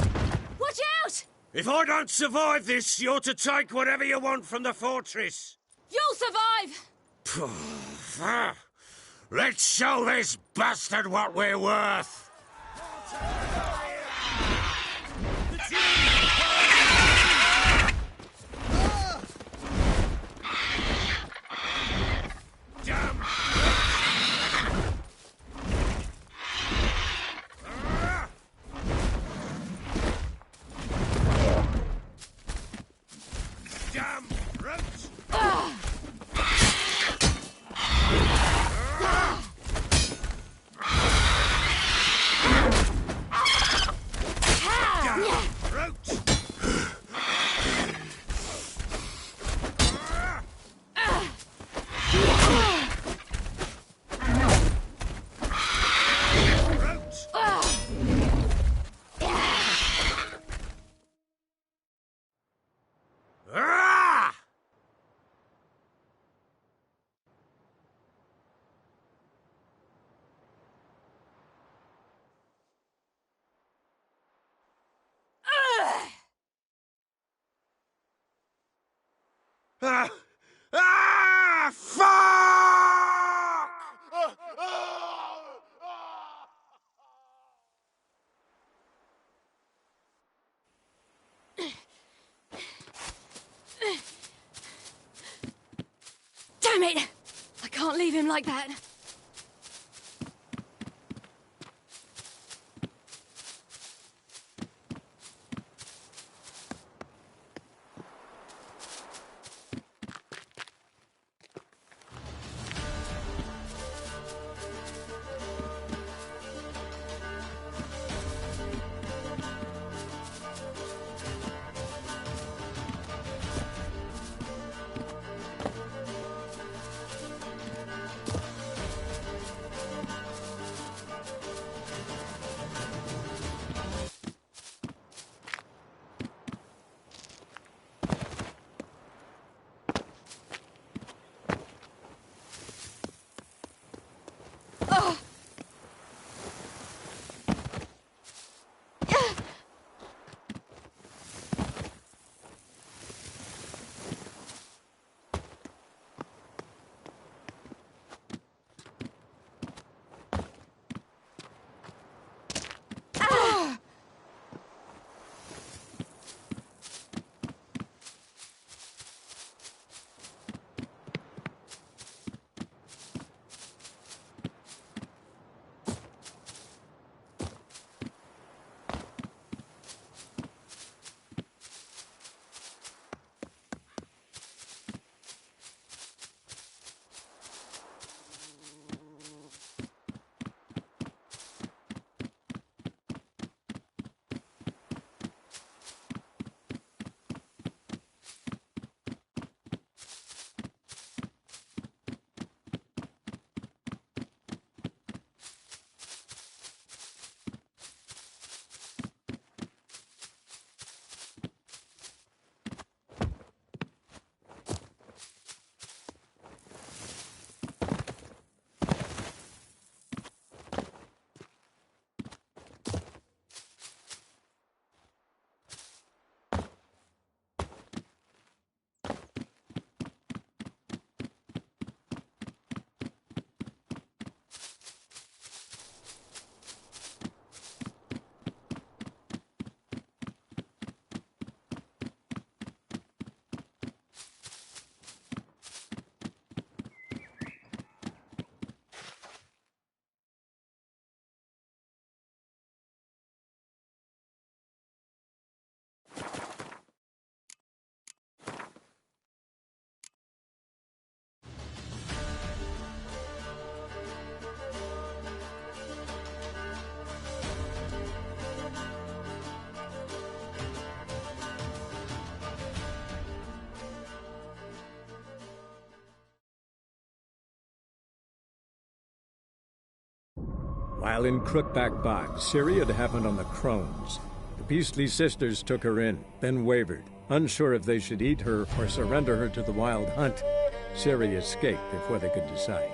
Watch out! If I don't survive this, you're to take whatever you want from the fortress. You'll survive! Let's show this bastard what we're worth. Fuck! Damn it! I can't leave him like that. While in Crookback Bog, Ciri had happened on the Crones. The beastly sisters took her in, then wavered, unsure if they should eat her or surrender her to the Wild Hunt. Ciri escaped before they could decide.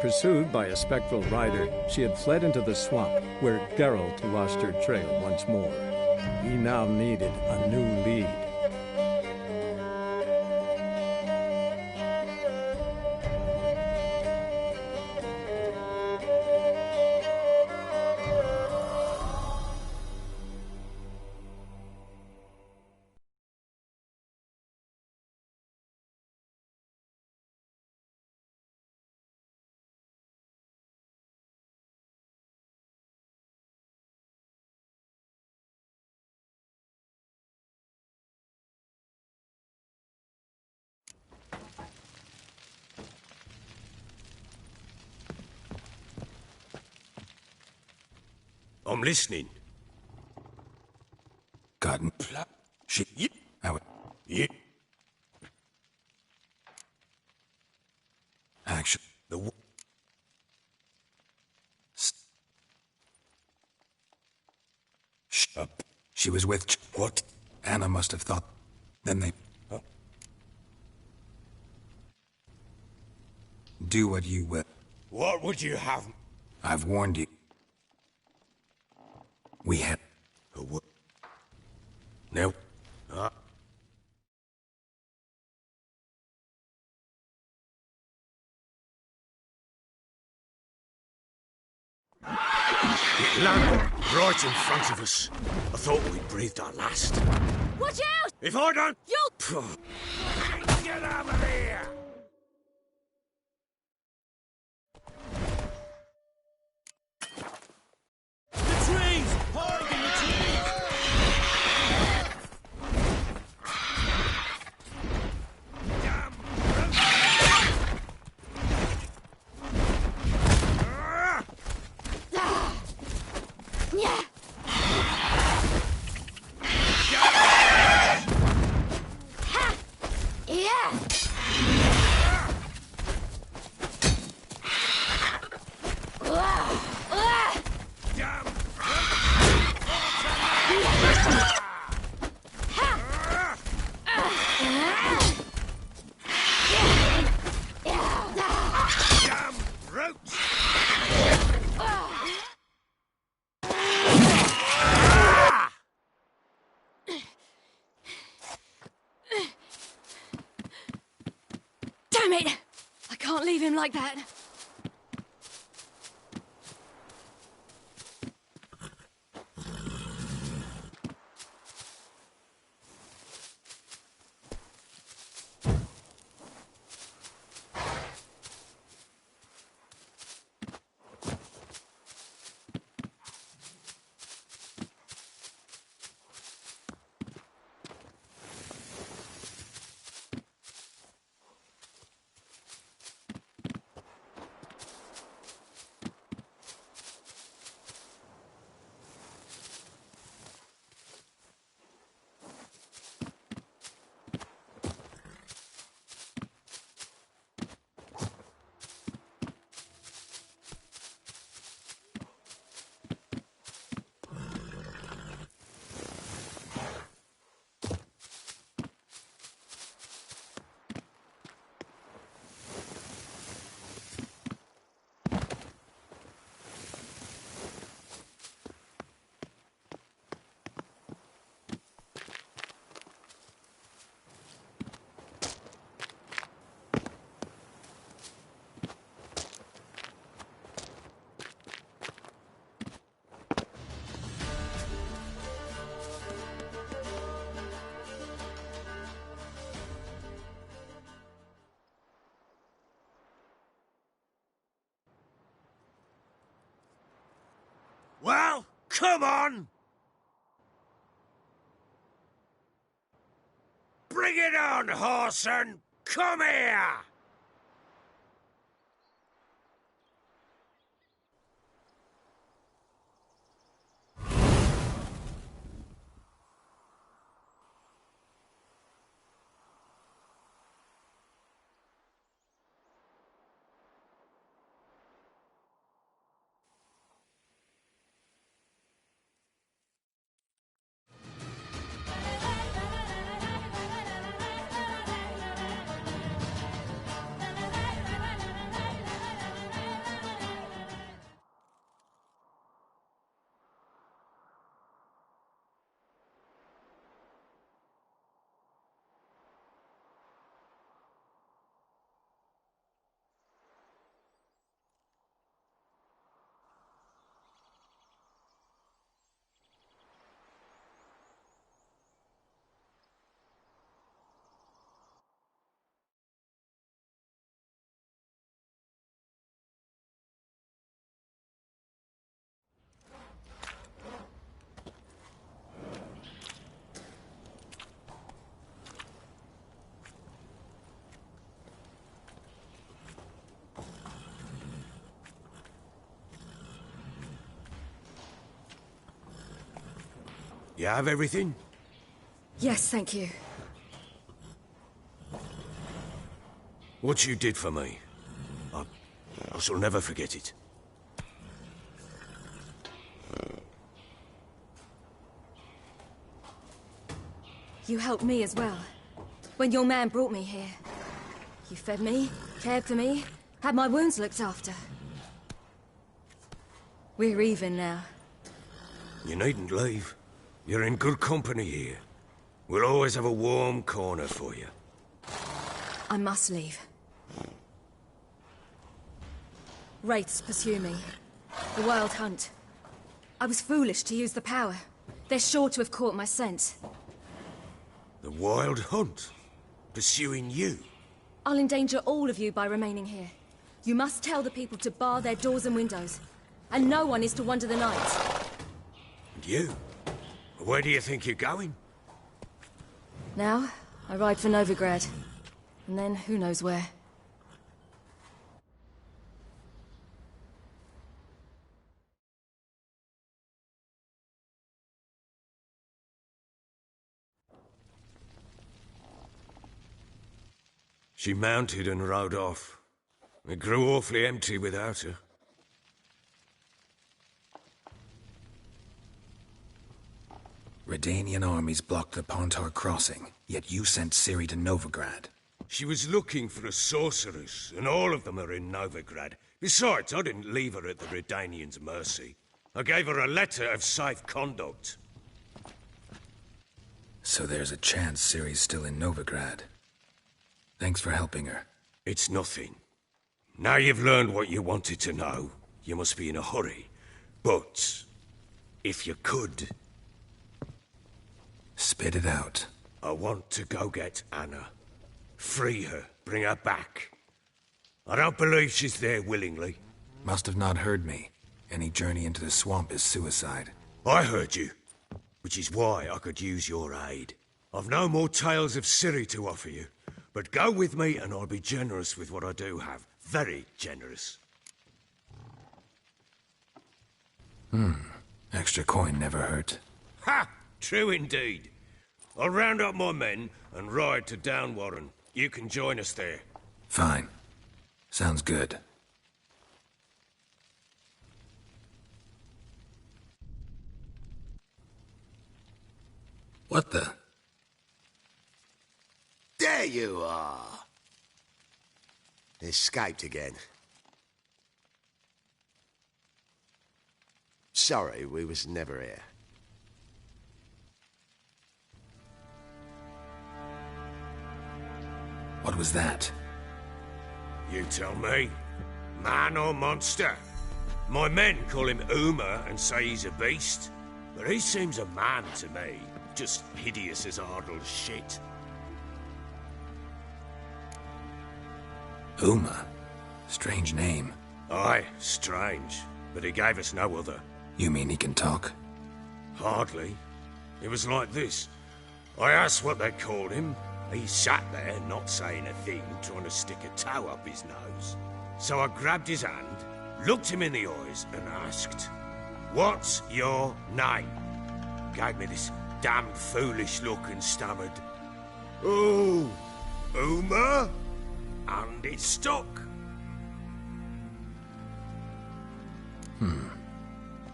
Pursued by a spectral rider, she had fled into the swamp, where Geralt lost her trail once more. He now needed a new lead. I'm listening. Gotten. She. Out. Yeah. Action. The. Shut up. She was with. What? Anna must have thought. Then they. Huh? Do what you will. What would you have? I've warned you. We have. What? Now. It landed right in front of us. I thought we breathed our last. Watch out! If I don't... You'll... Get over here! The trees! Hide in the trees! Yeah. Damn it! I can't leave him like that. Well, come on! Bring it on, Horson! Come here! You have everything? Yes, thank you. What you did for me, I shall never forget it. You helped me as well. When your man brought me here. You fed me, cared for me, had my wounds looked after. We're even now. You needn't leave. You're in good company here. We'll always have a warm corner for you. I must leave. Wraiths pursue me. The Wild Hunt. I was foolish to use the power. They're sure to have caught my scent. The Wild Hunt? Pursuing you? I'll endanger all of you by remaining here. You must tell the people to bar their doors and windows. And no one is to wander the night. And you? Where do you think you're going? Now, I ride for Novigrad. And then, who knows where. She mounted and rode off. It grew awfully empty without her. Redanian armies blocked the Pontar crossing, yet you sent Ciri to Novigrad. She was looking for a sorceress, and all of them are in Novigrad. Besides, I didn't leave her at the Redanians' mercy. I gave her a letter of safe conduct. So there's a chance Ciri's still in Novigrad. Thanks for helping her. It's nothing. Now you've learned what you wanted to know, you must be in a hurry. But, if you could... Spit it out. I want to go get Anna. Free her, bring her back. I don't believe she's there willingly. Must have not heard me. Any journey into the swamp is suicide. I heard you, which is why I could use your aid. I've no more tales of Ciri to offer you. But go with me and I'll be generous with what I do have. Very generous. Extra coin never hurt. Ha! True indeed. I'll round up my men and ride to Downwarren. You can join us there. Fine. Sounds good. What the? There you are. Escaped again. Sorry, we was never here. What was that? You tell me. Man or monster? My men call him Uma and say he's a beast. But he seems a man to me. Just hideous as Ardle's shit. Uma? Strange name. Aye, strange. But he gave us no other. You mean he can talk? Hardly. It was like this. I asked what they called him. He sat there, not saying a thing, trying to stick a toe up his nose. So I grabbed his hand, looked him in the eyes, and asked, "What's your name?" Gave me this damned foolish look and stammered, "Oh, Uma?" And it stuck.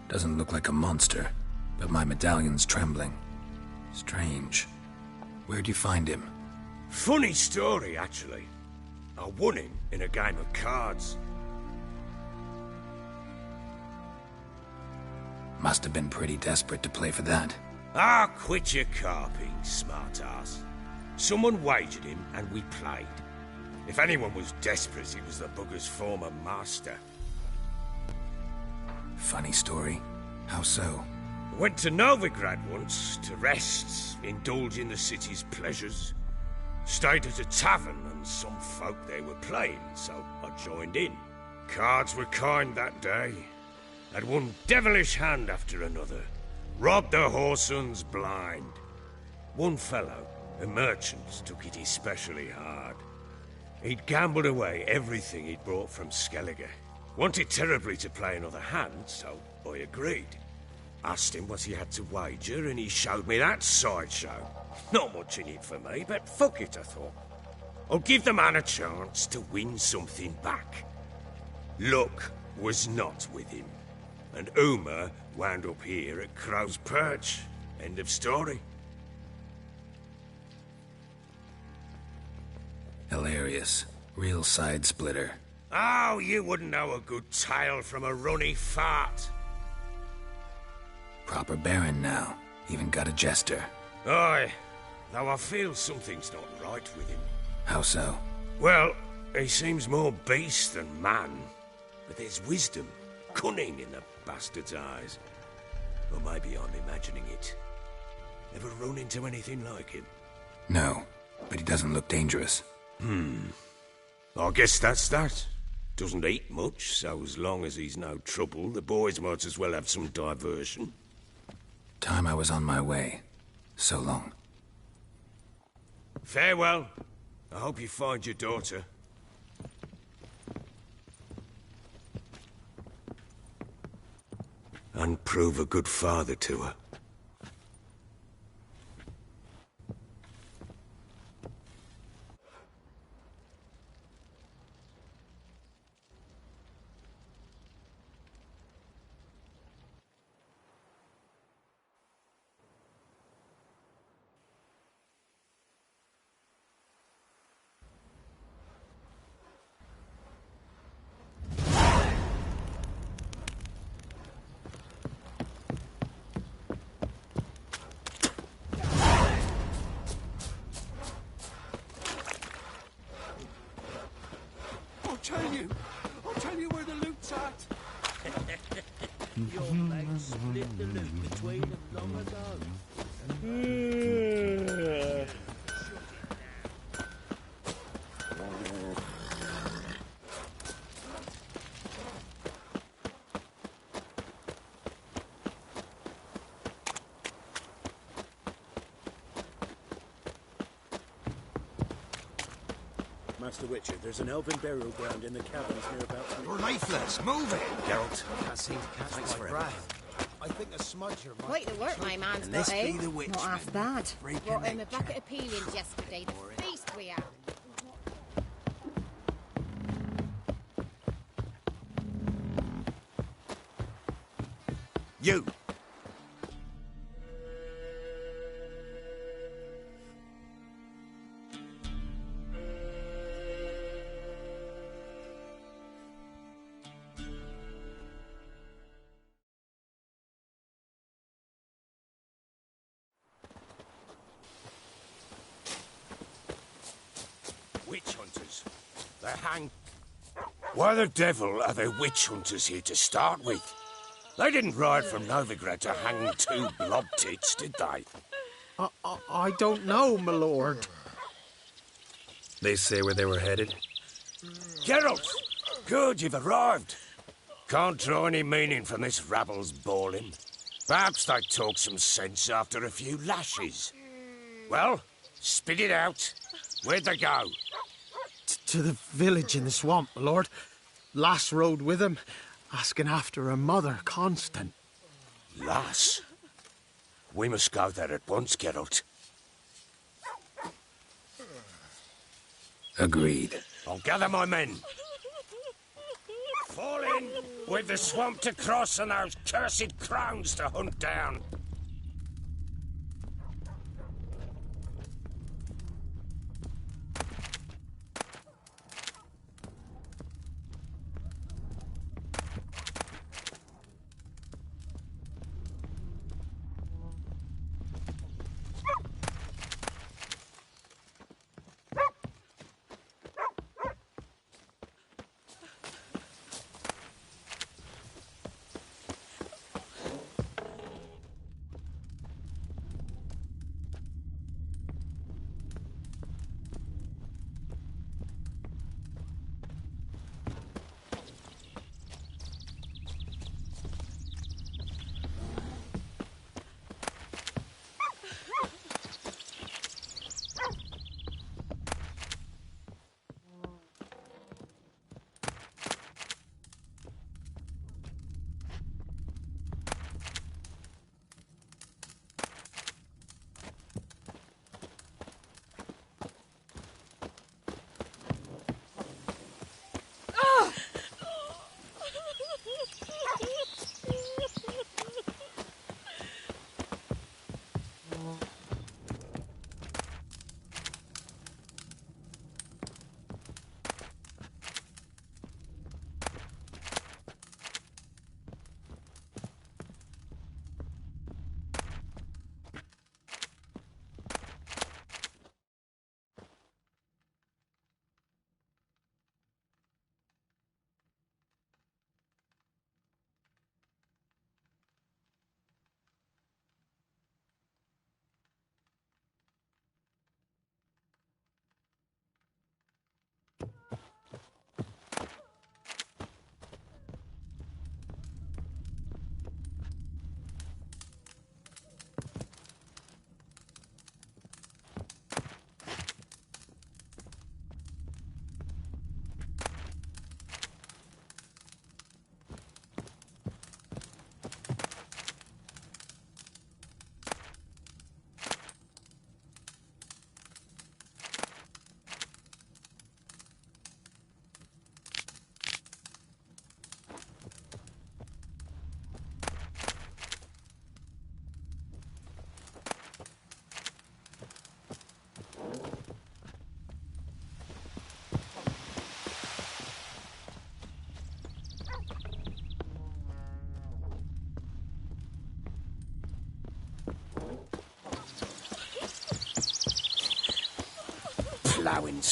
Doesn't look like a monster, but my medallion's trembling. Strange. Where'd you find him? Funny story, actually. I won him in a game of cards. Must have been pretty desperate to play for that. Ah, quit your carping, smartass. Someone wagered him and we played. If anyone was desperate, it was the bugger's former master. Funny story. How so? Went to Novigrad once to rest, indulge in the city's pleasures. Stayed at a tavern and some folk there were playing, so I joined in. Cards were kind that day. Had one devilish hand after another. Robbed the whoresons blind. One fellow, a merchant, took it especially hard. He'd gambled away everything he'd brought from Skellige. Wanted terribly to play another hand, so I agreed. Asked him what he had to wager, and he showed me that sideshow. Not much in it for me, but fuck it, I thought. I'll give the man a chance to win something back. Luck was not with him, and Uma wound up here at Crow's Perch. End of story. Hilarious. Real side splitter. Oh, you wouldn't know a good tale from a runny fart. Proper Baron now. Even got a jester. Aye, though I feel something's not right with him. How so? Well, he seems more beast than man. But there's wisdom, cunning in the bastard's eyes. Or maybe I'm imagining it. Ever run into anything like him? No, but he doesn't look dangerous. I guess that's that. Doesn't eat much, so as long as he's no trouble, the boys might as well have some diversion. Time I was on my way. So long. Farewell. I hope you find your daughter. And prove a good father to her. I'll tell you where the loot's at. Your legs split the loot between them long ago. Master Witcher, there's an elven burial ground in the caverns nearabouts. You're lifeless. Move it. Geralt. Can't seem to catch Thanks my for breath. I think a smudger might... Quite the work my man's And got, this eh? be the witch, Not half bad. Freaking Brought him a nature. bucket of peelings yesterday. The feast we had. You! Witch hunters. They hang... Why the devil are there witch hunters here to start with? They didn't ride from Novigrad to hang two blob tits, did they? I don't know, my lord. They say where they were headed? Geralt! Good, you've arrived. Can't draw any meaning from this rabble's bawling. Perhaps they talk some sense after a few lashes. Well, spit it out. Where'd they go? To the village in the swamp, my lord. Lass rode with him, asking after her mother, Constant. Lass? We must go there at once, Geralt. Agreed. I'll gather my men. Fall in with the swamp to cross and those cursed crowns to hunt down.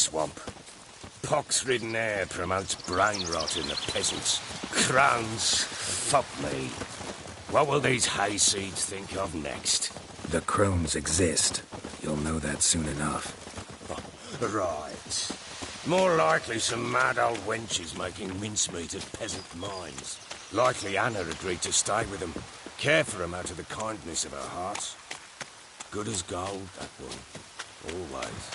swamp. Pox-ridden air promotes brain rot in the peasants. Crowns, fuck me. What will these hayseeds think of next? The crones exist. You'll know that soon enough. Right. More likely some mad old wenches making mincemeat at peasant mines. Likely Anna agreed to stay with them, care for them out of the kindness of her heart. Good as gold, that one. Always.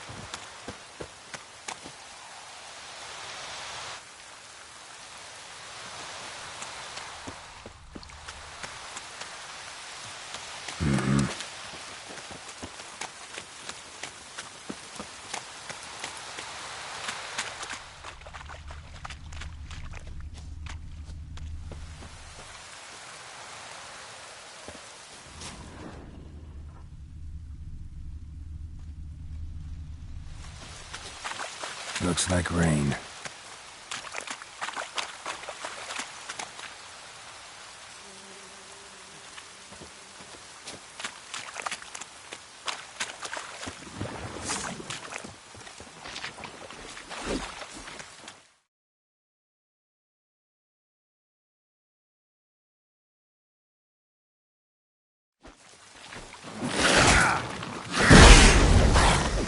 Looks like rain.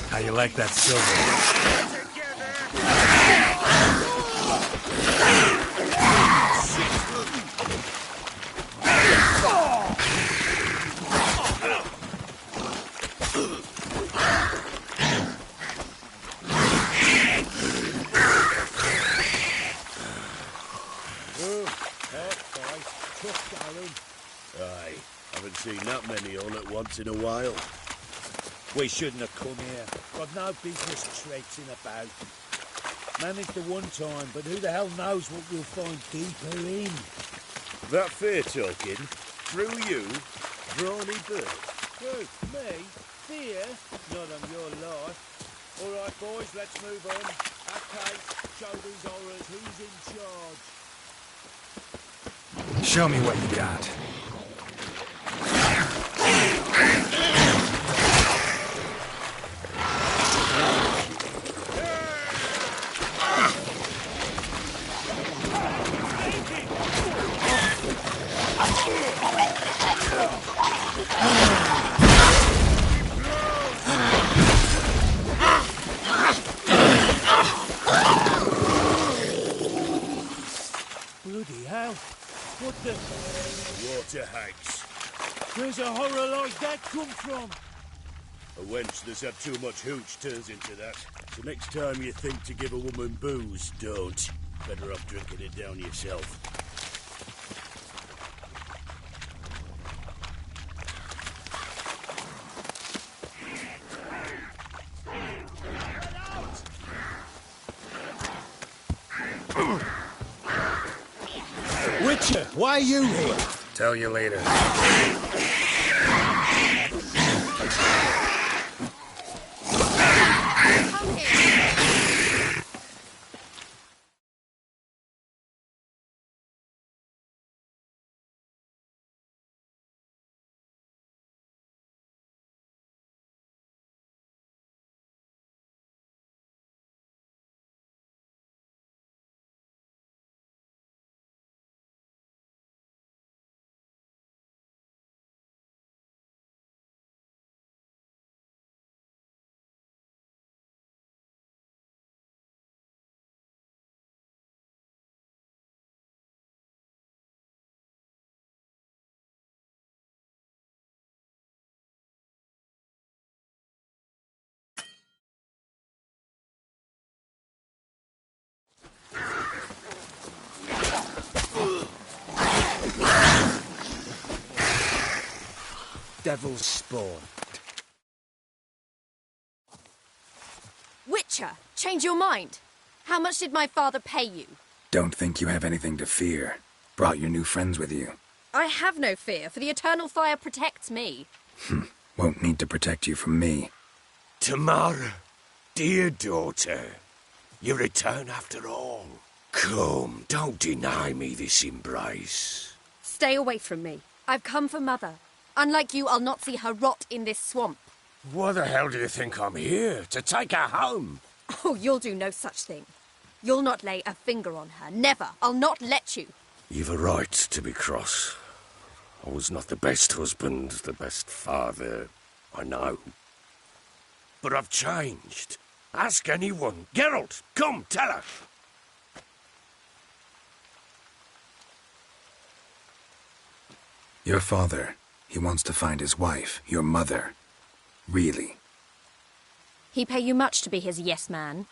How you like that silver? Aye, haven't seen that many all at once in a while. We shouldn't have come here. Got no business traipsing about. Managed the one time, but who the hell knows what we'll find deeper in? That fear talking? Through you? Brawny bird? Who? Me? Fear? Not on your life. All right, boys, let's move on. Okay, show these horrors who's in charge. Show me what you got. Bloody hell. What the... Water hags. Where's a horror like that come from? A wench that's had too much hooch turns into that. So next time you think to give a woman booze, don't. Better off drinking it down yourself. Witcher, why are you here? Tell you later. Devil's spawn. Witcher, change your mind. How much did my father pay you? Don't think you have anything to fear. Brought your new friends with you. I have no fear, for the eternal fire protects me. Won't need to protect you from me. Tamara, dear daughter, you return after all. Come, don't deny me this embrace. Stay away from me. I've come for Mother. Unlike you, I'll not see her rot in this swamp. Why the hell do you think I'm here? To take her home? Oh, you'll do no such thing. You'll not lay a finger on her. Never. I'll not let you. You've a right to be cross. I was not the best husband, the best father, I know. But I've changed. Ask anyone. Geralt, come, tell her. Your father, he wants to find his wife, your mother. Really? He pay you much to be his yes-man.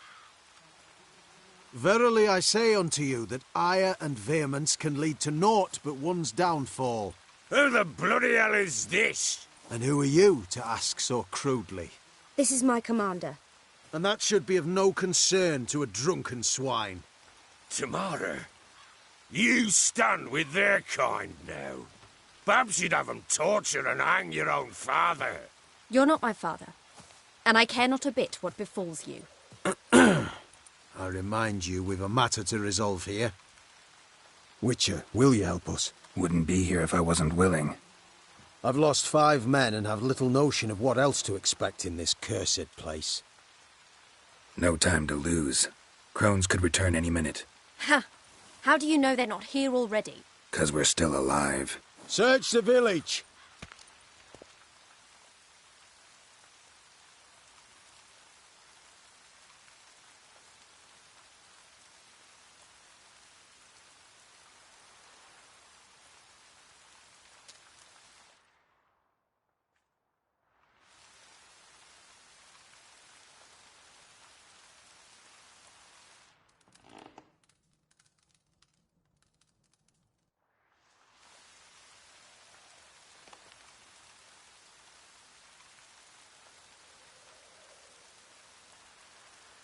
Verily I say unto you that ire and vehemence can lead to naught but one's downfall. Who the bloody hell is this? And who are you to ask so crudely? This is my commander. And that should be of no concern to a drunken swine. Tamara, you stand with their kind now. Perhaps you'd have them torture and hang your own father. You're not my father, and I care not a bit what befalls you. I remind you we've a matter to resolve here. Witcher, will you help us? Wouldn't be here if I wasn't willing. I've lost 5 men and have little notion of what else to expect in this cursed place. No time to lose. Crones could return any minute. Ha! How do you know they're not here already? 'Cause we're still alive. Search the village!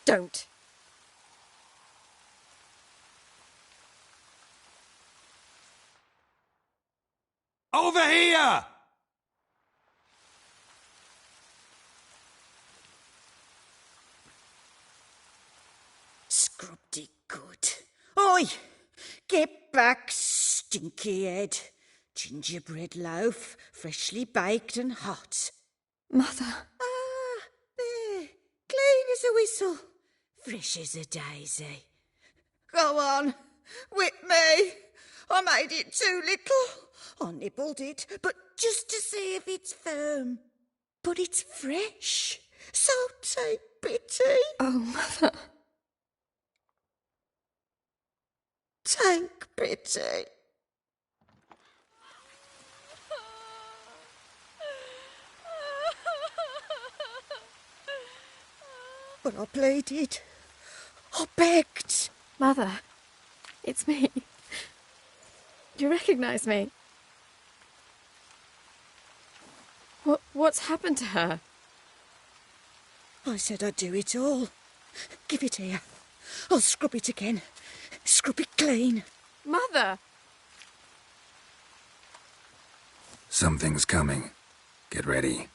Don't. Over here! Scrubbed good. Oi! Get back, stinky head. Gingerbread loaf, freshly baked and hot. Mother. Ah, there. Clean as a whistle. Fresh as a daisy. Go on. Whip me. I made it too little. I nibbled it, but just to see if it's firm. But it's fresh. So take pity. Oh, Mother. Take pity. But I pleaded. I begged. Mother, it's me. You recognize me? What's happened to her? I said I'd do it all. Give it here. I'll scrub it again. Scrub it clean. Mother! Something's coming. Get ready.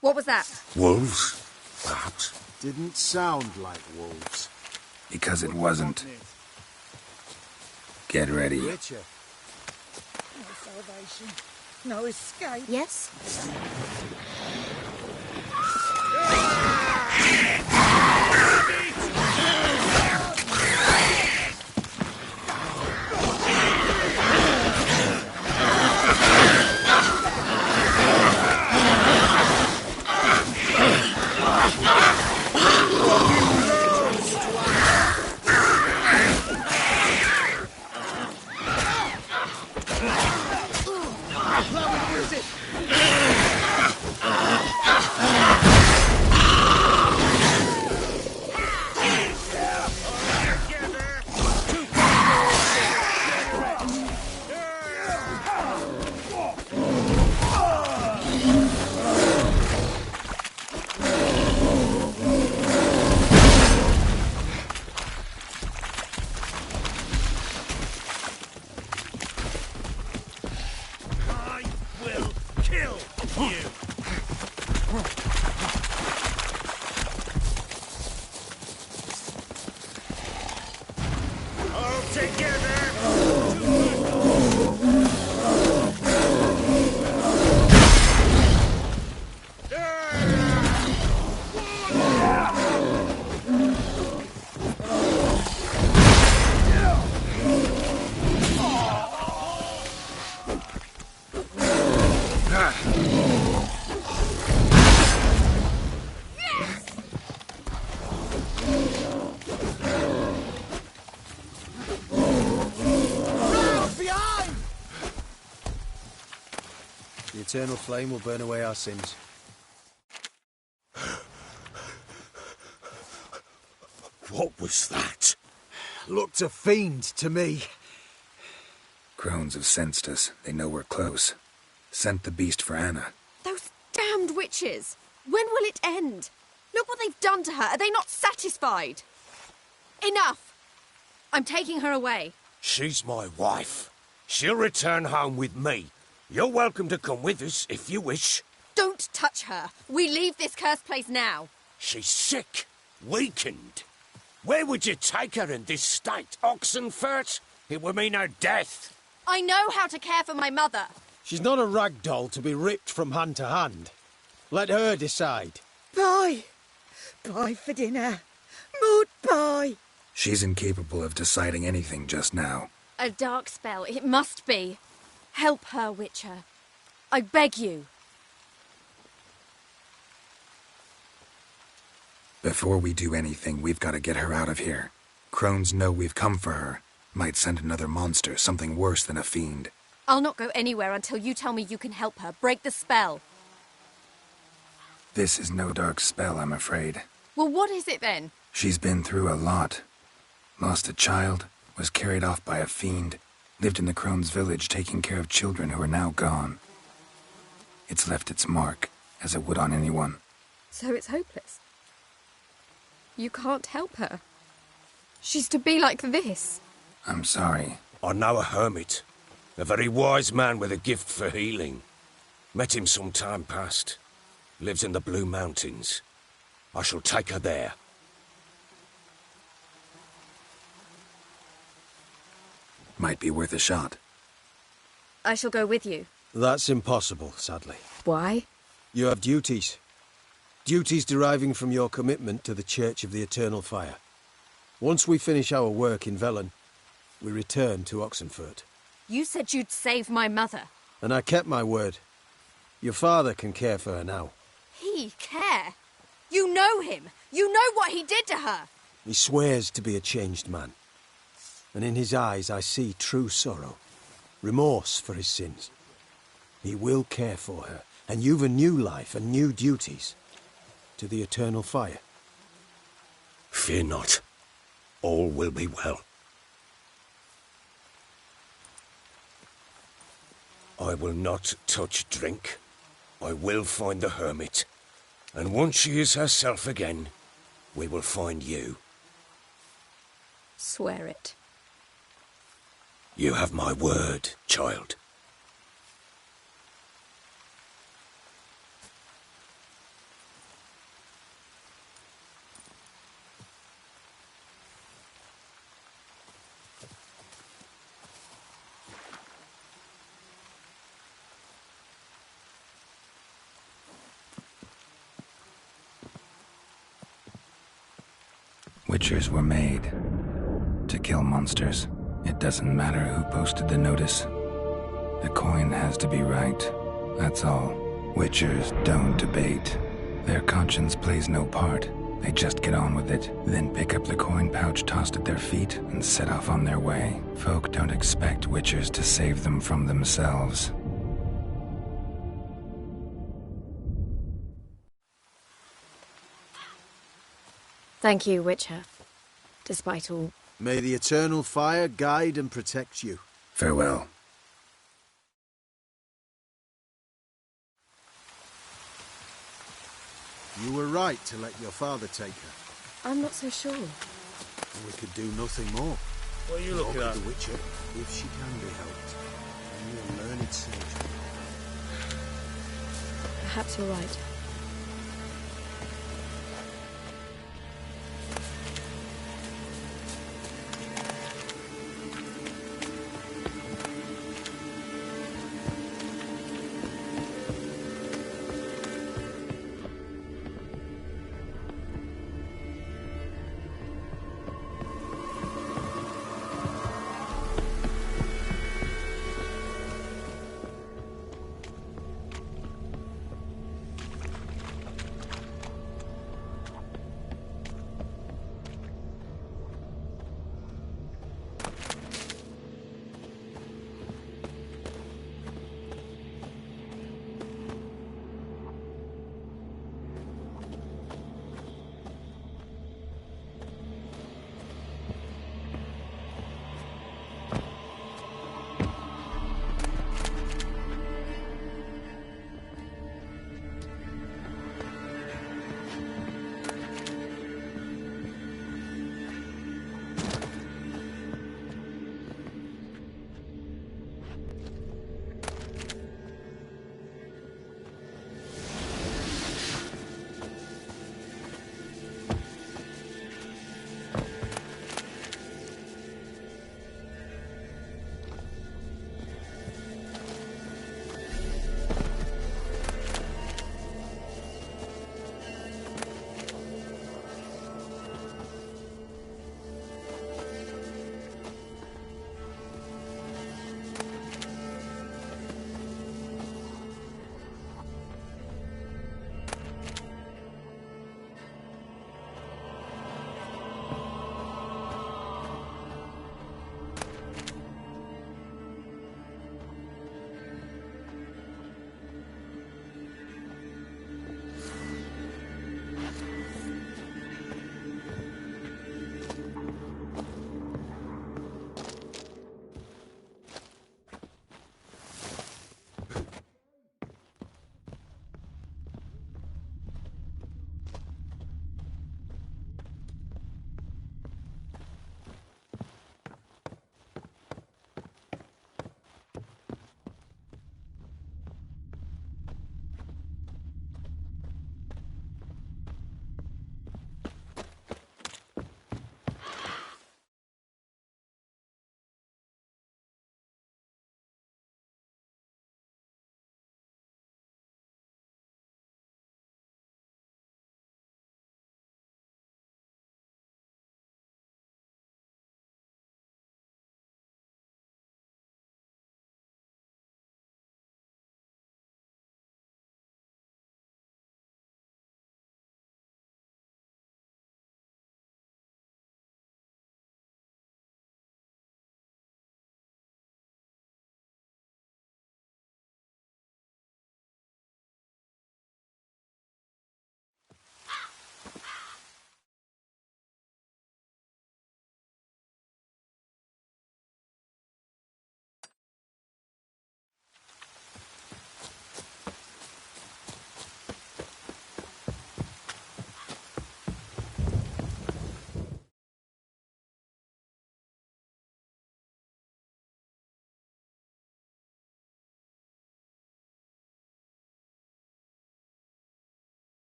What was that? Wolves, perhaps? Didn't sound like wolves. Because it wasn't. Get ready. Richard. No salvation. No escape. Yes? eternal flame will burn away our sins. What was that? Looked a fiend to me. Crones have sensed us. They know we're close. Sent the beast for Anna. Those damned witches! When will it end? Look what they've done to her. Are they not satisfied? Enough! I'm taking her away. She's my wife. She'll return home with me. You're welcome to come with us if you wish. Don't touch her. We leave this cursed place now. She's sick, weakened. Where would you take her in this state? Oxenfurt? It would mean her death. I know how to care for my mother. She's not a rag doll to be ripped from hand to hand. Let her decide. Pie! Pie for dinner. Mood pie! She's incapable of deciding anything just now. A dark spell, it must be. Help her, Witcher. I beg you. Before we do anything, we've got to get her out of here. Crones know we've come for her. Might send another monster, something worse than a fiend. I'll not go anywhere until you tell me you can help her. Break the spell. This is no dark spell, I'm afraid. Well, what is it then? She's been through a lot. Lost a child, was carried off by a fiend, lived in the Crones' village taking care of children who are now gone. It's left its mark, as it would on anyone. So it's hopeless. You can't help her. She's to be like this. I'm sorry. I know a hermit. A very wise man with a gift for healing. Met him some time past. Lives in the Blue Mountains. I shall take her there. Might be worth a shot. I shall go with you. That's impossible, sadly. Why? You have duties. Duties deriving from your commitment to the Church of the Eternal Fire. Once we finish our work in Velen, we return to Oxenfurt. You said you'd save my mother. And I kept my word. Your father can care for her now. He care? You know him. You know what he did to her. He swears to be a changed man. And in his eyes I see true sorrow. Remorse for his sins. He will care for her. And you've a new life and new duties. To the Eternal Fire. Fear not. All will be well. I will not touch drink. I will find the hermit. And once she is herself again, we will find you. Swear it. You have my word, child. Witchers were made to kill monsters. It doesn't matter who posted the notice. The coin has to be right. That's all. Witchers don't debate. Their conscience plays no part. They just get on with it, then pick up the coin pouch tossed at their feet and set off on their way. Folk don't expect Witchers to save them from themselves. Thank you, Witcher. Despite all... May the Eternal Fire guide and protect you. Farewell. You were right to let your father take her. I'm not so sure. We could do nothing more. What are you looking Nor at? could the Witcher, if she can be helped. Only a learned sage. Perhaps you're right.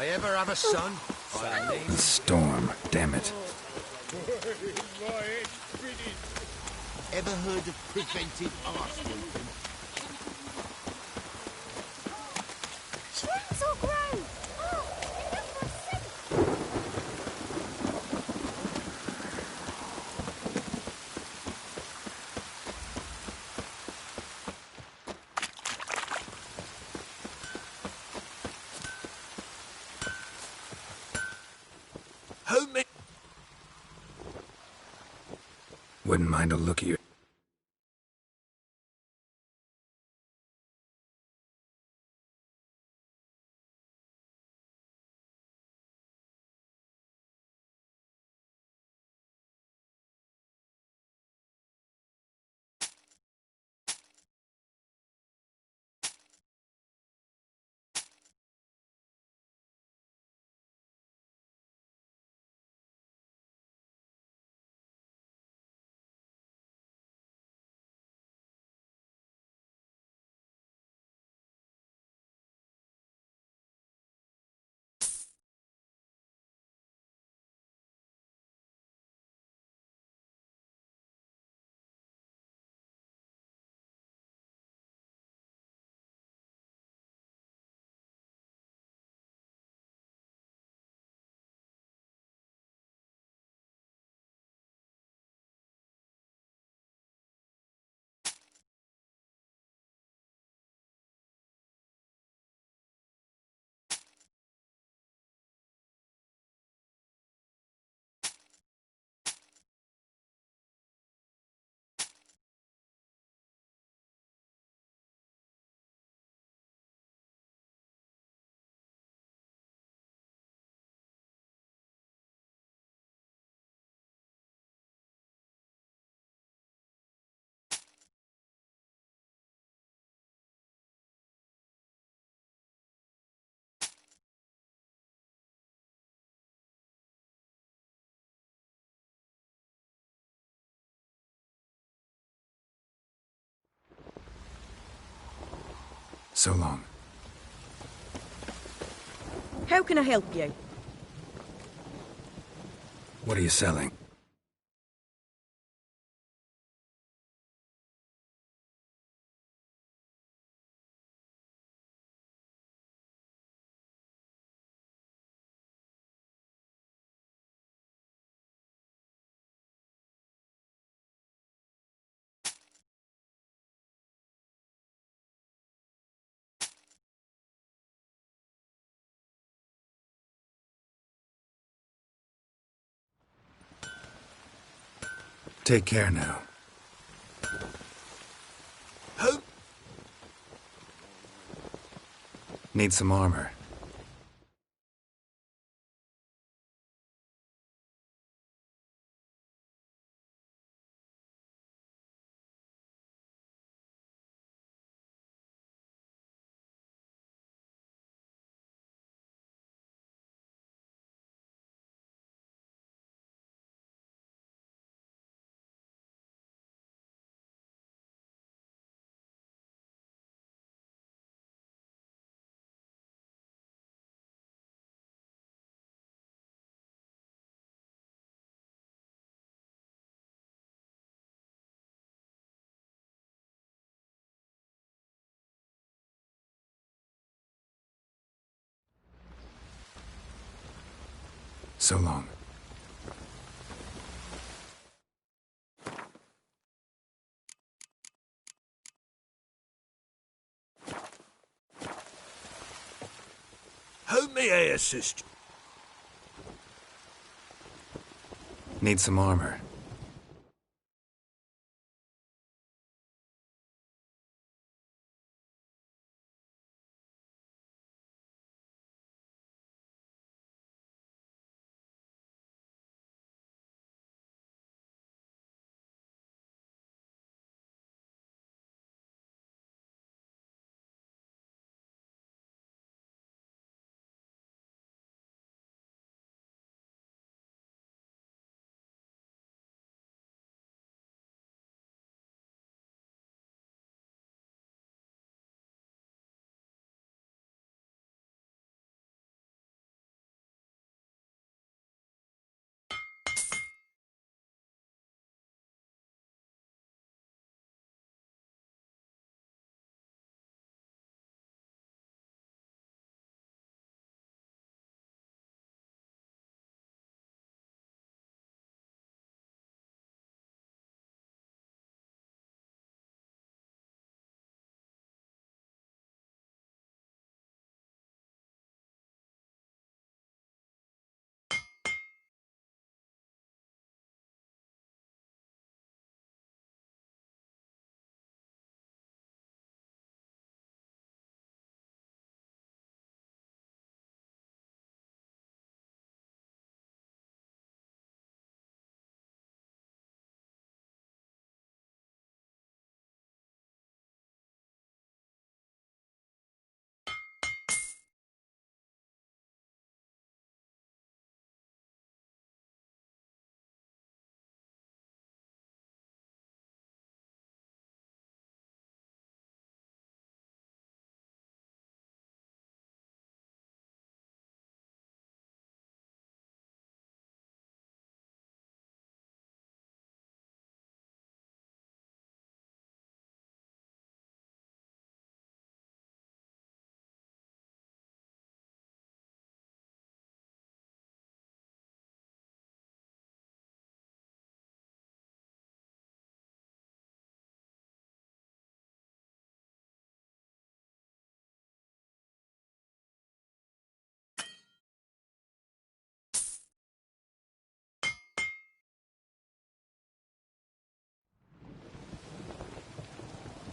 I ever have a son, The storm, damn it. Ever heard of preventive arse whooping? Chainsaw Grove! Oh, Who me? Wouldn't mind a look at you. So long. How can I help you? What are you selling? Take care now. Who? Need some armor. So long. How may I assist? Need some armor.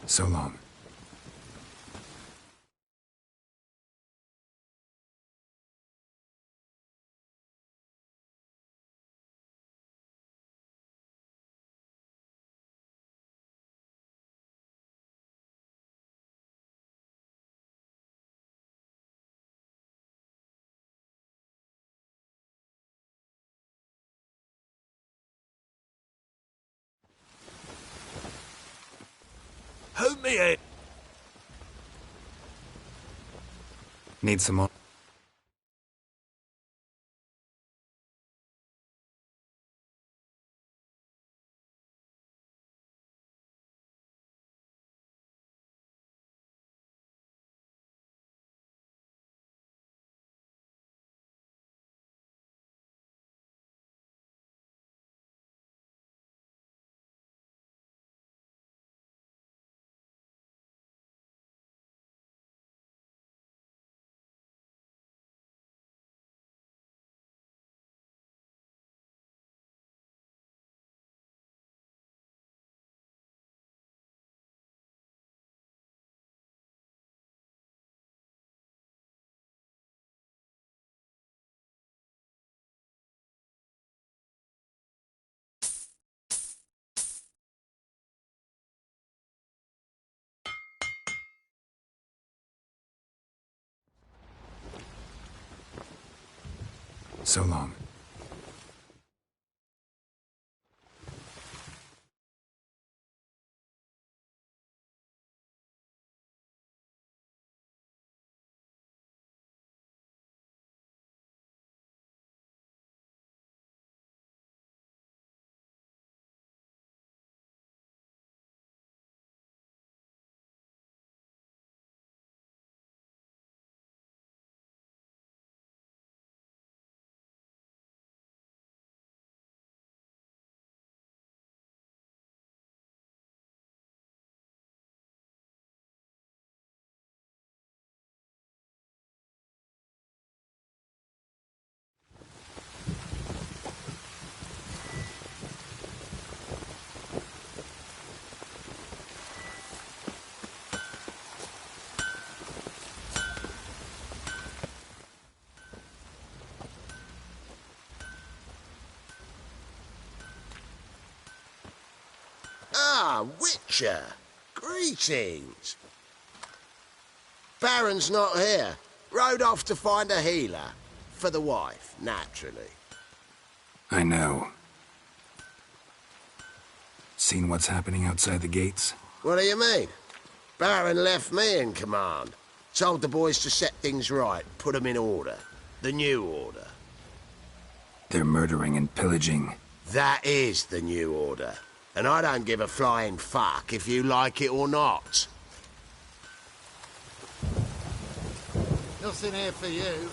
So long. Help me in. Need some more? So long. Ah, Witcher! Greetings! Baron's not here. Rode off to find a healer. For the wife, naturally. I know. Seen what's happening outside the gates? What do you mean? Baron left me in command. Told the boys to set things right, put them in order. The new order. They're murdering and pillaging. That is the new order. And I don't give a flying fuck if you like it or not. Nothing here for you.